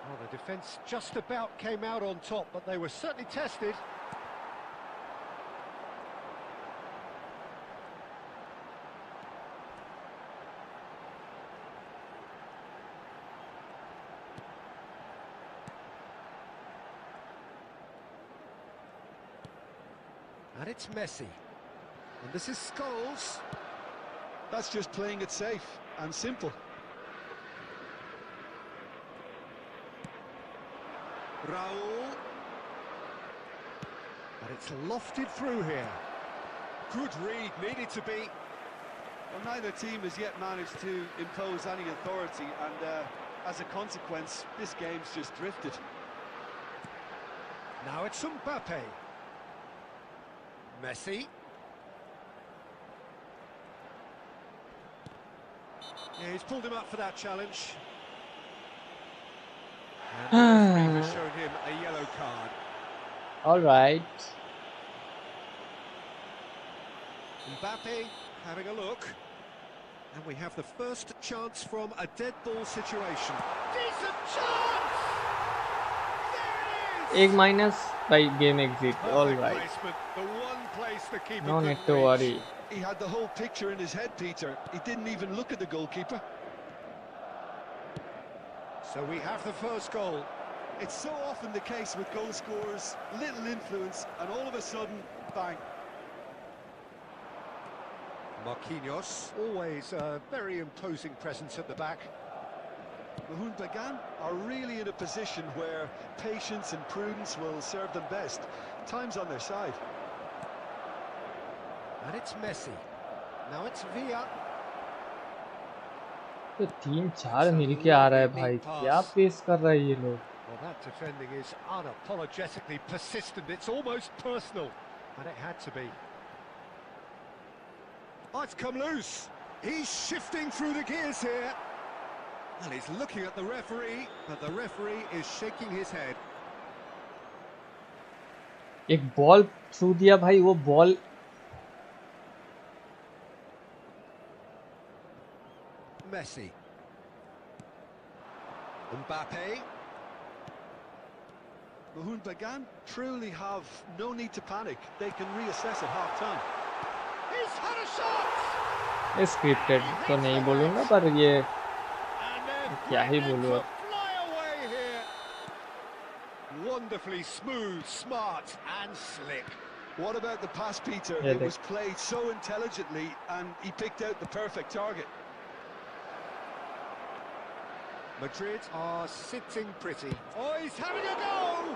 Well, the defence just about came out on top, but they were certainly tested. And it's Messi. And this is Scholes. That's just playing it safe and simple. Raul. And it's lofted through here. Good read, needed to be. Well, neither team has yet managed to impose any authority, and as a consequence, this game's just drifted. Now it's Mbappe. Messi. Yeah, he's pulled him up for that challenge. And the referee has shown him a yellow card. All right. Mbappe having a look. And we have the first chance from a dead ball situation. Decent chance! There it is! 1 minus by game exit. All Perfect right. placement, the one place the keeper No need couldn't to reach. worry. He had the whole picture in his head, Peter. He didn't even look at the goalkeeper. So we have the first goal. It's so often the case with goal scorers, little influence, and all of a sudden, bang. Marquinhos, always a very imposing presence at the back. Bagan are really in a position where patience and prudence will serve them best. Time's on their side. And it's Messi. Now it's Villa. तो 3-4 मिलके आ रहा है भाई, क्या pace कर रहा है ये लोग. Well, that defending is unapologetically persistent. It's almost personal. And it had to be. Oh, it's come loose. He's shifting through the gears here. And he's looking at the referee, but the referee is shaking his head. एक ball छू दिया भाई, वो ball Messi. Mbappe. Bagan truly have no need to panic. They can reassess at half-time. He's had a shot! Scripted तो नहीं बोलूँगा, पर ये And then क्या ही बोलूँ. fly away here. Wonderfully smooth, smart and slick. What about the pass, Peter? Yeah, It was played so intelligently, and he picked out the perfect target. Madrid are sitting pretty. Oh, he's having a go!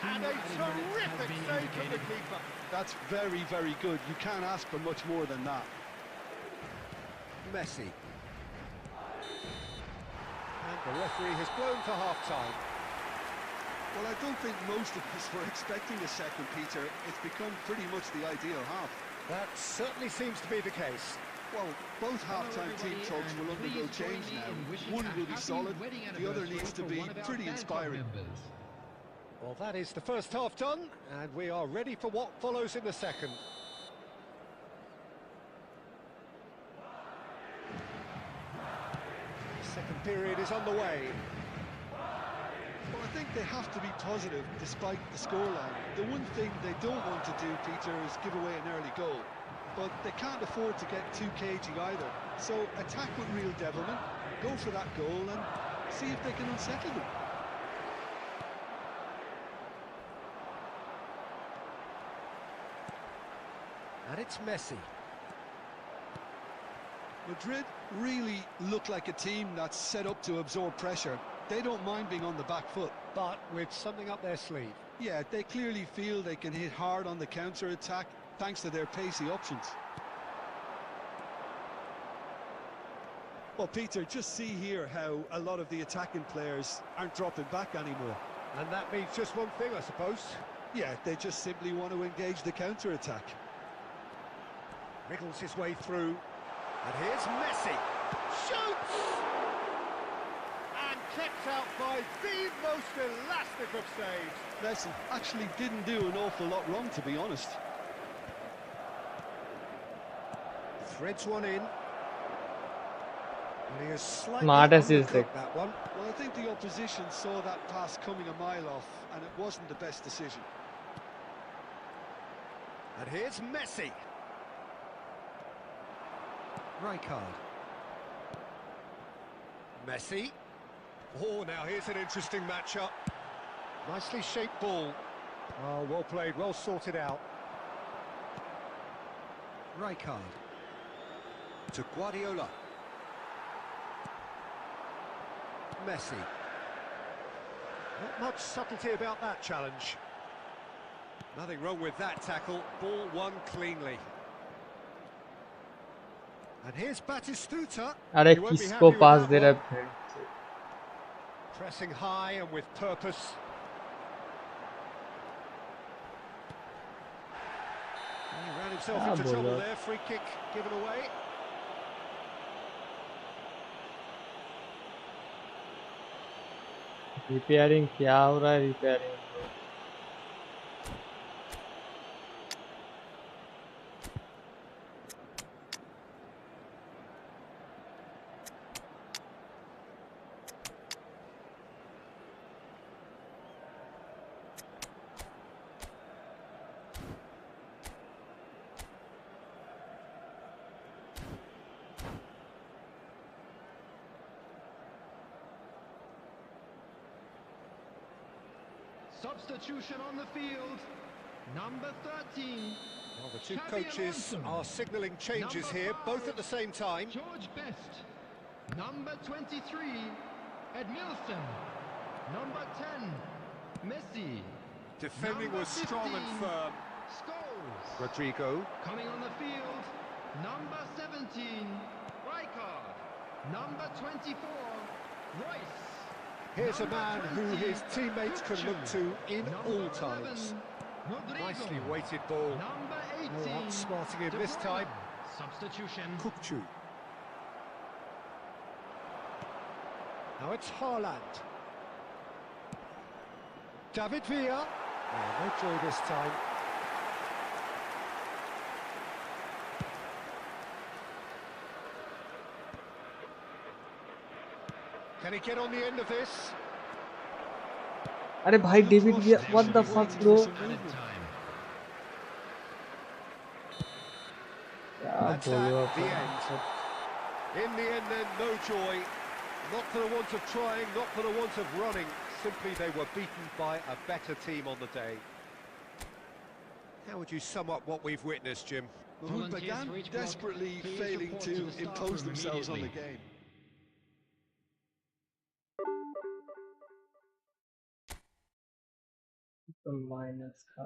And a terrific save from the keeper. That's very, very good. You can't ask for much more than that. Messi. And the referee has blown for half-time. Well, I don't think most of us were expecting a second, Peter. It's become pretty much the ideal half. That certainly seems to be the case. Well, both half-time team talks will undergo change now. One will be solid, the other needs to be pretty inspiring. Well, that is the first half done, and we are ready for what follows in the second. The second period is underway. Well, I think they have to be positive despite the scoreline. The one thing they don't want to do, Peter, is give away an early goal. But they can't afford to get too cagey either. So attack with real devilment, go for that goal and see if they can unsettle them. And it's Messi. Madrid really look like a team that's set up to absorb pressure. They don't mind being on the back foot. But with something up their sleeve. Yeah, they clearly feel they can hit hard on the counter-attack thanks to their pacey options. Well, Peter, just see here how a lot of the attacking players aren't dropping back anymore. And that means just one thing, I suppose. Yeah, they just simply want to engage the counter-attack. Wriggles his way through. And here's Messi. Shoots! And kept out by the most elastic of saves. Messi actually didn't do an awful lot wrong, to be honest. Threads one in. And he is slightly Smart assist. undercooked that one. Well, I think the opposition saw that pass coming a mile off, and it wasn't the best decision. And here's Messi. Rijkaard. Messi. Oh, now here's an interesting matchup. Nicely shaped ball. Oh, well played, well sorted out. Rijkaard. To Guardiola. Messi. Not much subtlety about that challenge. Nothing wrong with that tackle. Ball won cleanly. And here's Batistuta. अरे He won't be किसको happy with pass that दे रहा one. है? Pressing high and with purpose. He ran himself into trouble buildup. there. Free kick given away. Repairing क्या हो रहा है? Repairing Substitution on the field. Number 13. Well, the two Xabi coaches Alonso. are signalling changes Number here, both 5, at the same time. George Best. Number 23, Edmilson. Number 10, Messi. Defending Number was strong and 15, firm. Scholes. Rodrigo. Coming on the field, number 17, Rijkaard. Number 24, Royce. Here's a Number man who 20, his teammates can look to in Number all 11, times. Rodrigo. Nicely weighted ball. Number 18, No outsmarting him De this Bruyne. time. Substitution. Kukçu. Now it's Haaland. David Villa. Oh, no joy this time. Can he get on the end of this? अरे भाई David विया what the fuck bro Added time. क्या That's बोलो at the end. In the end then, no joy. Not for the want of trying, not for the want of running. Simply they were beaten by a better team on the day. How would you sum up what we've witnessed, Jim? Well, who began desperately failing to impose themselves on the game. Minus का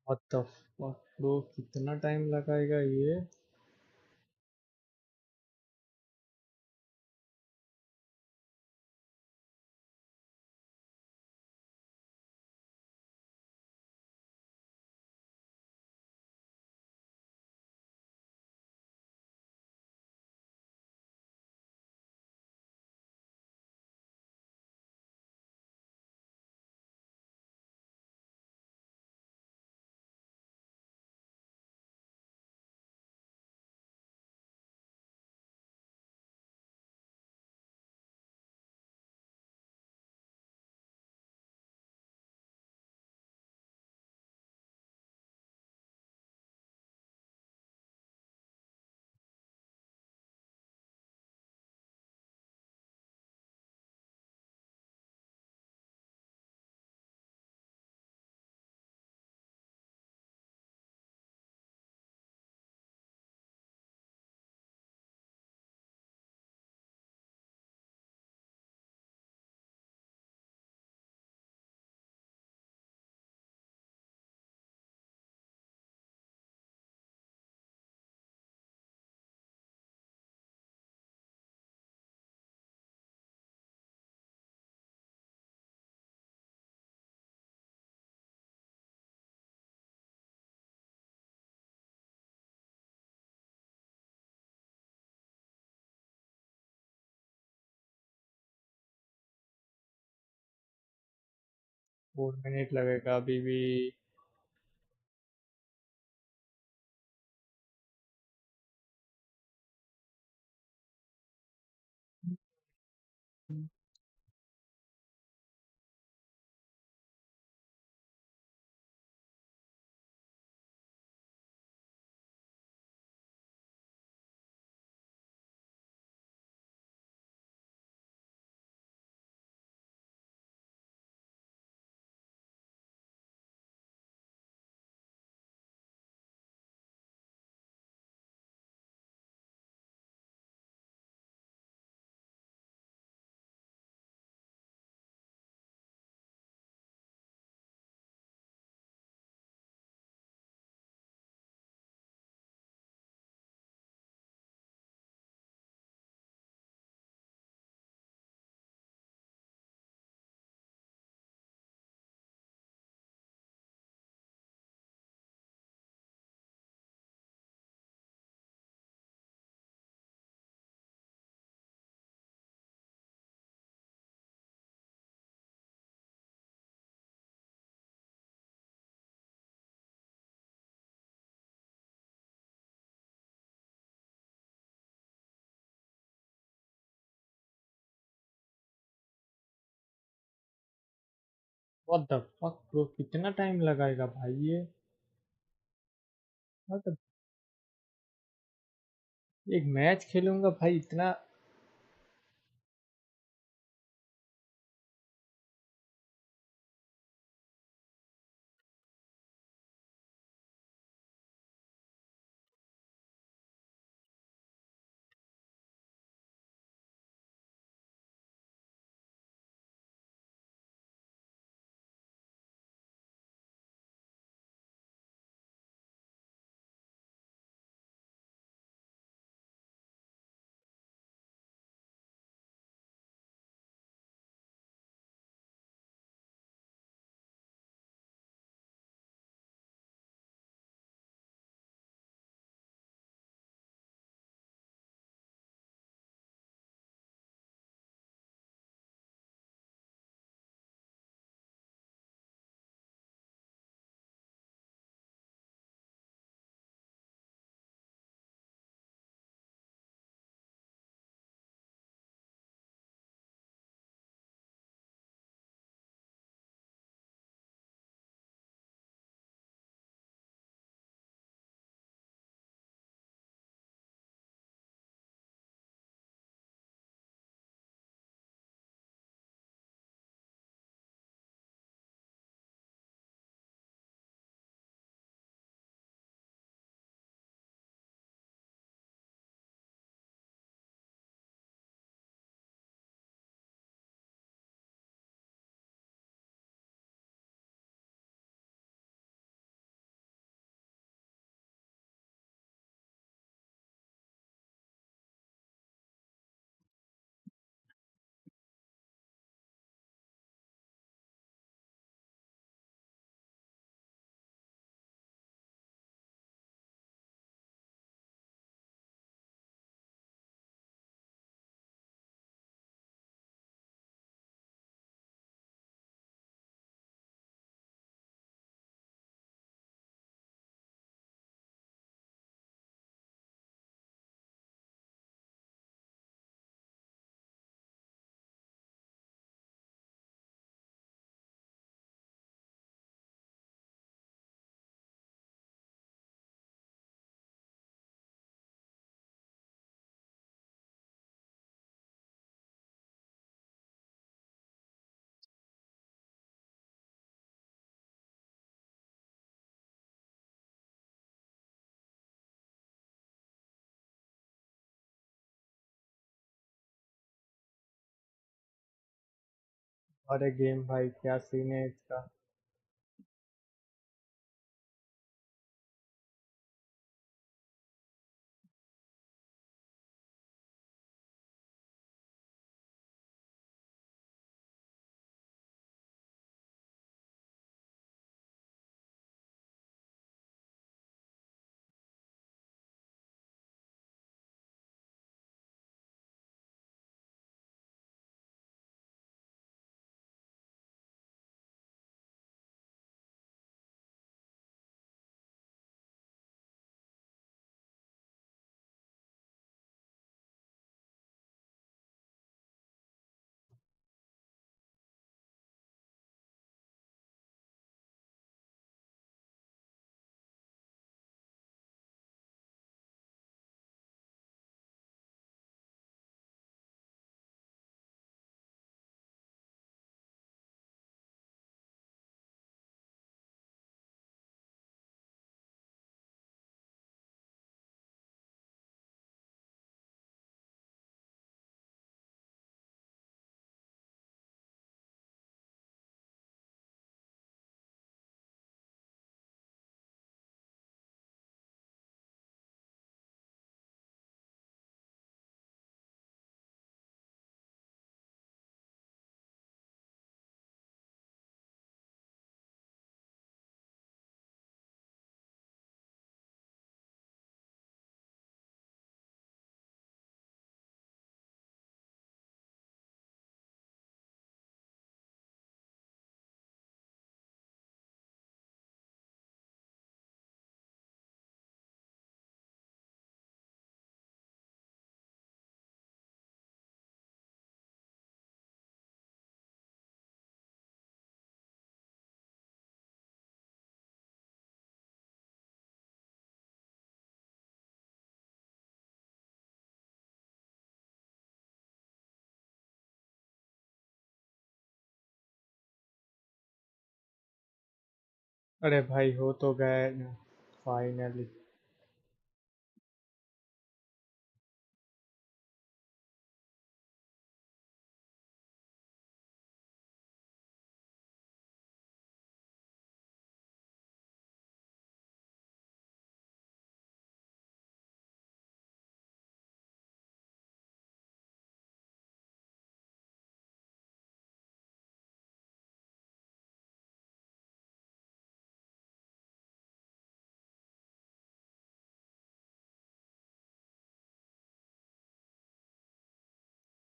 what the fuck bro कितना time लगाएगा ये 4 minute लगेगा अभी भी। What the fuck bro, कितना time लगाएगा भाई ये? What the- एक मैच खेलूंगा भाई इतना। अरे गेम भाई क्या सीन है इसका। अरे भाई हो तो गए ना finally.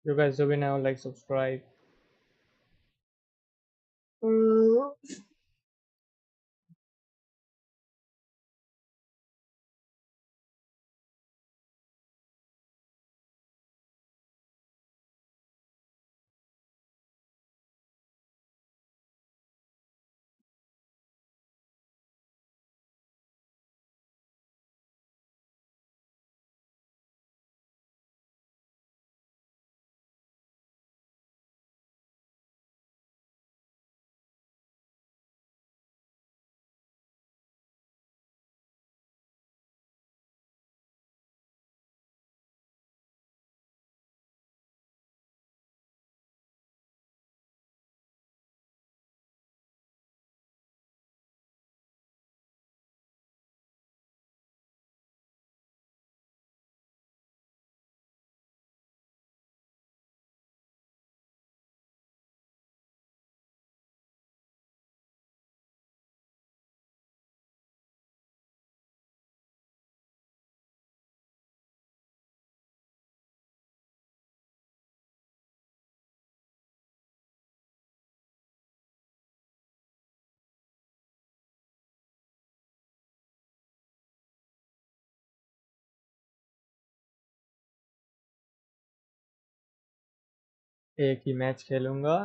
You guys do now like subscribe. एक ही मैच खेलूंगा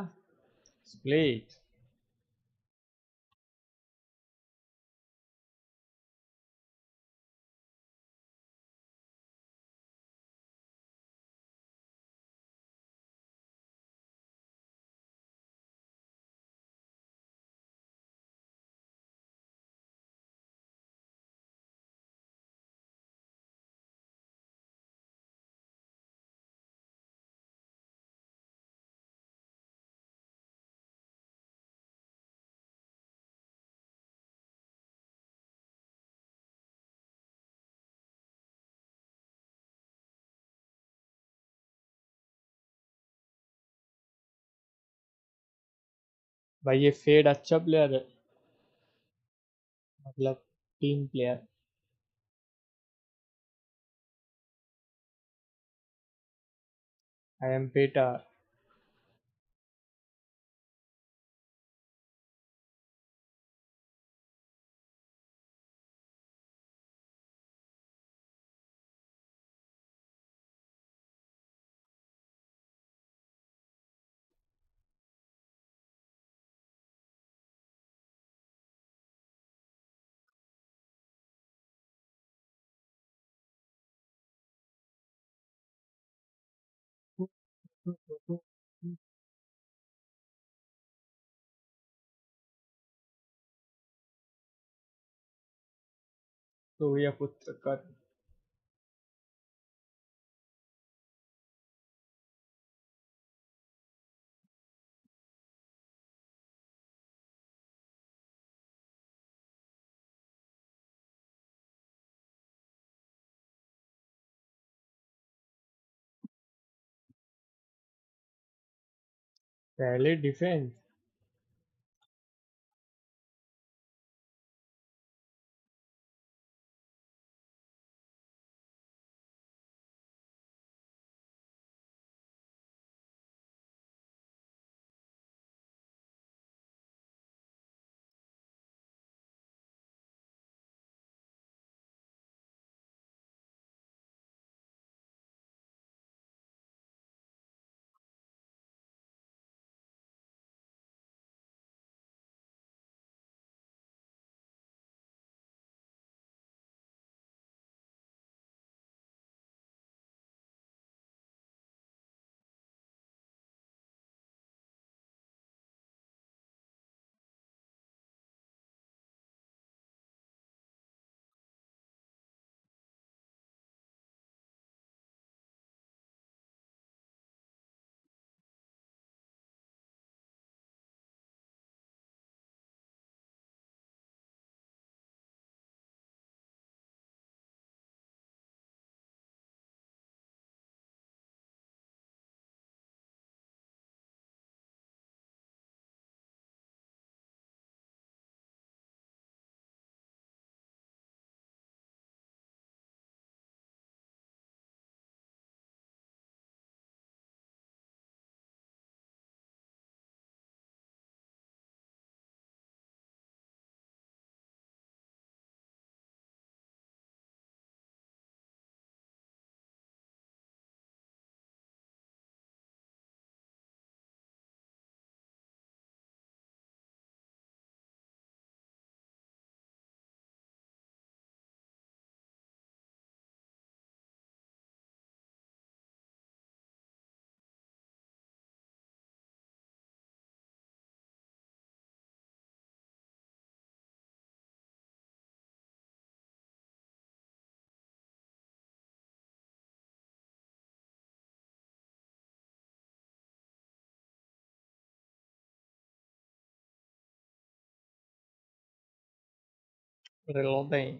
स्प्लिट। भाई ये फेड अच्छा प्लेयर है, मतलब team player. I am PETA. तो ये पुत्र कर। पहले डिफेंस। Reloading.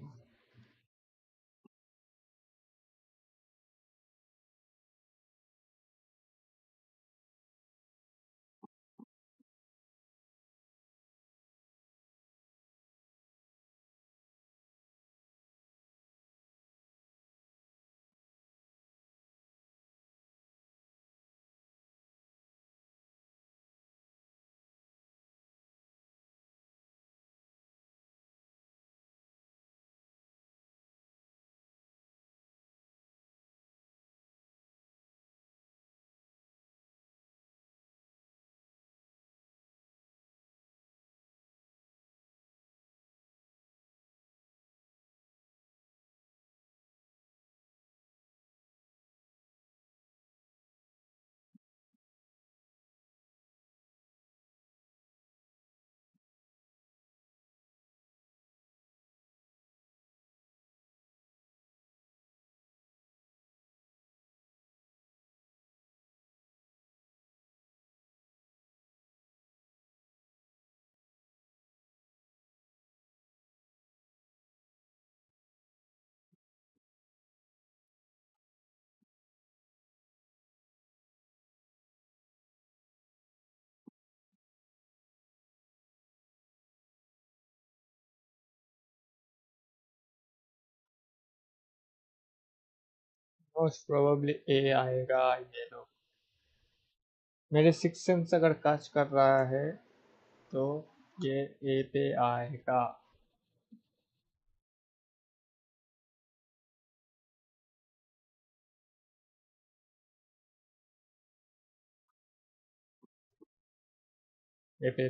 मोस्ट प्रोबेबली ए आएगा ये लो। मेरे 6 सेंस अगर काज कर रहा है तो ये ए पे आएगा। ए पे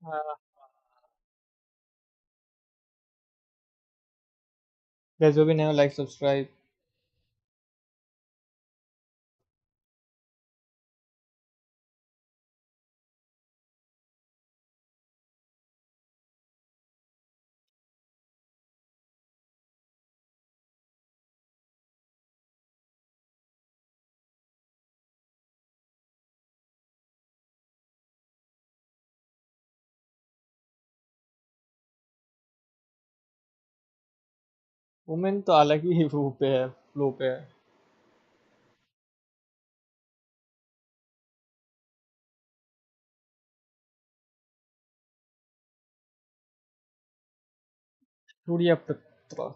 Uh, guys, hope you never like, subscribe. Women तो अलग ही वो पे है, फ्लो पे है। सूर्यपुत्र।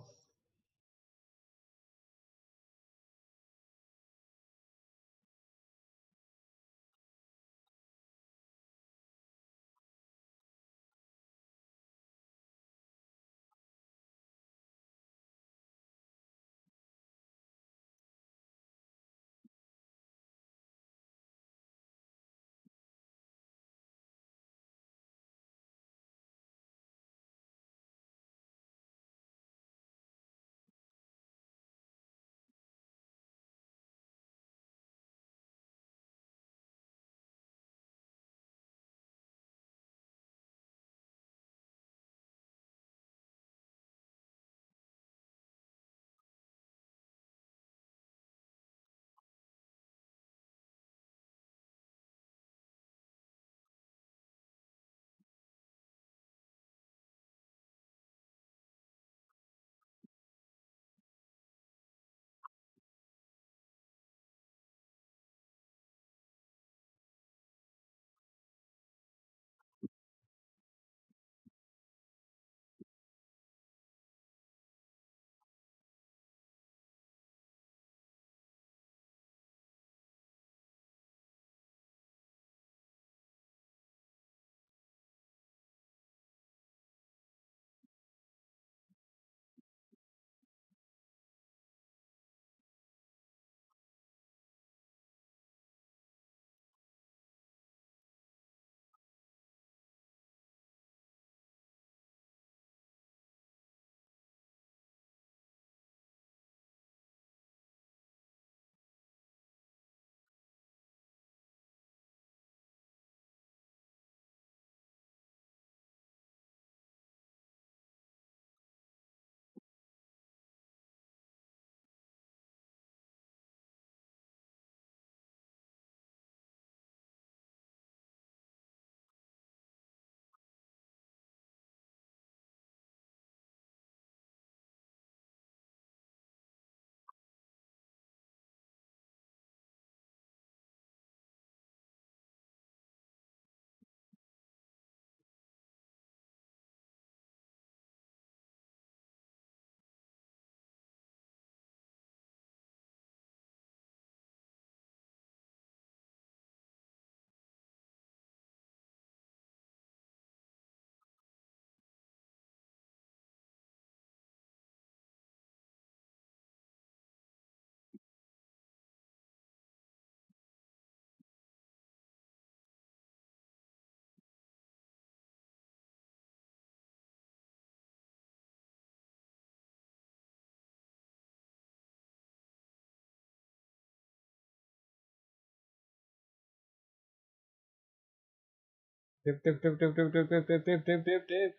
टिप टिप टिप टिप टिप टिप टिप टिप टिप टिप टिप टिप।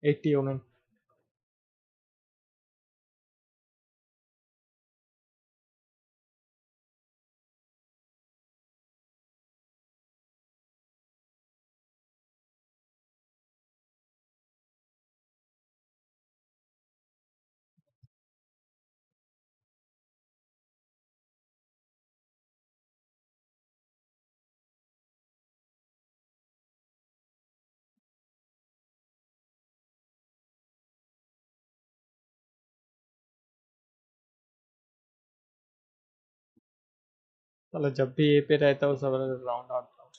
80 ओमेन। चलो जब भी ए पे रहता हूँ सब राउंड आता हूँ।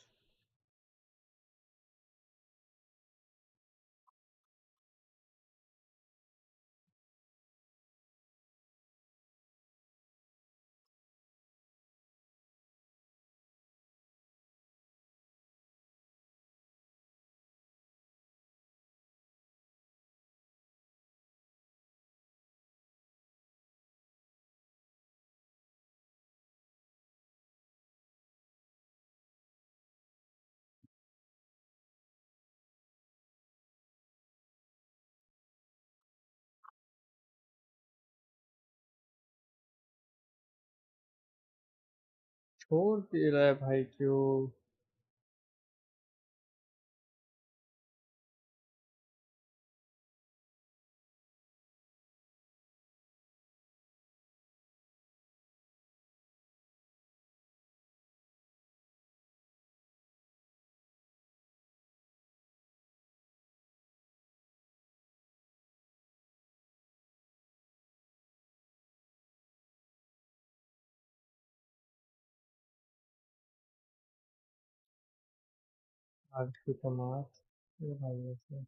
छोड़ दे रहा है भाई क्यों? आज की तमाश ये भाई ऐसे।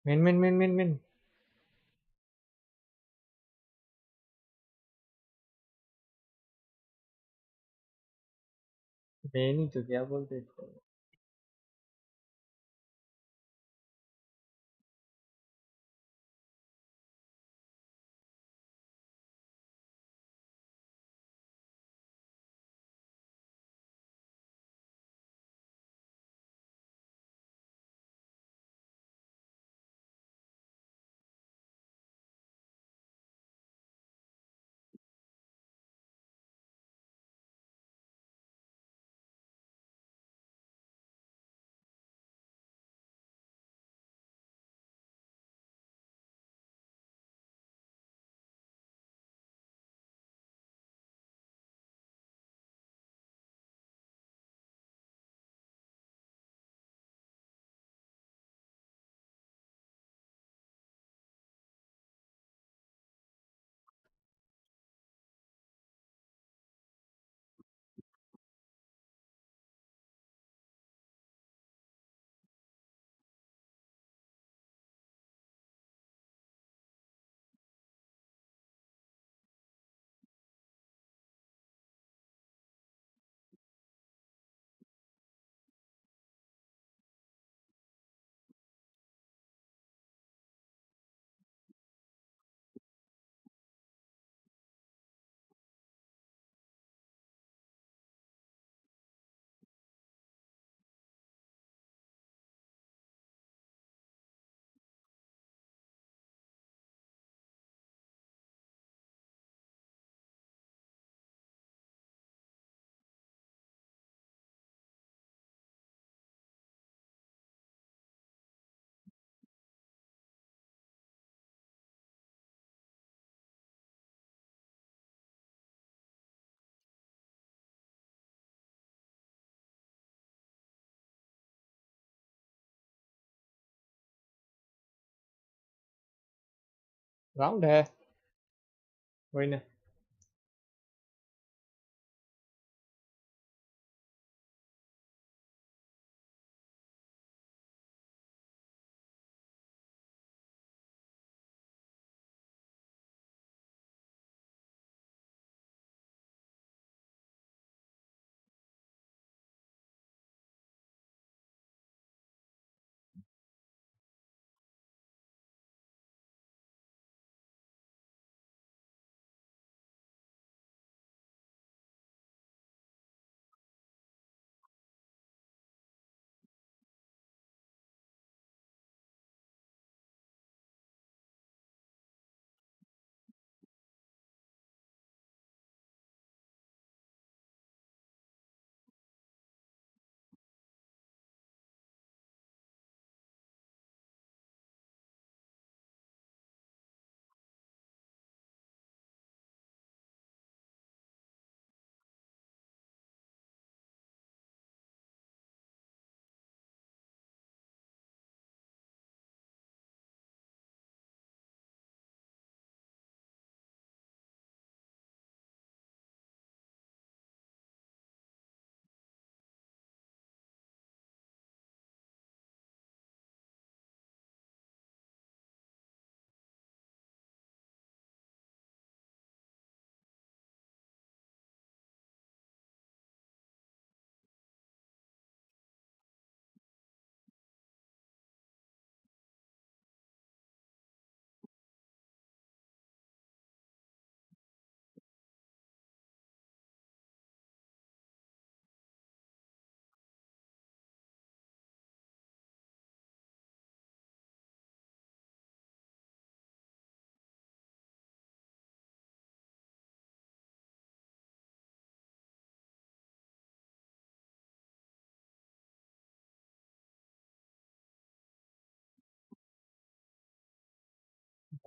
मेन ही तो क्या बोलते इसको। राउंड है वही ना।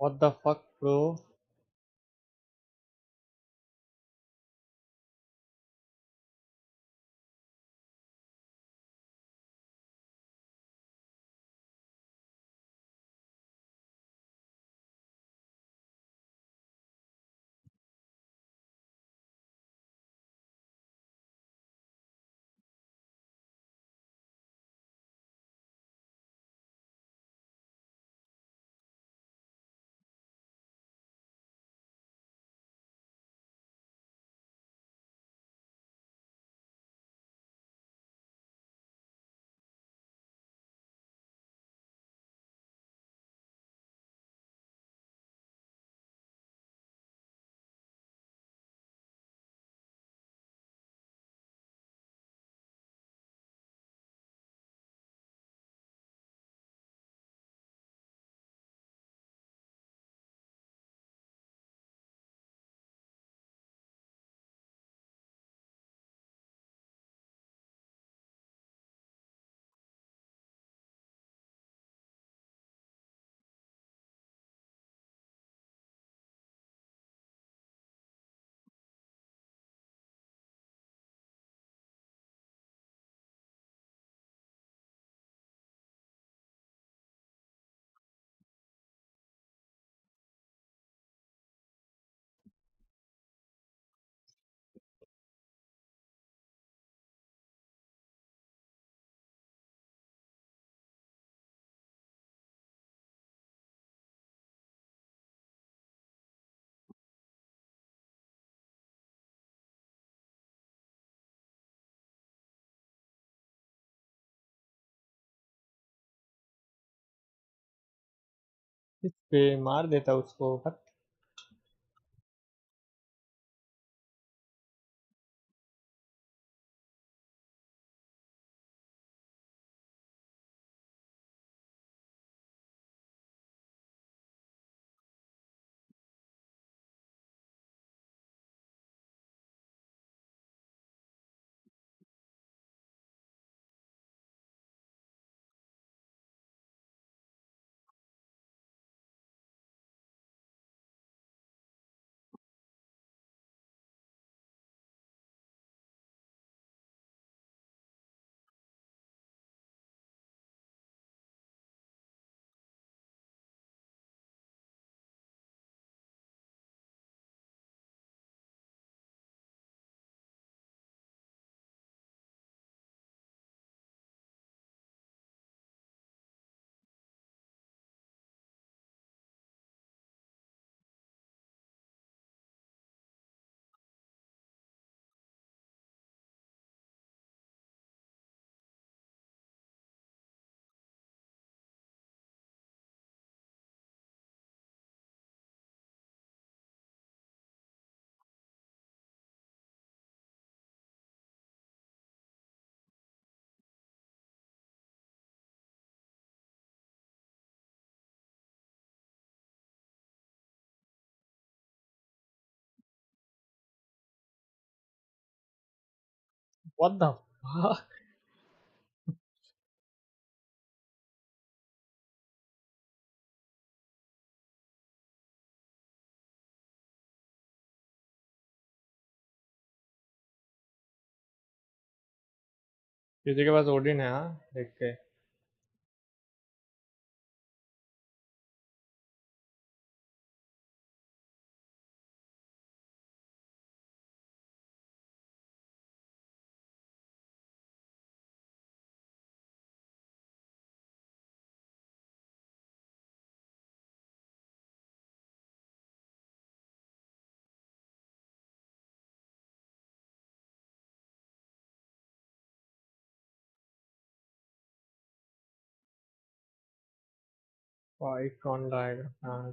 What the fuck bro. इस पे मार देता उसको हट। What the fuck? किसी के पास ओडिन है? हाँ, देख के। भाई कौन लाएगा? हाँ,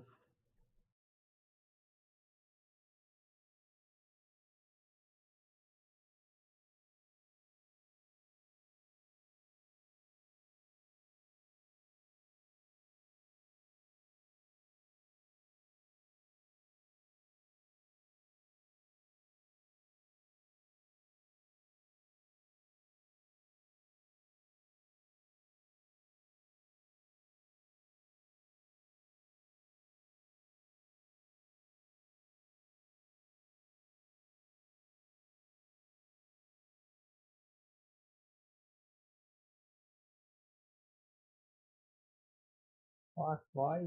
fuck, why?